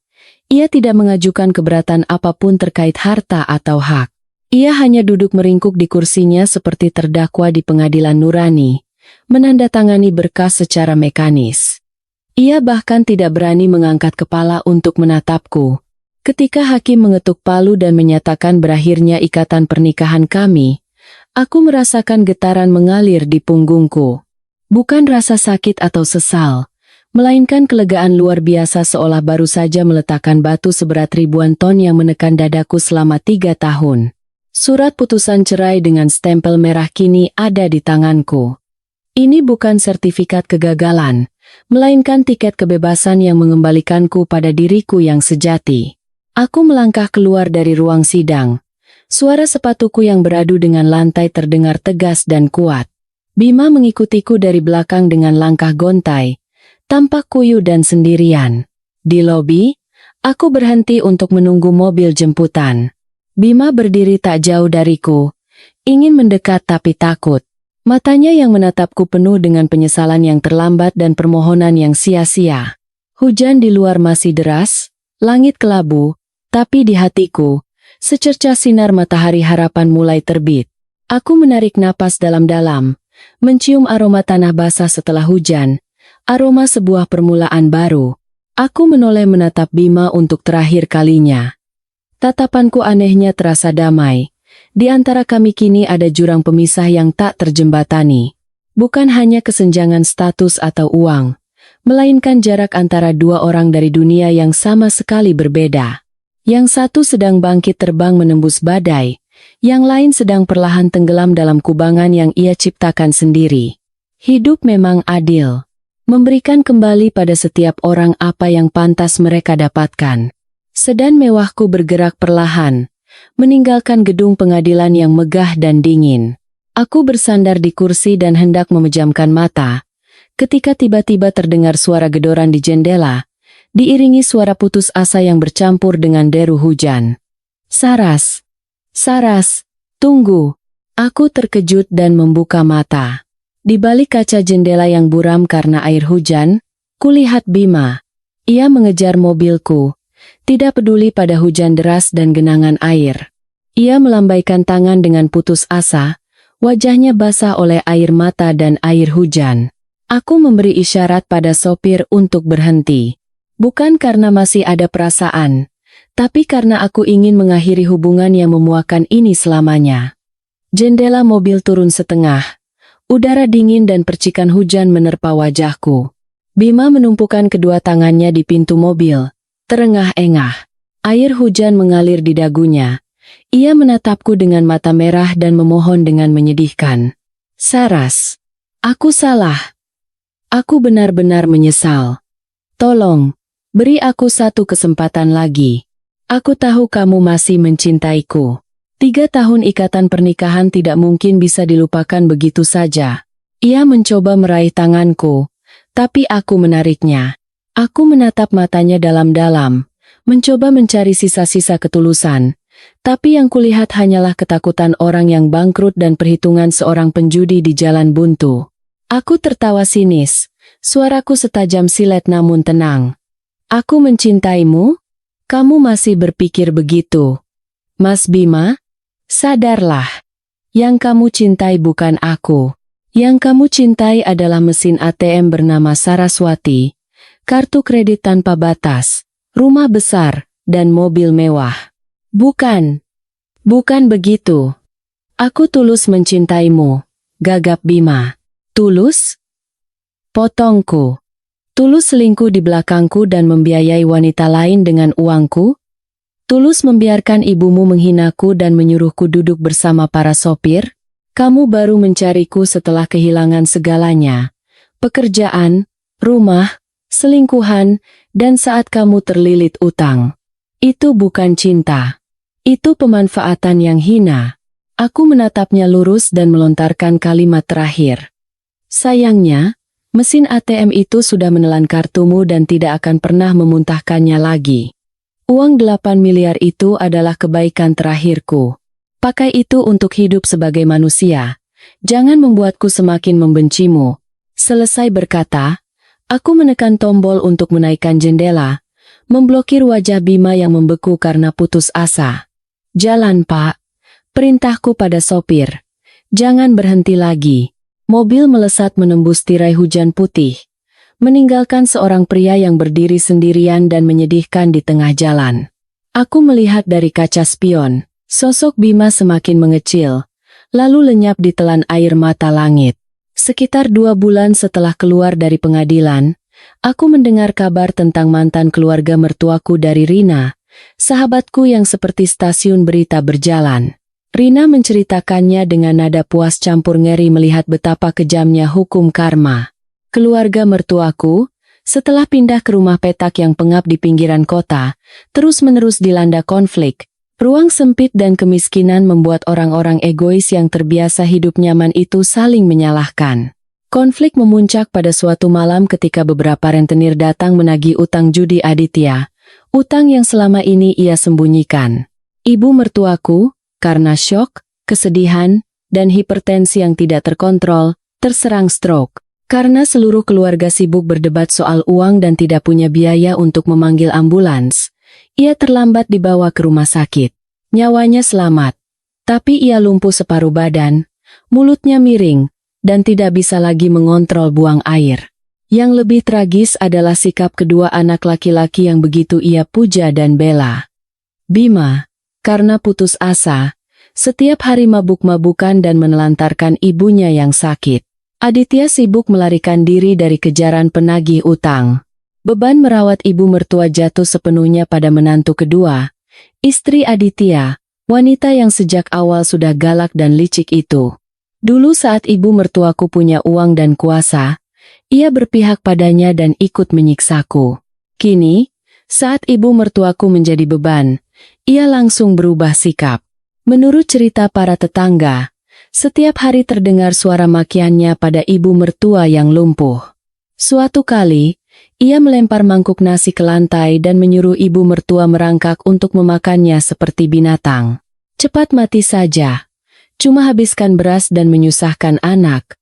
ia tidak mengajukan keberatan apapun terkait harta atau hak. Ia hanya duduk meringkuk di kursinya seperti terdakwa di pengadilan nurani, menandatangani berkas secara mekanis. Ia bahkan tidak berani mengangkat kepala untuk menatapku. Ketika hakim mengetuk palu dan menyatakan berakhirnya ikatan pernikahan kami, aku merasakan getaran mengalir di punggungku. Bukan rasa sakit atau sesal, melainkan kelegaan luar biasa seolah baru saja meletakkan batu seberat ribuan ton yang menekan dadaku selama 3 tahun. Surat putusan cerai dengan stempel merah kini ada di tanganku. Ini bukan sertifikat kegagalan, melainkan tiket kebebasan yang mengembalikanku pada diriku yang sejati. Aku melangkah keluar dari ruang sidang. Suara sepatuku yang beradu dengan lantai terdengar tegas dan kuat. Bima mengikutiku dari belakang dengan langkah gontai, tampak kuyu dan sendirian. Di lobi, aku berhenti untuk menunggu mobil jemputan. Bima berdiri tak jauh dariku, ingin mendekat tapi takut. Matanya yang menatapku penuh dengan penyesalan yang terlambat dan permohonan yang sia-sia. Hujan di luar masih deras, langit kelabu, tapi di hatiku, secercah sinar matahari harapan mulai terbit. Aku menarik napas dalam-dalam, mencium aroma tanah basah setelah hujan, aroma sebuah permulaan baru. Aku menoleh menatap Bima untuk terakhir kalinya. Tatapanku anehnya terasa damai. Di antara kami kini ada jurang pemisah yang tak terjembatani. Bukan hanya kesenjangan status atau uang, melainkan jarak antara dua orang dari dunia yang sama sekali berbeda. Yang satu sedang bangkit terbang menembus badai, yang lain sedang perlahan tenggelam dalam kubangan yang ia ciptakan sendiri. Hidup memang adil, memberikan kembali pada setiap orang apa yang pantas mereka dapatkan. Sedan mewahku bergerak perlahan, meninggalkan gedung pengadilan yang megah dan dingin. Aku bersandar di kursi dan hendak memejamkan mata, ketika tiba-tiba terdengar suara gedoran di jendela, diiringi suara putus asa yang bercampur dengan deru hujan. Saras! Saras! Tunggu! Aku terkejut dan membuka mata. Di balik kaca jendela yang buram karena air hujan, kulihat Bima. Ia mengejar mobilku, tidak peduli pada hujan deras dan genangan air. Ia melambaikan tangan dengan putus asa, wajahnya basah oleh air mata dan air hujan. Aku memberi isyarat pada sopir untuk berhenti. Bukan karena masih ada perasaan, tapi karena aku ingin mengakhiri hubungan yang memuakan ini selamanya. Jendela mobil turun setengah. Udara dingin dan percikan hujan menerpa wajahku. Bima menumpukan kedua tangannya di pintu mobil. Terengah-engah, air hujan mengalir di dagunya. Ia menatapku dengan mata merah dan memohon dengan menyedihkan. Saras, aku salah. Aku benar-benar menyesal. Tolong, beri aku satu kesempatan lagi. Aku tahu kamu masih mencintaiku. 3 tahun ikatan pernikahan tidak mungkin bisa dilupakan begitu saja. Ia mencoba meraih tanganku, tapi aku menariknya. Aku menatap matanya dalam-dalam, mencoba mencari sisa-sisa ketulusan, tapi yang kulihat hanyalah ketakutan orang yang bangkrut dan perhitungan seorang penjudi di jalan buntu. Aku tertawa sinis, suaraku setajam silet namun tenang. Aku mencintaimu? Kamu masih berpikir begitu? Mas Bima? Sadarlah. Yang kamu cintai bukan aku. Yang kamu cintai adalah mesin ATM bernama Saraswati. Kartu kredit tanpa batas, rumah besar, dan mobil mewah. Bukan begitu. Aku tulus mencintaimu, gagap Bima. Tulus? Potongku. Tulus selingkuh di belakangku dan membiayai wanita lain dengan uangku? Tulus membiarkan ibumu menghinaku dan menyuruhku duduk bersama para sopir? Kamu baru mencariku setelah kehilangan segalanya. Pekerjaan, rumah, selingkuhan, dan saat kamu terlilit utang. Itu bukan cinta. Itu pemanfaatan yang hina. Aku menatapnya lurus dan melontarkan kalimat terakhir. Sayangnya, mesin ATM itu sudah menelan kartumu dan tidak akan pernah memuntahkannya lagi. Uang 8 miliar itu adalah kebaikan terakhirku. Pakai itu untuk hidup sebagai manusia. Jangan membuatku semakin membencimu. Selesai berkata, aku menekan tombol untuk menaikkan jendela, memblokir wajah Bima yang membeku karena putus asa. Jalan Pak, perintahku pada sopir. Jangan berhenti lagi. Mobil melesat menembus tirai hujan putih, meninggalkan seorang pria yang berdiri sendirian dan menyedihkan di tengah jalan. Aku melihat dari kaca spion, sosok Bima semakin mengecil, lalu lenyap di telan air mata langit. Sekitar 2 bulan setelah keluar dari pengadilan, aku mendengar kabar tentang mantan keluarga mertuaku dari Rina, sahabatku yang seperti stasiun berita berjalan. Rina menceritakannya dengan nada puas campur ngeri melihat betapa kejamnya hukum karma. Keluarga mertuaku, setelah pindah ke rumah petak yang pengap di pinggiran kota, terus-menerus dilanda konflik. Ruang sempit dan kemiskinan membuat orang-orang egois yang terbiasa hidup nyaman itu saling menyalahkan. Konflik memuncak pada suatu malam ketika beberapa rentenir datang menagih utang judi Aditya, utang yang selama ini ia sembunyikan. Ibu mertuaku, karena syok, kesedihan, dan hipertensi yang tidak terkontrol, terserang stroke. Karena seluruh keluarga sibuk berdebat soal uang dan tidak punya biaya untuk memanggil ambulans, ia terlambat dibawa ke rumah sakit. Nyawanya selamat, tapi ia lumpuh separuh badan, mulutnya miring, dan tidak bisa lagi mengontrol buang air. Yang lebih tragis adalah sikap kedua anak laki-laki yang begitu ia puja dan bela. Bima, karena putus asa, setiap hari mabuk-mabukan dan menelantarkan ibunya yang sakit. Aditya sibuk melarikan diri dari kejaran penagih utang. Beban merawat ibu mertua jatuh sepenuhnya pada menantu kedua, istri Aditya, wanita yang sejak awal sudah galak dan licik itu. Dulu saat ibu mertuaku punya uang dan kuasa, ia berpihak padanya dan ikut menyiksaku. Kini, saat ibu mertuaku menjadi beban, ia langsung berubah sikap. Menurut cerita para tetangga, setiap hari terdengar suara makiannya pada ibu mertua yang lumpuh. Suatu kali, ia melempar mangkuk nasi ke lantai dan menyuruh ibu mertua merangkak untuk memakannya seperti binatang. Cepat mati saja. Cuma habiskan beras dan menyusahkan anak.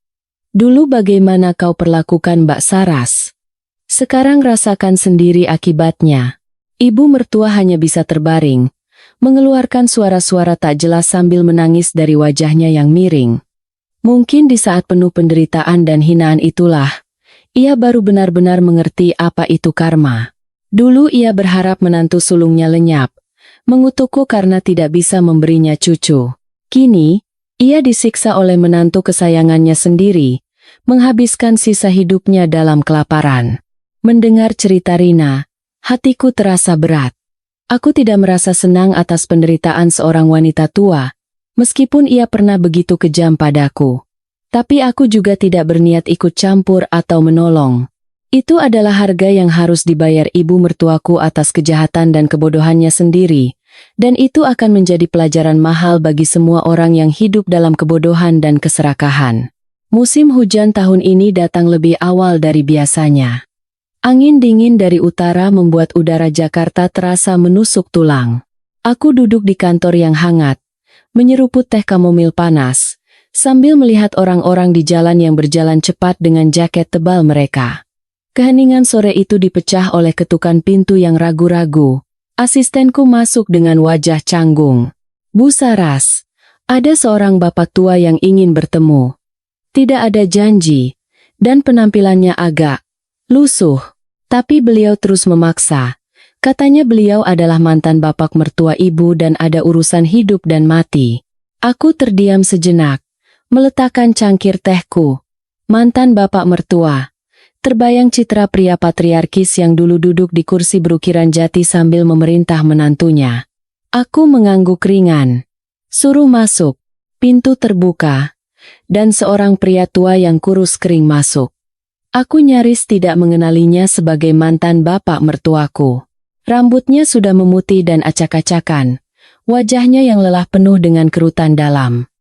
Dulu bagaimana kau perlakukan Mbak Saras? Sekarang rasakan sendiri akibatnya. Ibu mertua hanya bisa terbaring, mengeluarkan suara-suara tak jelas sambil menangis dari wajahnya yang miring. Mungkin di saat penuh penderitaan dan hinaan itulah, ia baru benar-benar mengerti apa itu karma. Dulu ia berharap menantu sulungnya lenyap, mengutukku karena tidak bisa memberinya cucu. Kini, ia disiksa oleh menantu kesayangannya sendiri, menghabiskan sisa hidupnya dalam kelaparan. Mendengar cerita Rina, hatiku terasa berat. Aku tidak merasa senang atas penderitaan seorang wanita tua, meskipun ia pernah begitu kejam padaku. Tapi aku juga tidak berniat ikut campur atau menolong. Itu adalah harga yang harus dibayar ibu mertuaku atas kejahatan dan kebodohannya sendiri, dan itu akan menjadi pelajaran mahal bagi semua orang yang hidup dalam kebodohan dan keserakahan. Musim hujan tahun ini datang lebih awal dari biasanya. Angin dingin dari utara membuat udara Jakarta terasa menusuk tulang. Aku duduk di kantor yang hangat, menyeruput teh kamomil panas, sambil melihat orang-orang di jalan yang berjalan cepat dengan jaket tebal mereka. Keheningan sore itu dipecah oleh ketukan pintu yang ragu-ragu. Asistenku masuk dengan wajah canggung. Bu Saras, ada seorang bapak tua yang ingin bertemu. Tidak ada janji, dan penampilannya agak lusuh, tapi beliau terus memaksa. Katanya beliau adalah mantan bapak mertua ibu dan ada urusan hidup dan mati. Aku terdiam sejenak, meletakkan cangkir tehku. Mantan bapak mertua. Terbayang citra pria patriarkis yang dulu duduk di kursi berukiran jati sambil memerintah menantunya. Aku mengangguk ringan. Suruh masuk. Pintu terbuka, dan seorang pria tua yang kurus kering masuk. Aku nyaris tidak mengenalinya sebagai mantan bapak mertuaku. Rambutnya sudah memutih dan acak-acakan, wajahnya yang lelah penuh dengan kerutan dalam.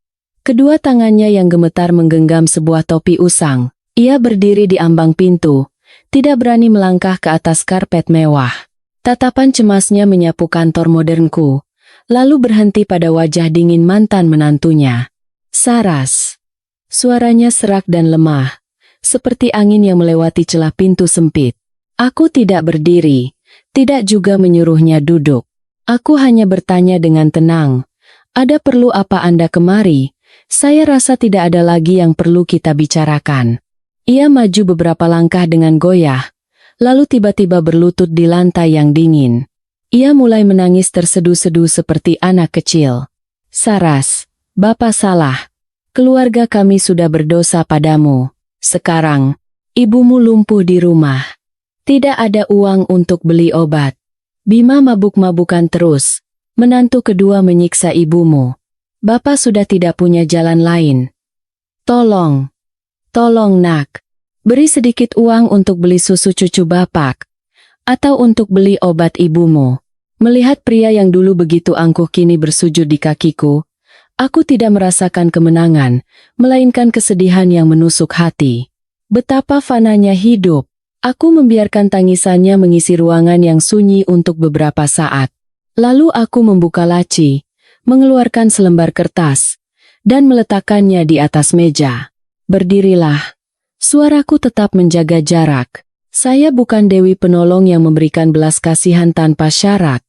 Kedua tangannya yang gemetar menggenggam sebuah topi usang. Ia berdiri di ambang pintu, tidak berani melangkah ke atas karpet mewah. Tatapan cemasnya menyapu kantor modernku, lalu berhenti pada wajah dingin mantan menantunya. Saras. Suaranya serak dan lemah, seperti angin yang melewati celah pintu sempit. Aku tidak berdiri, tidak juga menyuruhnya duduk. Aku hanya bertanya dengan tenang, ada perlu apa Anda kemari? Saya rasa tidak ada lagi yang perlu kita bicarakan. Ia maju beberapa langkah dengan goyah, lalu tiba-tiba berlutut di lantai yang dingin. Ia mulai menangis terseduh-seduh seperti anak kecil. Saras, Bapak salah. Keluarga kami sudah berdosa padamu. Sekarang, ibumu lumpuh di rumah. Tidak ada uang untuk beli obat. Bima mabuk-mabukan terus. Menantu kedua menyiksa ibumu. Bapak sudah tidak punya jalan lain. Tolong nak, beri sedikit uang untuk beli susu cucu Bapak, atau untuk beli obat ibumu. Melihat pria yang dulu begitu angkuh kini bersujud di kakiku, aku tidak merasakan kemenangan, melainkan kesedihan yang menusuk hati. Betapa fananya hidup. Aku membiarkan tangisannya mengisi ruangan yang sunyi untuk beberapa saat. Lalu aku membuka laci, mengeluarkan selembar kertas, dan meletakkannya di atas meja. Berdirilah. Suaraku tetap menjaga jarak. Saya bukan Dewi Penolong yang memberikan belas kasihan tanpa syarat.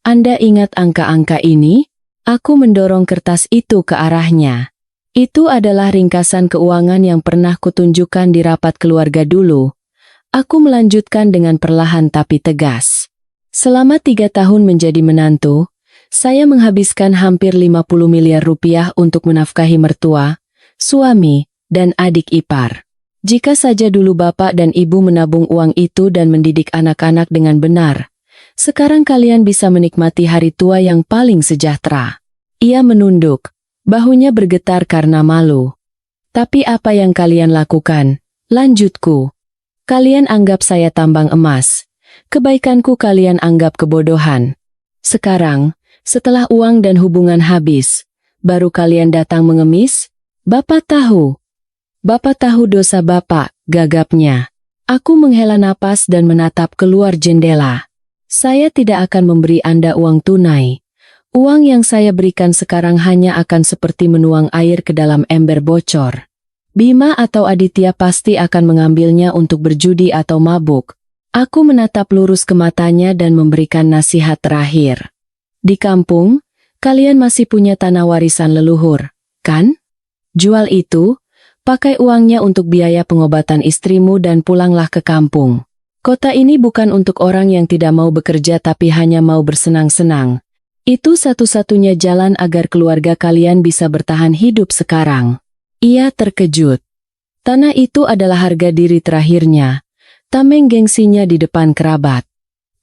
Anda ingat angka-angka ini? Aku mendorong kertas itu ke arahnya. Itu adalah ringkasan keuangan yang pernah kutunjukkan di rapat keluarga dulu. Aku melanjutkan dengan perlahan tapi tegas. Selama 3 tahun menjadi menantu, saya menghabiskan hampir 50 miliar rupiah untuk menafkahi mertua, suami, dan adik ipar. Jika saja dulu bapak dan ibu menabung uang itu dan mendidik anak-anak dengan benar, sekarang kalian bisa menikmati hari tua yang paling sejahtera. Ia menunduk, bahunya bergetar karena malu. Tapi apa yang kalian lakukan? Lanjutku. Kalian anggap saya tambang emas. Kebaikanku kalian anggap kebodohan. Sekarang, setelah uang dan hubungan habis, baru kalian datang mengemis? Bapak tahu dosa Bapak, gagapnya. Aku menghela napas dan menatap keluar jendela. Saya tidak akan memberi Anda uang tunai. Uang yang saya berikan sekarang hanya akan seperti menuang air ke dalam ember bocor. Bima atau Aditya pasti akan mengambilnya untuk berjudi atau mabuk. Aku menatap lurus ke matanya dan memberikan nasihat terakhir. Di kampung, kalian masih punya tanah warisan leluhur, kan? Jual itu, pakai uangnya untuk biaya pengobatan istrimu dan pulanglah ke kampung. Kota ini bukan untuk orang yang tidak mau bekerja tapi hanya mau bersenang-senang. Itu satu-satunya jalan agar keluarga kalian bisa bertahan hidup sekarang. Ia terkejut. Tanah itu adalah harga diri terakhirnya. Tameng gengsinya di depan kerabat.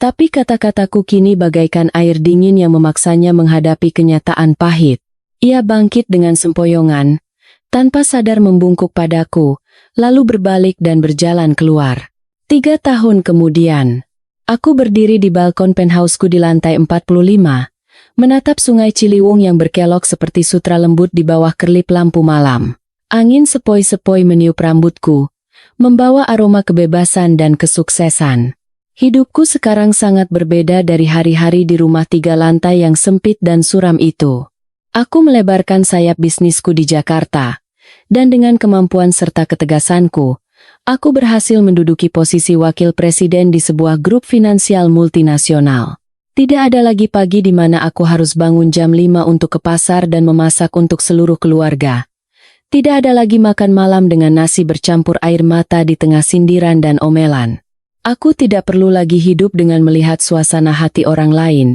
Tapi kata-kataku kini bagaikan air dingin yang memaksanya menghadapi kenyataan pahit. Ia bangkit dengan sempoyongan, tanpa sadar membungkuk padaku, lalu berbalik dan berjalan keluar. 3 tahun kemudian, aku berdiri di balkon penthouseku di lantai 45, menatap sungai Ciliwung yang berkelok seperti sutra lembut di bawah kerlip lampu malam. Angin sepoi-sepoi meniup rambutku, membawa aroma kebebasan dan kesuksesan. Hidupku sekarang sangat berbeda dari hari-hari di rumah 3 lantai yang sempit dan suram itu. Aku melebarkan sayap bisnisku di Jakarta, dan dengan kemampuan serta ketegasanku, aku berhasil menduduki posisi wakil presiden di sebuah grup finansial multinasional. Tidak ada lagi pagi di mana aku harus bangun jam 5 untuk ke pasar dan memasak untuk seluruh keluarga. Tidak ada lagi makan malam dengan nasi bercampur air mata di tengah sindiran dan omelan. Aku tidak perlu lagi hidup dengan melihat suasana hati orang lain,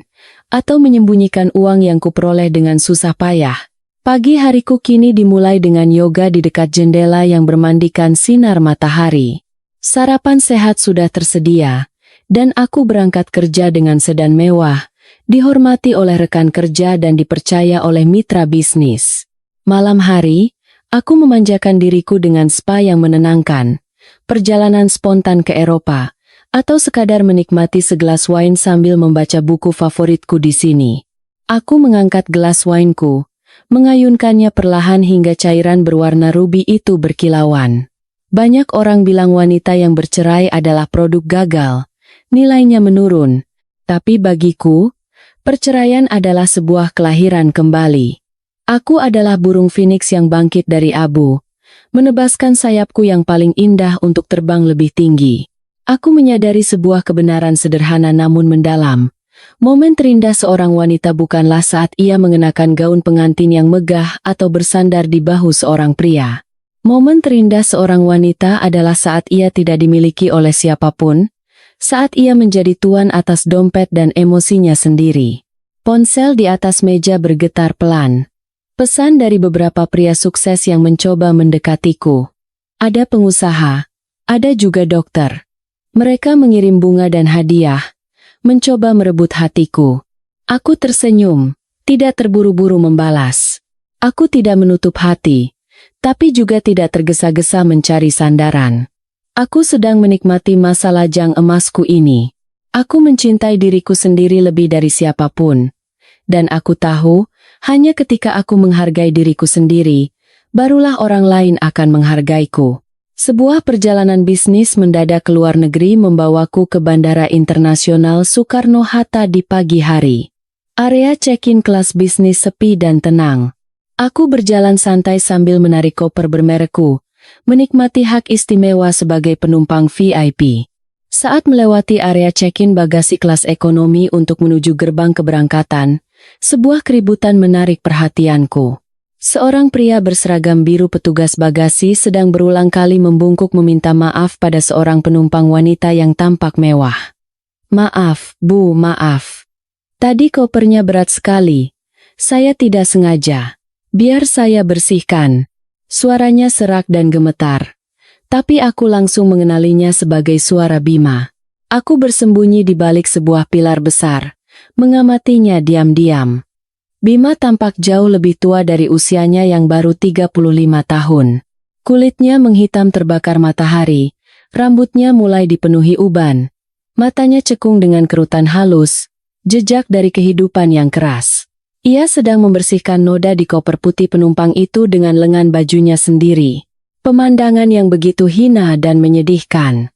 atau menyembunyikan uang yang kuperoleh dengan susah payah. Pagi hariku kini dimulai dengan yoga di dekat jendela yang bermandikan sinar matahari. Sarapan sehat sudah tersedia, dan aku berangkat kerja dengan sedan mewah, dihormati oleh rekan kerja dan dipercaya oleh mitra bisnis. Malam hari, aku memanjakan diriku dengan spa yang menenangkan, perjalanan spontan ke Eropa, atau sekadar menikmati segelas wine sambil membaca buku favoritku di sini. Aku mengangkat gelas wineku, mengayunkannya perlahan hingga cairan berwarna rubi itu berkilauan. Banyak orang bilang wanita yang bercerai adalah produk gagal, nilainya menurun. Tapi bagiku, perceraian adalah sebuah kelahiran kembali. Aku adalah burung phoenix yang bangkit dari abu, menebaskan sayapku yang paling indah untuk terbang lebih tinggi. Aku menyadari sebuah kebenaran sederhana namun mendalam. Momen terindah seorang wanita bukanlah saat ia mengenakan gaun pengantin yang megah atau bersandar di bahu seorang pria. Momen terindah seorang wanita adalah saat ia tidak dimiliki oleh siapapun, saat ia menjadi tuan atas dompet dan emosinya sendiri. Ponsel di atas meja bergetar pelan. Pesan dari beberapa pria sukses yang mencoba mendekatiku. Ada pengusaha, ada juga dokter. Mereka mengirim bunga dan hadiah, mencoba merebut hatiku. Aku tersenyum, tidak terburu-buru membalas. Aku tidak menutup hati, tapi juga tidak tergesa-gesa mencari sandaran. Aku sedang menikmati masa lajang emasku ini. Aku mencintai diriku sendiri lebih dari siapapun. Dan aku tahu, hanya ketika aku menghargai diriku sendiri, barulah orang lain akan menghargaiku. Sebuah perjalanan bisnis mendadak ke luar negeri membawaku ke Bandara Internasional Soekarno-Hatta di pagi hari. Area check-in kelas bisnis sepi dan tenang. Aku berjalan santai sambil menarik koper bermerekku, menikmati hak istimewa sebagai penumpang VIP. Saat melewati area check-in bagasi kelas ekonomi untuk menuju gerbang keberangkatan, sebuah keributan menarik perhatianku. Seorang pria berseragam biru petugas bagasi sedang berulang kali membungkuk meminta maaf pada seorang penumpang wanita yang tampak mewah. "Maaf, Bu, maaf. Tadi kopernya berat sekali. Saya tidak sengaja. Biar saya bersihkan." Suaranya serak dan gemetar. Tapi aku langsung mengenalinya sebagai suara Bima. Aku bersembunyi di balik sebuah pilar besar, mengamatinya diam-diam. Bima tampak jauh lebih tua dari usianya yang baru 35 tahun. Kulitnya menghitam terbakar matahari, rambutnya mulai dipenuhi uban. Matanya cekung dengan kerutan halus, jejak dari kehidupan yang keras. Ia sedang membersihkan noda di koper putih penumpang itu dengan lengan bajunya sendiri. Pemandangan yang begitu hina dan menyedihkan.